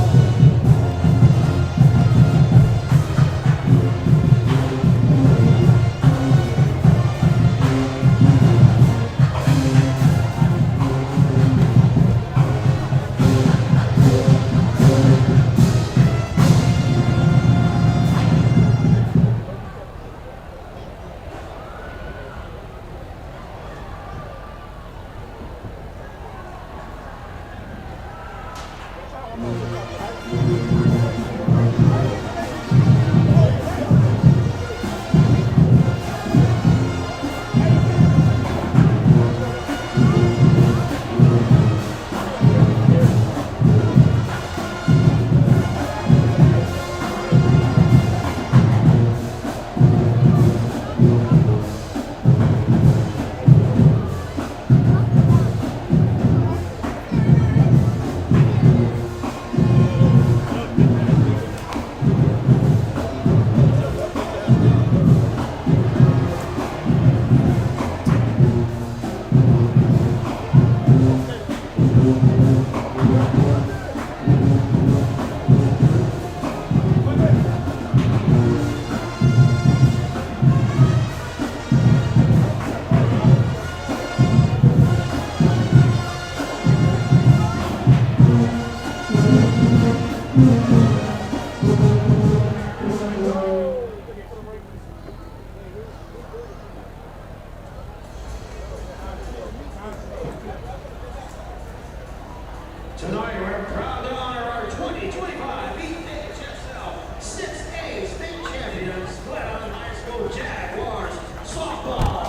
D: Tonight, we're proud to honor our 2025 BHSL 6A state champions, Glen High School Jaguars softball.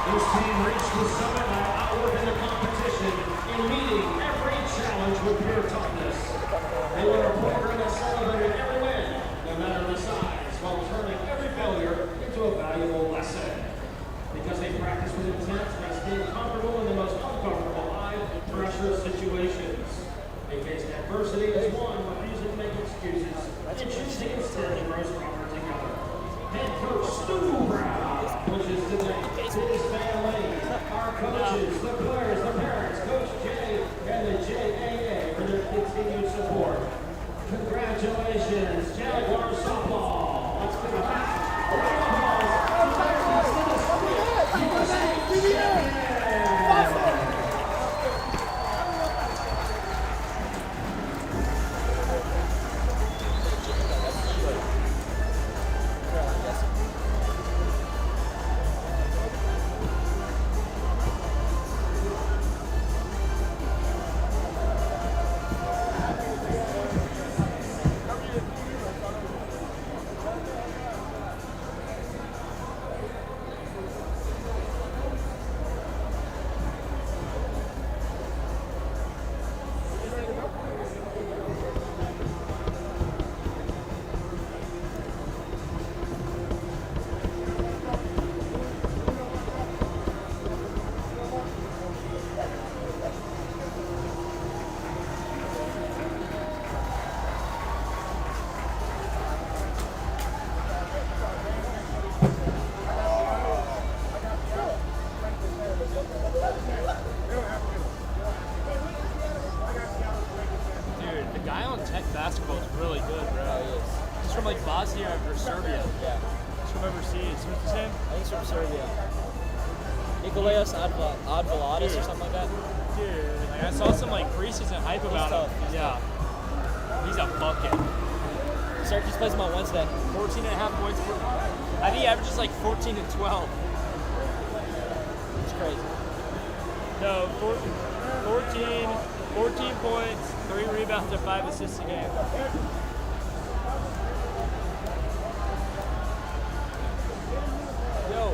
D: This team reached the summit by outworking the competition in meeting every challenge with pure toughness. They were a program that celebrated every win, no matter the size, while turning every failure into a valuable lesson. Because they practice with intent, they stay comfortable in the most uncomfortable, high-pressure situations. They face adversity as one, refusing to make excuses, and choosing instead to grow stronger together. Head coach Stu Brown wishes to thank his family, our coaches, the players, the parents, Coach Jay, and the JAA for their continued support. Congratulations, Jaguars softball. Let's give a round of applause to the USA champions.
F: Basketball is really good, bro.
B: Oh, he is.
F: He's from like Bosnia or Serbia.
B: Yeah.
F: He's from overseas. What's his name?
B: I think he's from Serbia. Nikolaos Advalatis or something like that.
F: Dude, like I saw some like preseason hype about him. Yeah. He's a bucket.
B: Syracuse plays him on Wednesday.
F: 14.5 points per. I think he averages like 14 and 12.
B: It's crazy.
F: No, 14 points, 3 rebounds, and 5 assists a game.
B: Yo,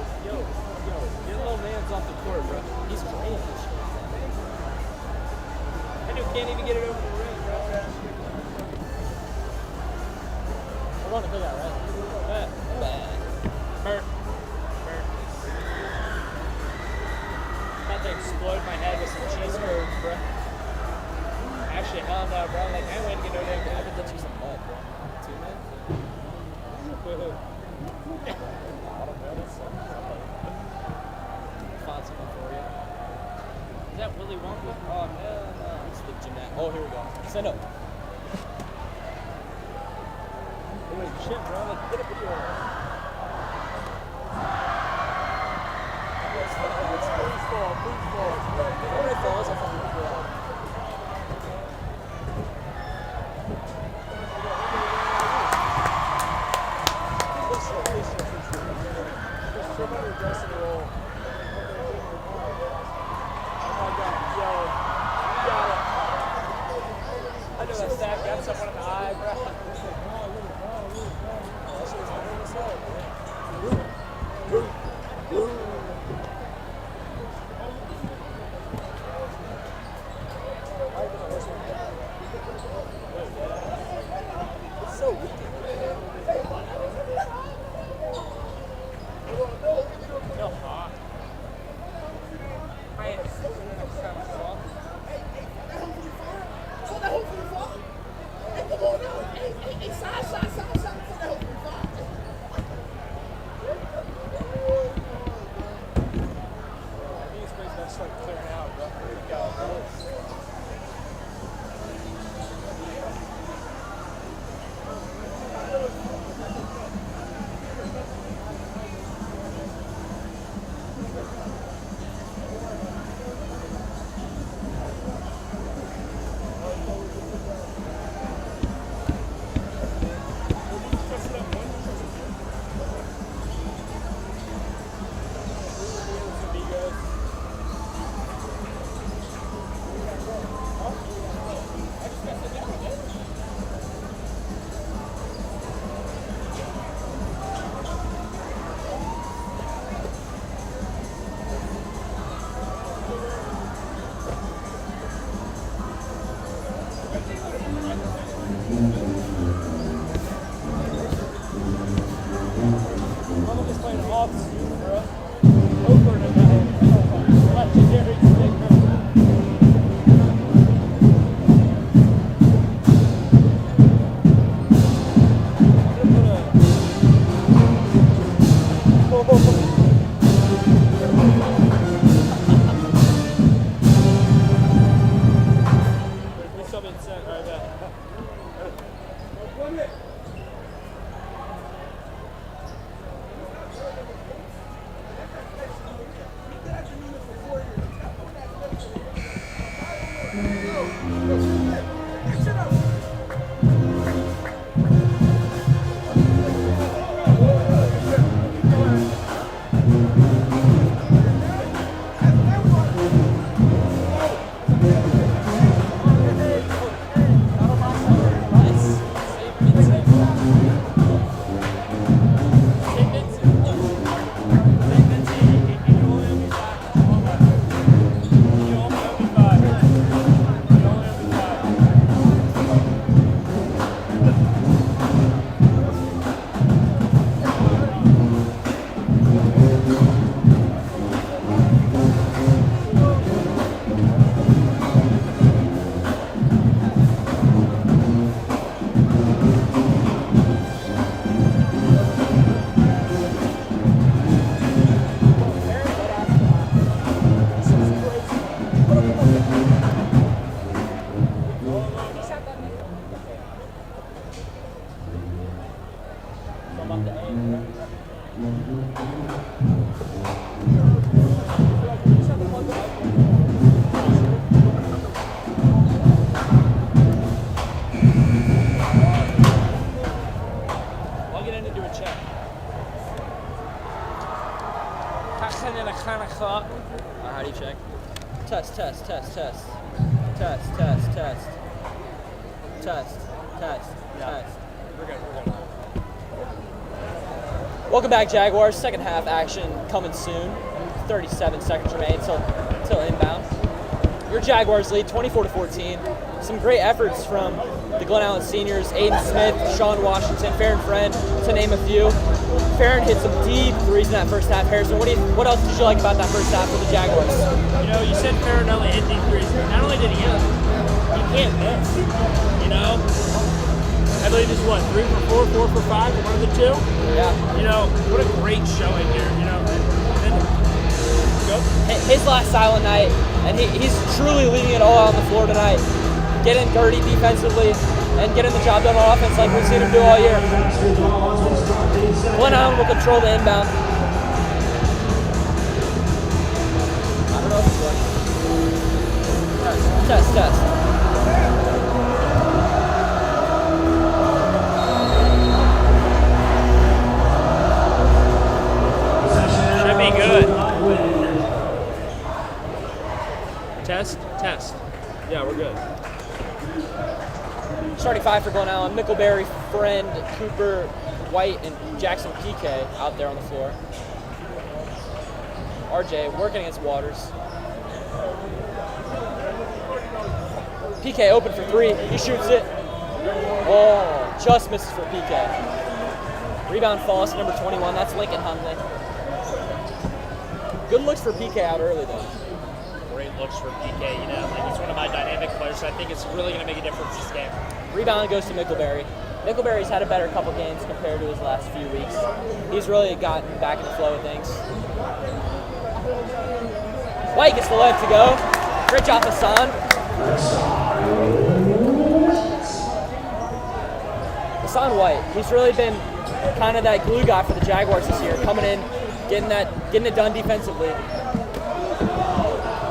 B: get little man's off the court, bro. He's playing this shit. That dude can't even get it over the rim, bro. We're running through that, right? Bad.
F: Hurt.
B: About to explode my head with some cheese curds, bro. Actually, hell no, bro. Like, I ain't waiting to get no damn. I could let you some mud, bro. 2 minutes? Woohoo. Found something for you. Is that Willy Wonka? Oh, hell no. It's the gymnast. Oh, here we go. Send up. Anyway, shit, bro. Like, get a video of it. Please fall. When it falls, I fucking go out. I know that stack got someone in the eye, bro. It's so weak. Test.
F: We're good.
B: Welcome back, Jaguars. Second half action coming soon. 37 seconds remain till inbound. Your Jaguars lead 24-14. Some great efforts from the Glen Allen seniors, Aiden Smith, Sean Washington, Farron Friend, to name a few. Farron hit some deep threes in that first half. Harrison, what else did you like about that first half for the Jaguars?
F: You know, you said Farron only hit deep threes. Not only did he hit them, he can't miss. You know? I believe this is what, 3 for 4, 4 for 5, one of the two?
B: Yeah.
F: You know, what a great showing here, you know? And go.
B: His last silent night, and he's truly leaving it all out on the floor tonight. Getting dirty defensively and getting the job done on offense like we've seen him do all year. Glen Allen will control the inbound. I don't know if it's working. Test.
F: Should be good. Test. Yeah, we're good.
B: Starting 5 for Glen Allen: Mickleberry, Friend, Cooper, White, and Jackson PK out there on the floor. RJ working against Waters. PK open for 3. He shoots it. Oh, just misses for PK. Rebound falls to number 21. That's Lincoln Hundley. Good looks for PK out early, though.
F: Great looks for PK, you know, like he's one of my dynamic players, so I think it's really going to make a difference this game.
B: Rebound goes to Mickleberry. Mickleberry's had a better couple games compared to his last few weeks. He's really gotten back in the flow of things. White gets the leg to go. Great job, Hassan. Hassan White, he's really been kind of that glue guy for the Jaguars this year, coming in, getting it done defensively,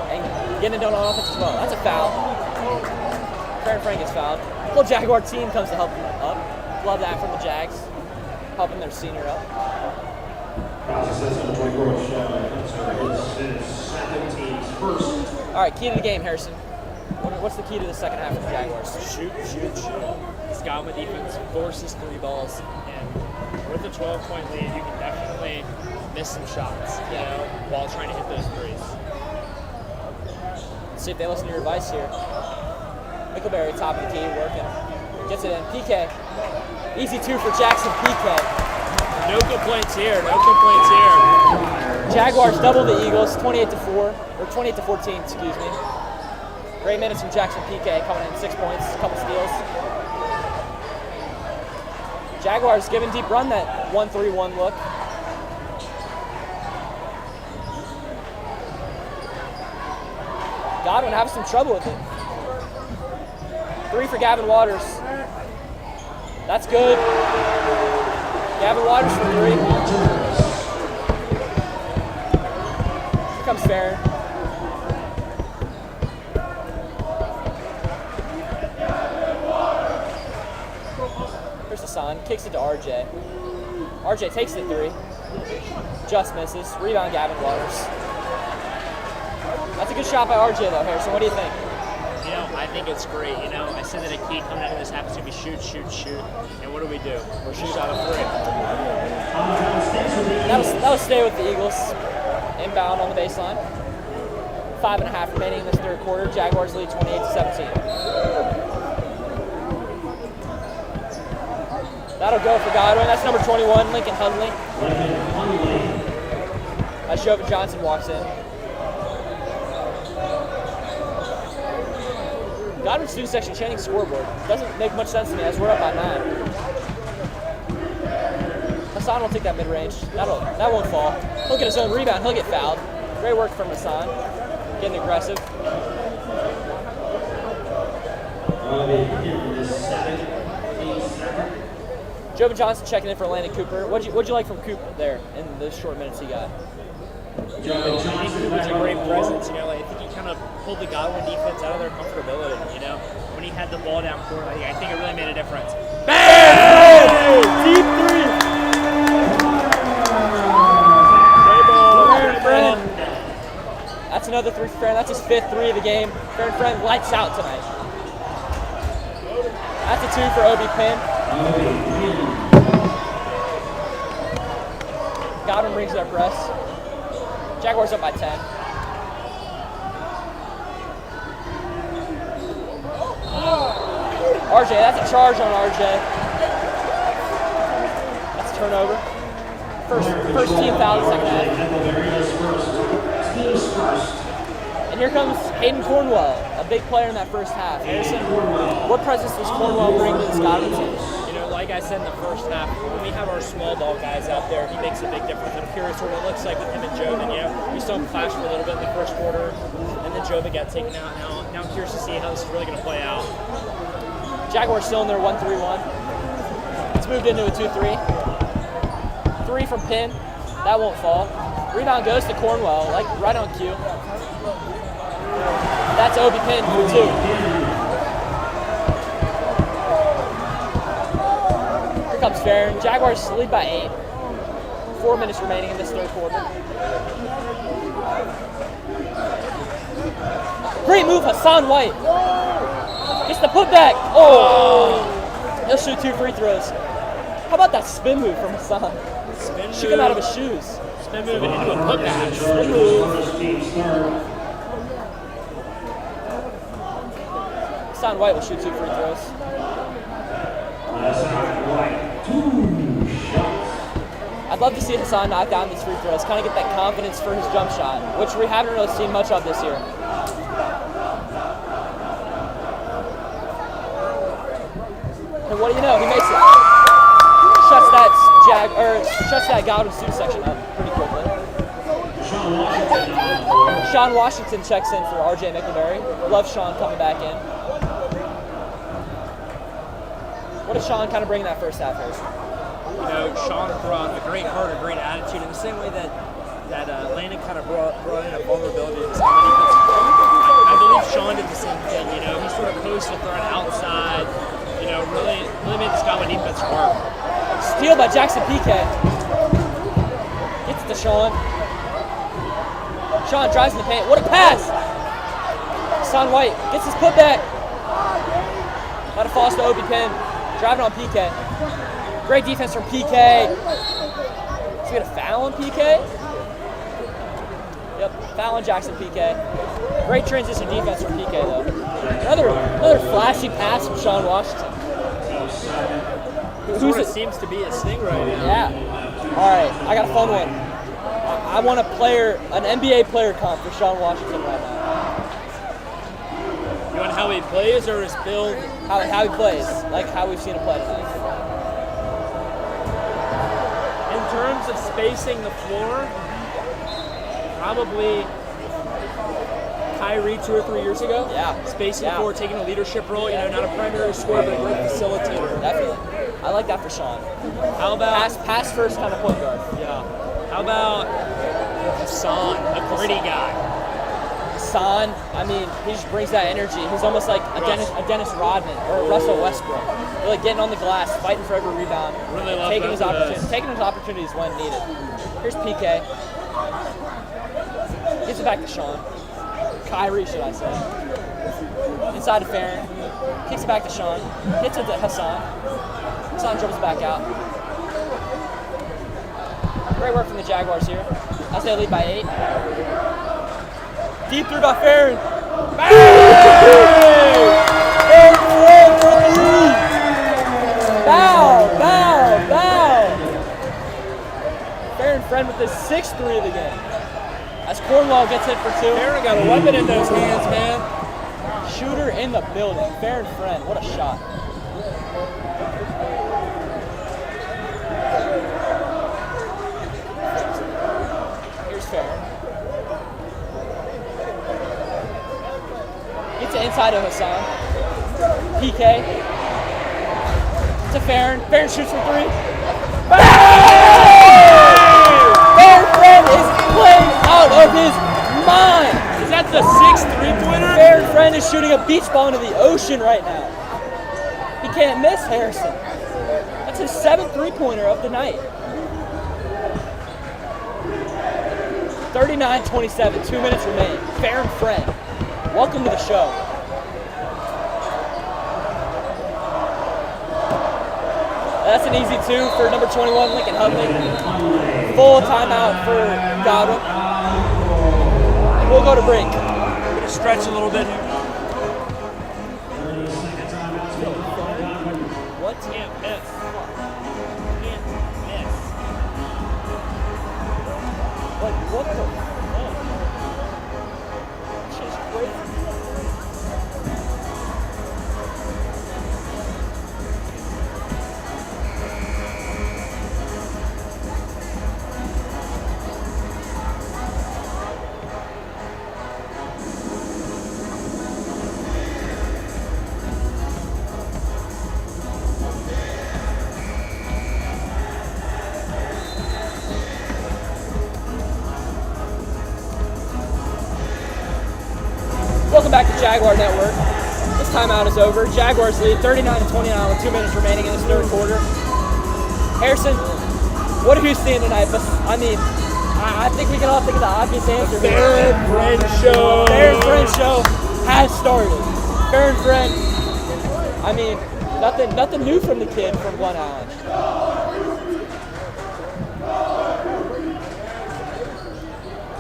B: and getting it done on offense as well. That's a foul. Farron Frank gets fouled. The whole Jaguar team comes to help him up. Love that from the Jags, helping their senior up. All right, key to the game, Harrison. What's the key to the second half of the Jaguars?
F: Shoot. This Godwin defense forces 3 balls, and with a 12-point lead, you can definitely miss some shots, you know, while trying to hit those threes.
B: Let's see if they listen to your advice here. Mickleberry, top of the key, working. Gets it in. PK. Easy 2 for Jackson PK.
F: No complaints here.
B: Jaguars double the Eagles, 28-4, or 28-14, excuse me. Great minutes from Jackson PK, coming in 6 points, a couple steals. Jaguars giving deep run that 1-3-1 look. Godwin having some trouble with it. 3 for Gavin Waters. That's good. Gavin Waters for 3. Here comes Farron. Here's Hassan. Kicks it to RJ. RJ takes the 3. Just misses. Rebound Gavin Waters. That's a good shot by RJ though, Harrison. What do you think?
F: You know, I think it's great. You know, I said that a key coming out of this half is going to be shoot. And what do? We're shoot out of 3.
B: That'll stay with the Eagles. Inbound on the baseline. 5.5 remaining in this third quarter. Jaguars lead 28-17. That'll go for Godwin. That's number 21, Lincoln Hundley. As Jovan Johnson walks in. Godwin's student section chanting scoreboard. Doesn't make much sense to me as we're up by 9. Hassan will take that mid-range. That won't fall. He'll get his own rebound. He'll get fouled. Great work from Hassan. Getting aggressive. Jovan Johnson checking in for Landon Cooper. What'd you like from Cooper there in the short minutes he got?
F: You know, I think Cooper's a great presence. You know, like, I think he kind of pulled the Godwin defense out of their comfortability. You know, when he had the ball down court, I think it really made a difference.
B: Bang! Deep 3. Great ball. That's another three for Farron. That's his 5th three of the game. Farron Friend lights out tonight. That's a 2 for Obi Pin. Godwin brings their press. Jaguars up by 10. RJ, that's a charge on RJ. That's a turnover. First team foul in the second half. And here comes Hayden Cornwell, a big player in that first half. Harrison, what presence does Cornwell bring to this Godwin team?
F: You know, like I said in the first half, when we have our small ball guys out there, he makes a big difference. I'm curious what it looks like with him and Joven. You know, we saw him clash for a little bit in the first quarter, and then Joven got taken out. Now I'm curious to see how this is really going to play out.
B: Jaguars still in their 1-3-1. It's moved into a 2-3. 3 from Pin. That won't fall. Rebound goes to Cornwell, like right on cue. That's Obi Pin for 2. Here comes Farron. Jaguars lead by 8. 4 minutes remaining in this third quarter. Great move, Hassan White. Gets the putback. Oh! He'll shoot 2 free throws. How about that spin move from Hassan?
F: Spin
B: Shook him out of his shoes.
F: Spin move into a putback. Spin move.
B: Hassan White will shoot 2 free throws. I'd love to see Hassan knock down these free throws, kind of get that confidence for his jump shot, which we haven't really seen much of this year. And what do you know? He makes it. Shuts that Godwin student section up pretty quickly. Sean Washington checks in for RJ McNamara. Love Sean coming back in. What did Sean kind of bring in that first half, Harrison?
F: You know, Sean brought a great heart, a great attitude, in the same way that Landon kind of brought in a vulnerability to this company. I believe Sean did the same thing. You know, he sort of posted, throwing outside. You know, really made this Godwin defense work.
B: Steal by Jackson PK. Gets it to Sean. Sean drives in the paint. What a pass! Hassan White gets his putback. Out of falls to Obi Pin. Driving on PK. Great defense from PK. Is he gonna foul on PK? Yep, foul on Jackson PK. Great transition defense from PK though. Another flashy pass from Sean Washington.
F: Who seems to be his thing right now.
B: Yeah. All right, I got a fun one. I want an NBA player comp for Sean Washington right now.
F: You want how he plays or his build?
B: How he plays, like how we've seen him play tonight.
F: In terms of spacing the floor, probably Kyrie 2 or 3 years ago.
B: Yeah.
F: Spacing the floor, taking a leadership role, you know, not a primary scorer, but a great facilitator.
B: Definitely. I like that for Sean.
F: How about
B: pass first kind of point guard?
F: Yeah. How about Hassan, a gritty guy?
B: Hassan, I mean, he just brings that energy. He's almost like a Dennis Rodman or a Russell Westbrook. Really getting on the glass, fighting for every rebound,
F: Really love
B: taking his
F: both
B: opportunities when needed. Here's PK. Gets it back to Sean. Kyrie, should I say. Inside to Farron. Kicks it back to Sean. Hits it to Hassan. Hassan dribbles back out. Great work from the Jaguars here. As they lead by 8. Deep three by Farron. Bang! Farron for 3. Bow. Farron Friend with his 6th 3 of the game. As Cornwell gets hit for 2.
F: Farron got a weapon in those hands, man.
B: Shooter in the building. Farron Friend, what a shot. Here's Farron. Gets it inside of Hassan. PK. To Farron. Farron shoots for 3. Farron Friend is playing out of his mind.
F: Is that the 6th 3-pointer?
B: Farron Friend is shooting a beach ball into the ocean right now. He can't miss Harrison. That's his 7th 3-pointer of the night. 39-27, 2 minutes remain. Fair and friend. Welcome to the show. That's an easy 2 for number 21, Lincoln Hudley. Full timeout for Godwin. And we'll go to break.
F: We're going to stretch a little bit here.
B: What?
F: Can't miss. Can't miss.
B: What the fuck? Just crazy. Welcome back to Jaguar Network. This timeout is over. Jaguars lead 39-29 with 2 minutes remaining in this third quarter. Harrison, what are you seeing tonight? I mean, I think we can all think of the obvious answer here.
F: Fair and friend show.
B: Fair and friend show has started. Fair and friend. I mean, nothing new from the kid from Glen Allen.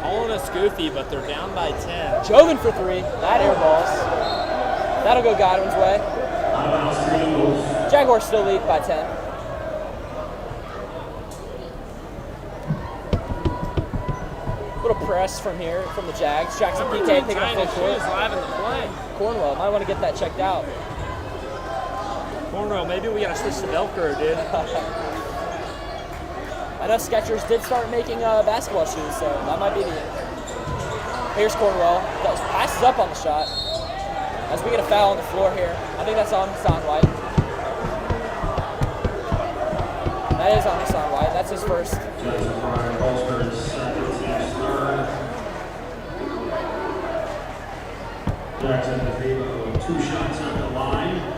F: Calling us goofy, but they're down by 10.
B: Joven for 3. That air balls. That'll go Godwin's way. Jaguars still lead by 10. Little press from here from the Jags. Jackson PK picking up full court.
F: Live in the play.
B: Cornwell might want to get that checked out.
F: Cornrow, maybe we got to switch to Velcro, dude.
B: I know Skechers did start making basketball shoes, so that might be the end. Here's Cornwell. Passes up on the shot. As we get a foul on the floor here. I think that's on Hassan White. That is on Hassan White. That's his first.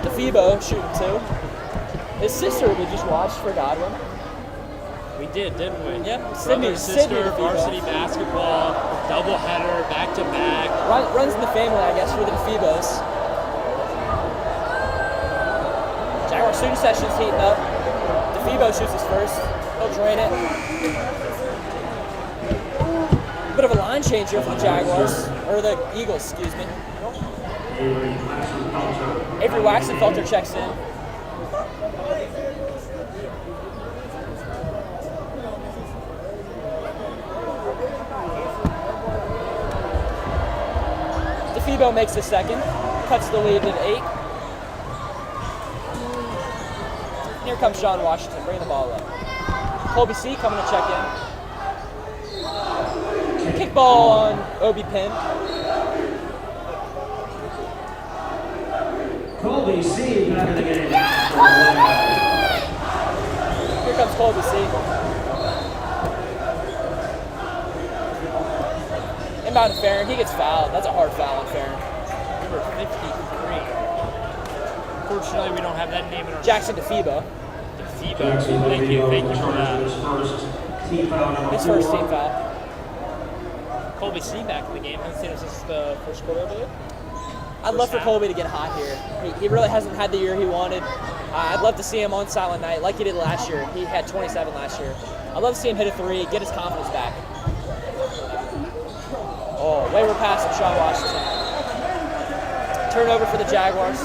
B: DeFebo shooting 2. His sister we just watched for Godwin.
F: We did, didn't we?
B: Yeah,
F: Brother, sister,
B: DeFebo.
F: varsity basketball, doubleheader, back-to-back.
B: Runs in the family, I guess, for the DeFebos. Jaguar shooting session's heating up. DeFebo shoots his first. He'll drain it. Bit of a line change here for the Jaguars, or the Eagles, excuse me. Avery Waxenfelter checks in. DeFebo makes the second, cuts the lead to 8. Here comes Sean Washington, bringing the ball up. Colby C coming to check in. Kickball on Obi Pin.
D: Colby C back in the game.
B: Here comes Colby C. Inbound to Farron. He gets fouled. That's a hard foul on Farron.
F: Number 53. Unfortunately, we don't have that name in our
B: Jackson DeFebo.
F: DeFebo. Thank you for that.
B: His first team foul.
F: Colby C back in the game. Hasn't seen him since the first quarter, I believe.
B: I'd love for Colby to get hot here. He really hasn't had the year he wanted. I'd love to see him on Silent Night like he did last year. He had 27 last year. I'd love to see him hit a 3, get his confidence back. Oh, wayward pass from Sean Washington. Turnover for the Jaguars.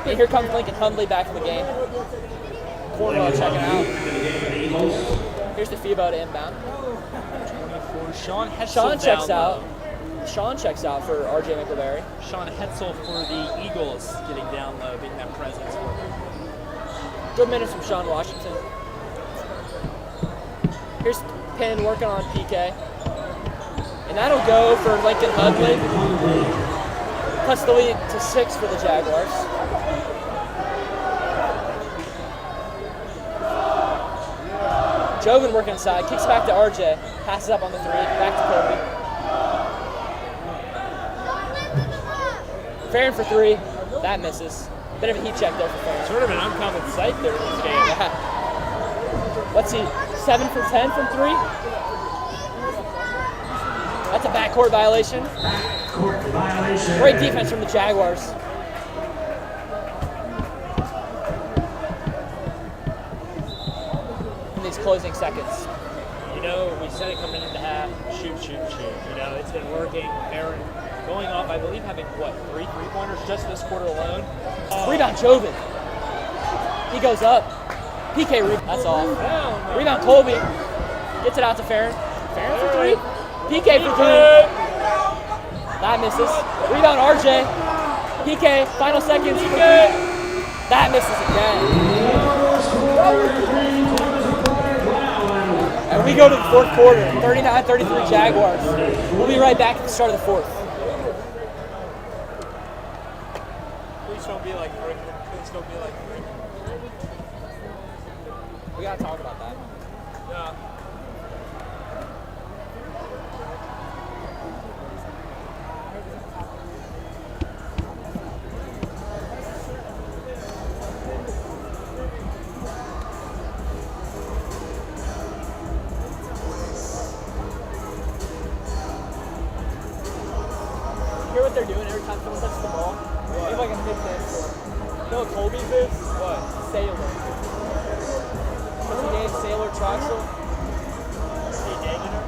B: And here comes Lincoln Hundley back in the game. Cornwell checking out. Here's DeFebo to inbound.
F: 24. Sean Hetzel
B: Sean checks
F: down
B: out.
F: low.
B: Sean checks out for RJ McLeberry.
F: Sean Hetzel for the Eagles getting down low, being that presence.
B: Good minutes from Sean Washington. Here's Penn working on PK. And that'll go for Lincoln Hundley. Cuts the lead to 6 for the Jaguars. Joven working inside, kicks back to RJ, passes up on the 3, back to Colby. Farron for 3, that misses. Bit of a heat check there for Farron.
F: Sort of an uncommon sight there in this game.
B: Yeah. What's he, 7 for 10 from 3? backcourt violation.
D: Court violation.
B: Great defense from the Jaguars. In these closing seconds.
F: You know, we said it coming into half, shoot, shoot, shoot. You know, it's been working. Aaron going off, I believe, having, what, 3 3-pointers just this quarter alone?
B: Rebound Joven. He goes up. PK rebound. That's all.
F: No.
B: Rebound Colby. Gets it out to Farron. Farron for 3. PK for 3. That misses. Rebound RJ. PK. Final seconds. That misses again. And we go to the fourth quarter. 39-33 Jaguars. We'll be right back at the start of the fourth.
F: Please don't be like Rick. Please don't be like Rick.
B: We gotta talk about that.
F: Yeah.
B: You hear what they're doing every time someone touches the ball? They have like a nickname for it. You know what Colby's is? What? Sailor. What's he named? Sailor Troxel?
F: Is he dating her?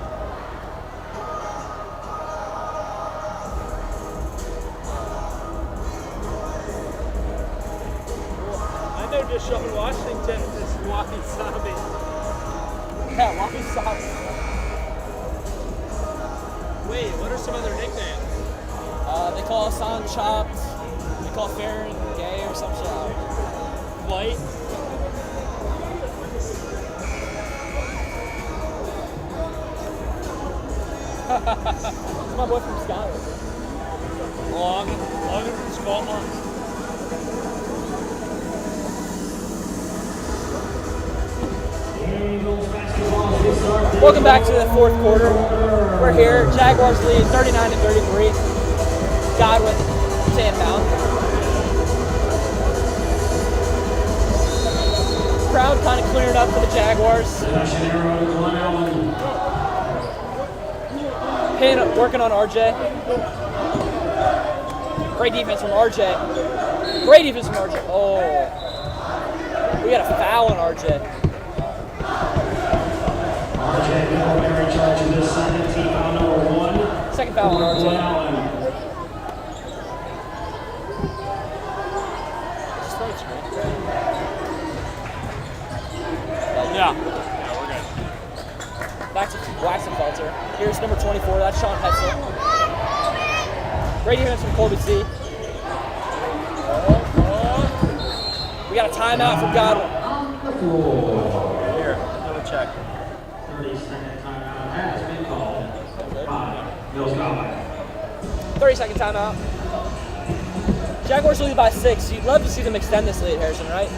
F: I know Deshaun Washington is Wabi Sabi.
B: Yeah, Wabi Sabi.
F: Wait, what are some other nicknames?
B: They call Hassan Chopped. They call Farron gay or some shit.
F: White?
B: It's my boy from Scotland.
F: Long from Scotland.
B: Welcome back to the fourth quarter. We're here. Jaguars lead 39-33. Godwin, sand pound. Crowd kind of clearing up for the Jaguars. Payne working on RJ. Great defense from RJ. Great defense from RJ. Oh. We got a foul on RJ. Second foul on RJ.
F: Yeah, we're good.
B: Back to Waxenfelter. Here's number 24. That's Sean Hetzel. Great defense from Colby C. We got a timeout from Godwin.
F: Here, double check.
D: 30-second timeout has been called by Mills Godwin.
B: 30-second timeout. Jaguars lead by 6. You'd love to see them extend this lead, Harrison, right?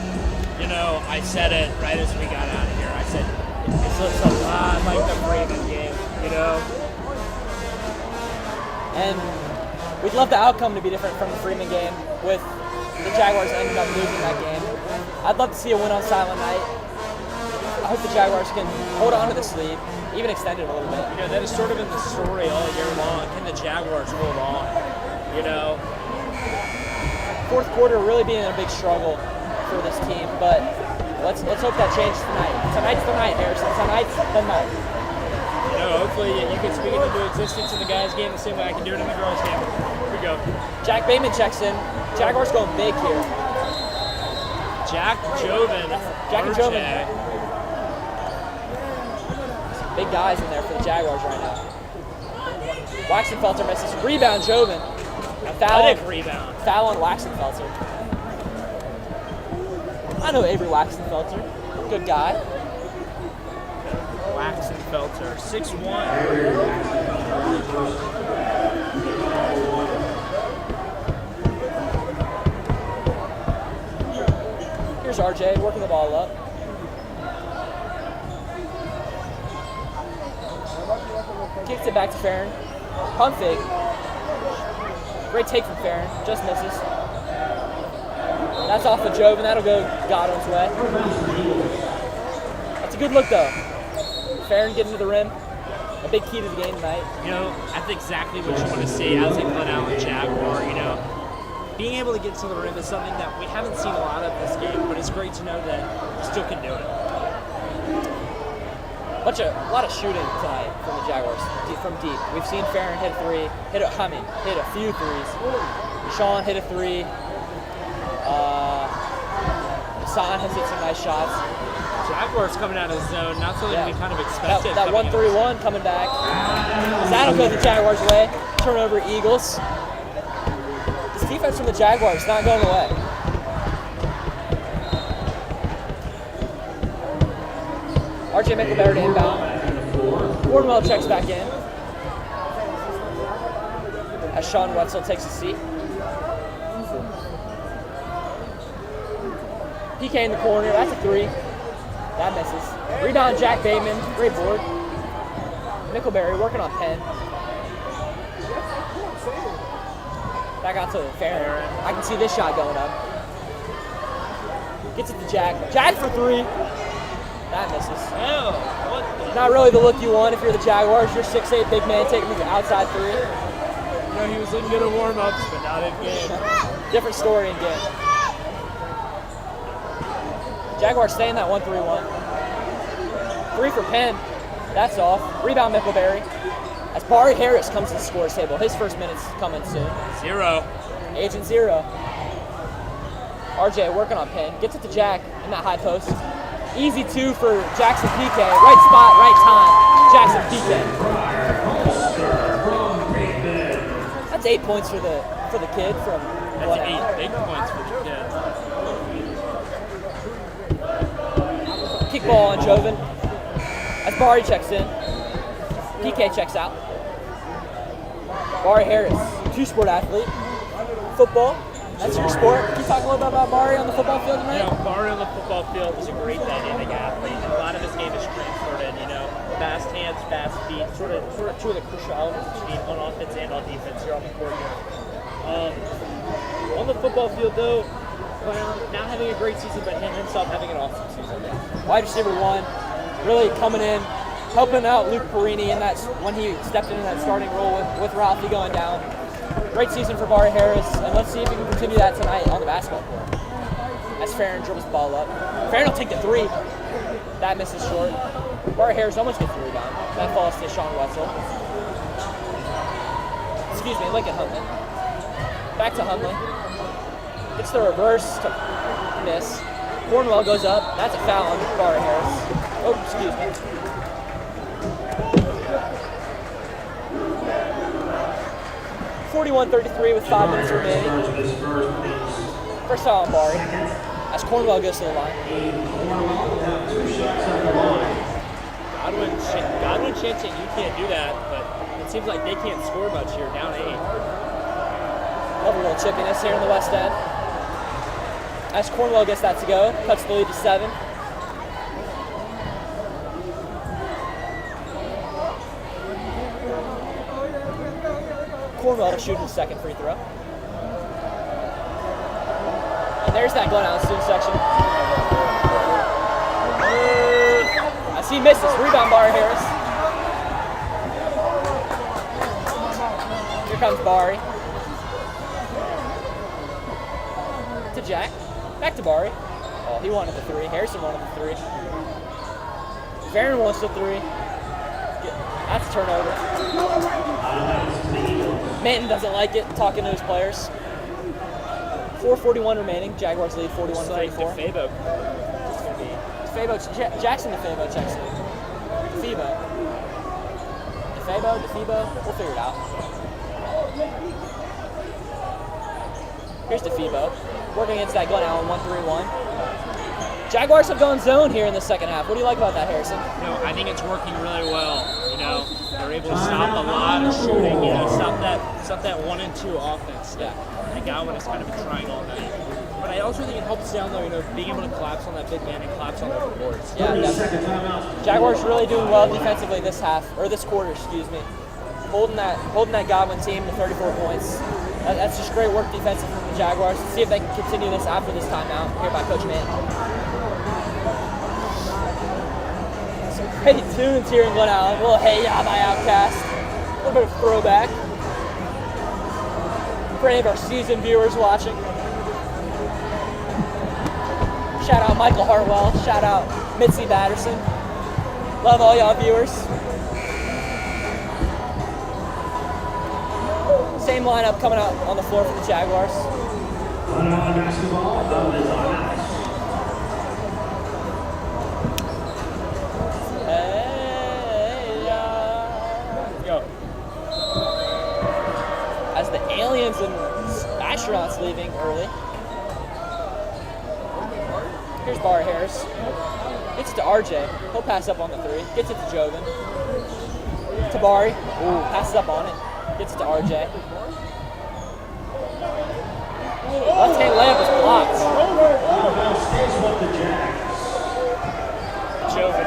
F: You know, I said it right as we got out of here. I said, it looks a lot like the Freeman game, you know?
B: And we'd love the outcome to be different from the Freeman game with the Jaguars ending up losing that game. I'd love to see a win on Silent Night. I hope the Jaguars can hold on to this lead, even extend it a little bit.
F: You know, that has sort of been the story all year long. Can the Jaguars hold on? You know?
B: Fourth quarter really being a big struggle for this team, but let's hope that changes tonight. Tonight's the night, Harrison. Tonight's the night.
F: You know, hopefully you can speak it into existence in the guys' game the same way I can do it in the girls' game. Here we go.
B: Jack Bateman checks in. Jaguars going big here.
F: Jack Joven.
B: Jack and Joven. Big guys in there for the Jaguars right now. Waxenfelter misses. Rebound, Joven.
F: Athletic rebound.
B: Foul on Waxenfelter. I know Avery Waxenfelter. Good guy.
F: Waxenfelter, 6'1".
B: Here's RJ working the ball up. Kicks it back to Farron. Pump fake. Great take from Farron. Just misses. That's off of Joven. That'll go Godwin's way. That's a good look, though. Farron getting to the rim. a big key to the game tonight.
F: You know, that's exactly what you want to see as a Glen Allen Jaguar. You know, being able to get to the rim is something that we haven't seen a lot of this game, but it's great to know that you still can do it.
B: A lot of shooting tonight from the Jaguars from deep. We've seen Farron hit a three, hit a few threes. Sean hit a three. Hassan has hit some nice shots.
F: Jaguars coming out of the zone, not something we kind of expected.
B: That 1-3-1 coming back. That'll go the Jaguars' way. Turnover Eagles. This defense from the Jaguars not going away. RJ Mickelberry to inbound. Cornwell checks back in. As Sean Wetzel takes a seat. PK in the corner, that's a three. That misses. Rebound Jack Bateman, great board. Mickelberry working on Penn. Back out to Farron. I can see this shot going up. Gets it to Jack. Jack for three. That misses.
F: Oh, what the?
B: Not really the look you want if you're the Jaguars. You're 6'8" big man taking the outside three.
F: You know, he was looking good at warm-ups, but not in game.
B: Different story in game. Jaguars stay in that 1-3-1. Three for Penn. That's off. Rebound Mickelberry. As Barry Harris comes to the scores table. His first minute's coming soon.
F: 0.
B: Agent 0. RJ working on Penn. Gets it to Jack in that high post. Easy two for Jackson PK. Right spot, right time. Jackson PK. That's 8 points for the kid from
F: That's 8 big points for the kid.
B: Kick ball on Joven. As Barry checks in. PK checks out. Barry Harris, two-sport athlete. Football. That's your sport. Can you talk a little bit about Barry on the football field tonight?
F: You know, Barry on the football field is a great dynamic athlete, and a lot of his game is transferred in, you know, fast hands, fast feet, sort of two of the crucial elements that you need on offense and on defense here on the court here. On the football field, though, Brown not having a great season, but himself having an awesome season.
B: Wide receiver 1, really coming in, helping out Luke Perini in that when he stepped into that starting role with Ralphie going down. Great season for Barry Harris, and let's see if we can continue that tonight on the basketball court. As Farron dribbles the ball up. Farron will take the three. That misses short. Barry Harris almost gets the rebound. That falls to Sean Wetzel. Excuse me, Lincoln Huntley. Back to Huntley. Gets the reverse to miss. Cornwell goes up. That's a foul on Barry Harris. Oh, excuse me. .41-33 with 5 minutes remaining. First foul on Barry. As Cornwell goes to the line.
F: Godwin chancing, you can't do that, but it seems like they can't score much here, down 8.
B: Love a little chippiness here in the West End. As Cornwell gets that to go, cuts the lead to 7. Cornwell to shoot his second free throw. And there's that Glen Allen student section. As he misses, rebound Barry Harris. Here comes Barry. To Jack. Back to Barry. Oh, he wanted the three. Harrison wanted the three. Farron wants the three. That's a turnover. Manton doesn't like it, talking to his players. 4:41 remaining. Jaguars lead 41-34.
F: DeFabo.
B: Jackson DeFabo checks in. DeFabo. We'll figure it out. Here's DeFabo. Working against that Glen Allen 1-3-1. Jaguars have gone zone here in the second half. What do you like about that, Harrison?
F: You know, I think it's working really well. You know, they're able to stop a lot of shooting. You know, stop that 1 and 2 offense.
B: Yeah.
F: And Godwin has kind of been trying all night. But I also think it helps down low. You know, being able to collapse on that big man and collapse on the boards.
B: Yeah, definitely. Jaguars really doing well defensively this quarter, excuse me. Holding that Godwin team to 34 points. That's just great work defensively from the Jaguars. Let's see if they can continue this after this timeout here by Coach Mann. Great tunes here in Glen Allen. A little Hey Ya by Outkast. A little bit of throwback. For any of our seasoned viewers watching. Shout out Michael Hartwell. Shout out Mitzi Batterson. Love all y'all viewers. Same lineup coming out on the floor for the Jaguars.
D: Basketball is on ice.
B: Go. As the aliens and astronauts leaving early. Here's Bar Harris. Gets it to RJ. He'll pass up on the 3. Gets it to Joven. Tabari. Ooh, passes up on it. Gets it to RJ. Left-hand layup is blocked.
D: Stays with the Jags.
F: Joven.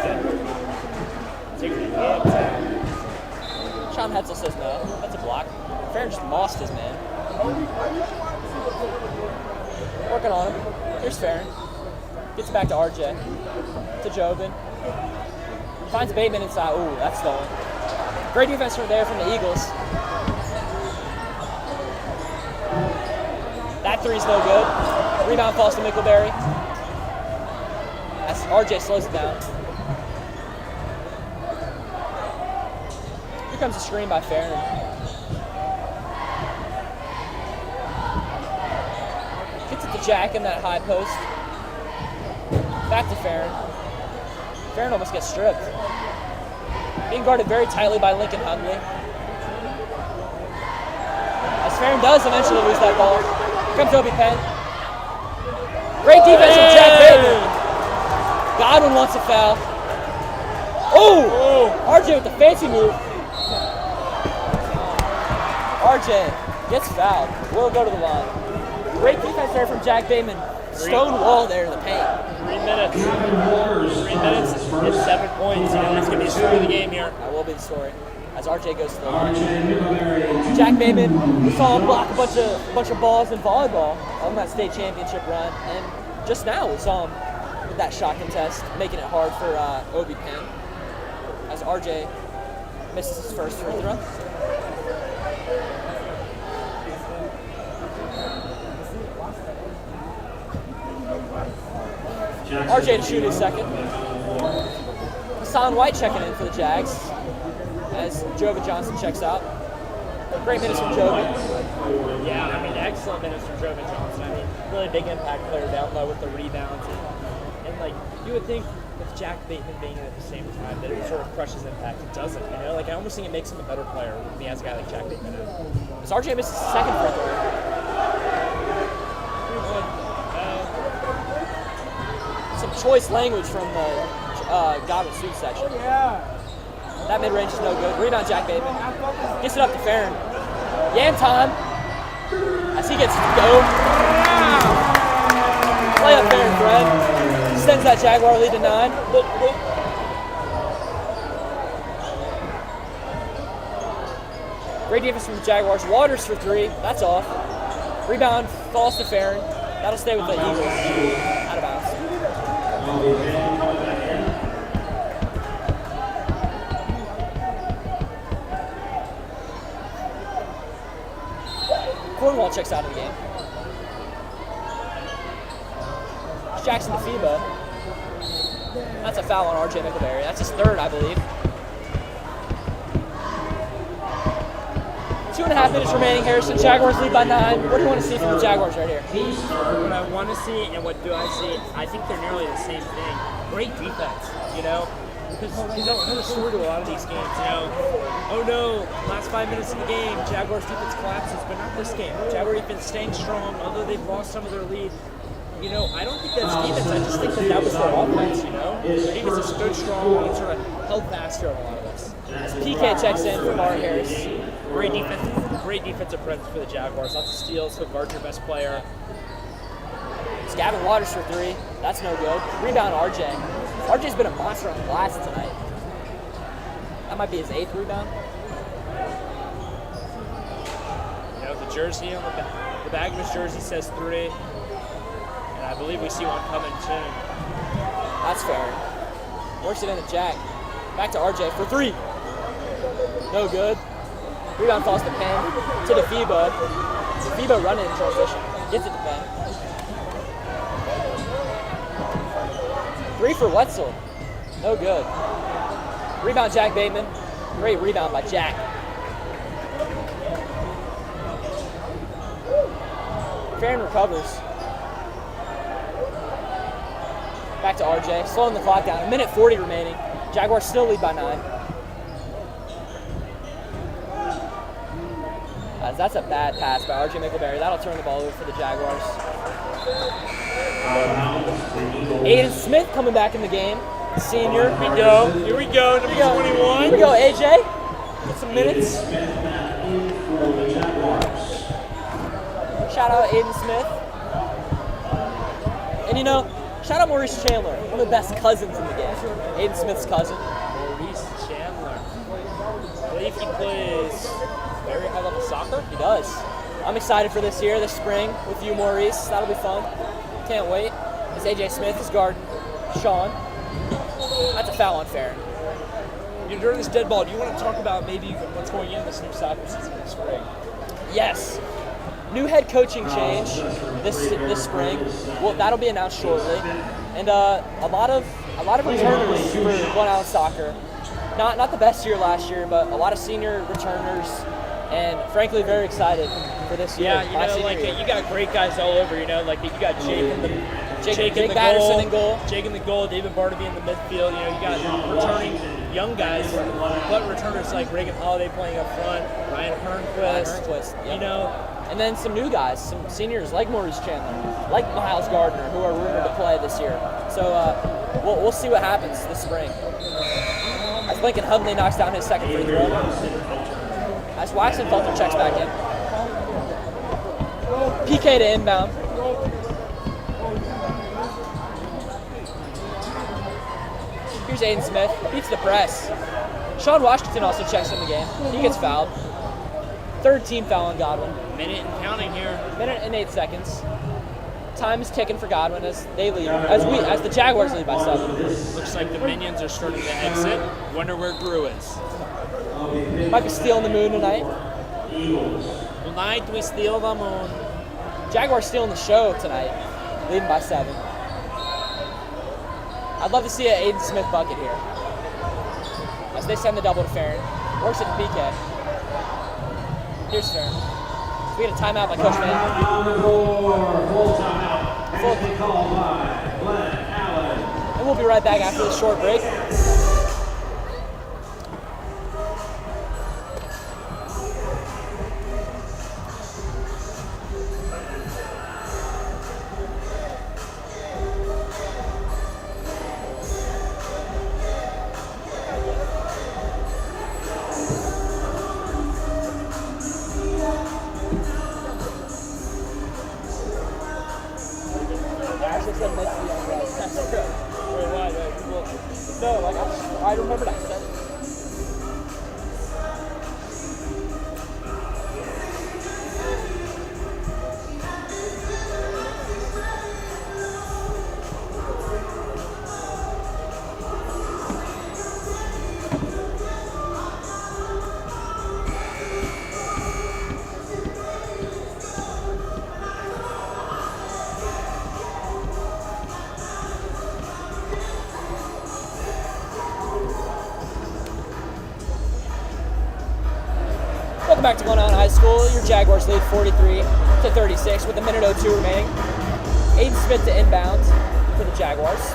B: Sean Hetzel says no. That's a block. Farron just mossed his man. Working on him. Here's Farron. Gets it back to RJ. To Joven. Finds Bateman inside. Ooh, that's stolen. Great defense from there from the Eagles. That 3's no good. Rebound falls to Mickleberry. As RJ slows it down. Here comes a screen by Farron. Gets it to Jack in that high post. Back to Farron. Farron almost gets stripped. Being guarded very tightly by Lincoln Hundley. As Farron does eventually lose that ball. Here comes Obi Penn. Great defense from Jack Bateman. Godwin wants a foul. Oh! RJ with the fancy move. RJ gets fouled. We'll go to the line. Great defense there from Jack Bateman. Stone wall there in the paint.
F: 3 minutes. 3 minutes and 7 points. You know, that's going to be the story of the game here.
B: That will be the story. As RJ goes to the line. Jack Bateman, we saw him block a bunch of balls in volleyball on that state championship run. And just now we saw him with that shot contest, making it hard for Obi Penn. As RJ misses his first free throw. RJ to shoot his second. Hassan White checking in for the Jags as Joven Johnson checks out. Great minutes from Joven.
F: Yeah, I mean, excellent minutes from Joven Johnson. I mean, really big impact player down low with the rebounds. And like, you would think with Jack Bateman being in at the same time that it sort of crushes impact. It doesn't, you know? Like, I almost think it makes him a better player when he has a guy like Jack Bateman in.
B: As RJ misses his second free throw. Some choice language from the Godwin student section. That mid-range is no good. Rebound Jack Bateman. Gets it up to Farron. Yam time. As he gets to go. Play up Farron, Fred. Extends that Jaguar lead to 9. Great defense from the Jaguars. Waters for 3. That's off. Rebound falls to Farron. That'll stay with the Eagles. Out of bounds. Cornwall checks out of the game. Jackson to FIBA. That's a foul on RJ Mickleberry. That's his third, I believe. 2.5 minutes remaining, Harrison. Jaguars lead by 9. What do you want to see from the Jaguars right here?
F: What I want to see and what do I see, I think they're nearly the same thing. Great defense, you know? Because you don't know the story to a lot of these games, you know? Oh no, last 5 minutes of the game, Jaguars defense collapses, but not this game. Jaguar defense staying strong, although they've lost some of their lead. You know, I don't think that's defense, I just think that was their offense, you know? Their defense is stood strong and sort of held fast here on a lot of this.
B: As PK checks in for Bar Harris.
F: Great defensive presence for the Jaguars. Lots of steals, so guard your best player.
B: It's Gavin Waters for 3. That's no good. Rebound RJ. RJ's been a monster on the glass tonight. That might be his 8th rebound.
F: You know, the jersey on the bag of his jersey says 3. And I believe we see one coming soon.
B: That's fair. Works it into Jack. Back to RJ for 3. No good. Rebound falls to Penn. To DeFiba. DeFiba running in transition. Gets it to Penn. 3 for Wetzel. No good. Rebound Jack Bateman. Great rebound by Jack. Farron recovers. Back to RJ, slowing the clock down. 1:40 remaining. Jaguars still lead by 9. That's a bad pass by RJ Mickelberry. That'll turn the ball over for the Jaguars. Aiden Smith coming back in the game. Senior.
F: Here we go. Here we go. Number 21.
B: Here we go, AJ. Get some minutes. Shout out Aiden Smith. And you know, shout out Maurice Chandler, one of the best cousins in the game. Aiden Smith's cousin.
F: Maurice Chandler. I believe he plays very high level soccer.
B: He does. I'm excited for this year, this spring, with you, Maurice. That'll be fun. Can't wait. As AJ Smith is guarding Sean. That's a foul on Farron.
C: During this dead ball, do you want to talk about maybe what's going in this new soccer season this spring?
B: Yes. New head coaching change this spring. Well, that'll be announced shortly. And a lot of returners for Glen Island soccer. Not the best year last year, but a lot of senior returners. And frankly, very excited for this year.
C: Yeah, you got great guys all over. You got Jake in the
B: Patterson in goal.
C: Jake in the goal. David Barnaby in the midfield. You got returning young guys, but returners like Reagan Holiday playing up front, Ryan Hernquist.
B: Yep. And then some new guys, some seniors like Maurice Chandler, like Miles Gardner, who are rumored to play this year. So we'll see what happens this spring. As Lincoln Hudley knocks down his second free throw. As Waxenfelter checks back in. PK to inbound. Here's Aiden Smith, beats the press. Sean Washington also checks in the game. He gets fouled. Third team foul on Godwin.
F: Minute and counting here.
B: Minute and 8 seconds. Time is ticking for Godwin as they lead, as the Jaguars lead by 7.
F: Looks like the minions are starting to exit. Wonder where Drew is.
B: Might be stealing the moon tonight.
F: Tonight we steal the moon.
B: Jaguars stealing the show tonight, leading by 7. I'd love to see an Aiden Smith bucket here. As they send the double to Farron. Works it to PK. Here's Farron. We get a timeout by Coach Mann.
D: Full timeout. Actually called by Glen.
B: And we'll be right back after this short break. No, like I remembered I said it. Welcome back to Glen Island High School. Your Jaguars lead 43-36 with a minute 02 remaining. Aiden Smith to inbound for the Jaguars.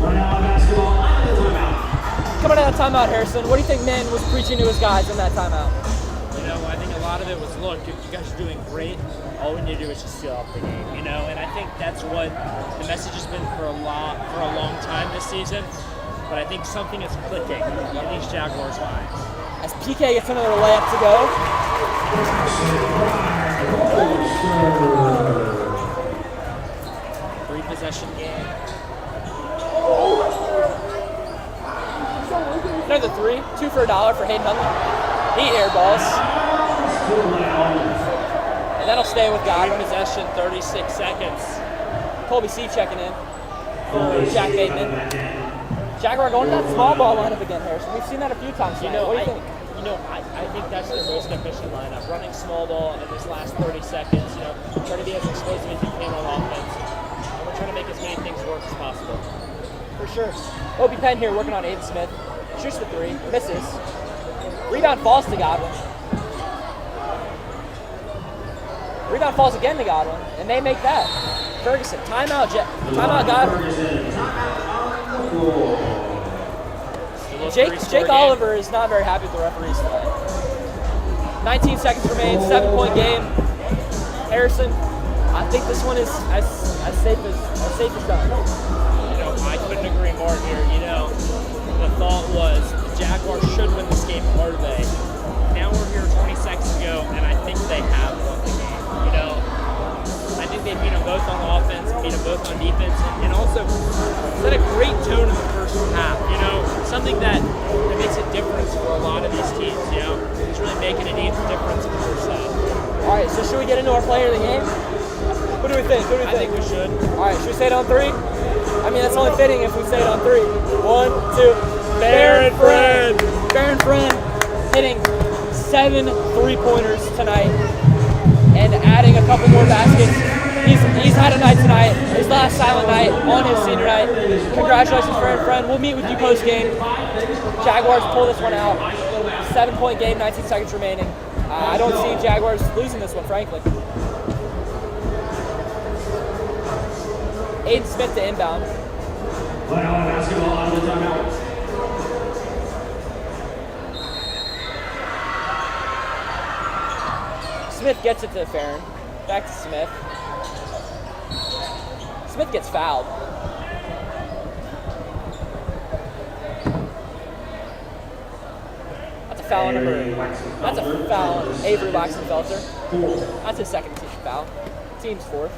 D: Glen Island basketball out of the timeout.
B: Coming out of timeout, Harrison, what do you think Mann was preaching to his guys in that timeout?
F: I think a lot of it was, look, you guys are doing great. All we need to do is just seal up the game, And I think that's what the message has been for a long time this season. But I think something is clicking in these Jaguars' minds.
B: As PK gets another layup to go.
F: Three-possession game.
B: Another 3, 2 for $1 for Hayden Huntley. 8 air balls. And that'll stay with Godwin.
F: Possession, 36 seconds.
B: Colby C checking in for Jack Bateman. Jaguar going to that small ball lineup again, Harrison. We've seen that a few times tonight. What do you think?
F: I think that's their most efficient lineup. Running small ball in this last 30 seconds, trying to be as explosive as you can on offense. And we're trying to make as many things work as possible.
B: For sure. Opie Penn here working on Aiden Smith. Shoots the three, misses. Rebound falls to Godwin. Rebound falls again to Godwin, and they make that. Ferguson, timeout, timeout Godwin. Jake Oliver is not very happy with the referees tonight. 19 seconds remain, 7-point game. Harrison, I think this one is as safe as done.
F: I couldn't agree more here. The thought was the Jaguars should win this game hard way. Now we're here 20 seconds ago, and I think they have won the game. I think they beat them both on offense, beat them both on defense, and also set a great tone in the first half. Something that makes a difference for a lot of these teams. It's really making a difference in the first half.
B: All right, so should we get into our player of the game? What do we think?
F: I think we should.
B: All right, should we say it on three? I mean, that's only fitting if we say it on three. 1, 2.
F: Baron Friend.
B: Baron Friend hitting 7 3-pointers tonight and adding a couple more baskets. He's had a night tonight, his last silent night on his senior night. Congratulations, Baron Friend. We'll meet with you post-game. Jaguars pull this one out. 7-point game, 19 seconds remaining. I don't see Jaguars losing this one, frankly. Aiden Smith to inbound.
D: Basketball out of the timeout.
B: Smith gets it to Farron. Back to Smith. Smith gets fouled. That's a foul on That's a foul on Avery Waxenfelter. That's his second team foul. Team's fourth.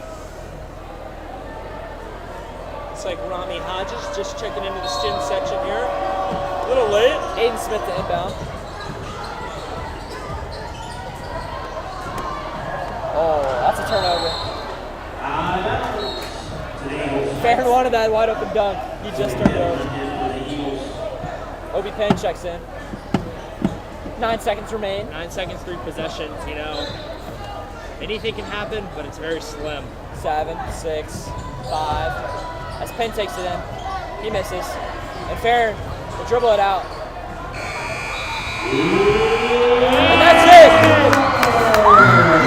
F: It's like Rami Hodges just checking into the student section here. A little late.
B: Aiden Smith to inbound. Oh, that's a turnover. Farron wanted that wide open dunk. He just turned it over. Obi Penn checks in. 9 seconds remain.
F: 9 seconds, 3 possessions. Anything can happen, but it's very slim.
B: 7, 6, 5. As Penn takes it in, he misses. And Farron will dribble it out. And that's it!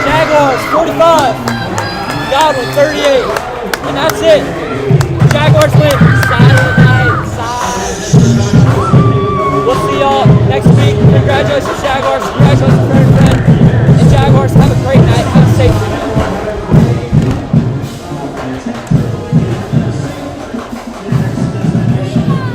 B: Jaguars 45, Godwin 38. And that's it. Jaguars win. Silent night. We'll see y'all next week. Congratulations, Jaguars. Congratulations.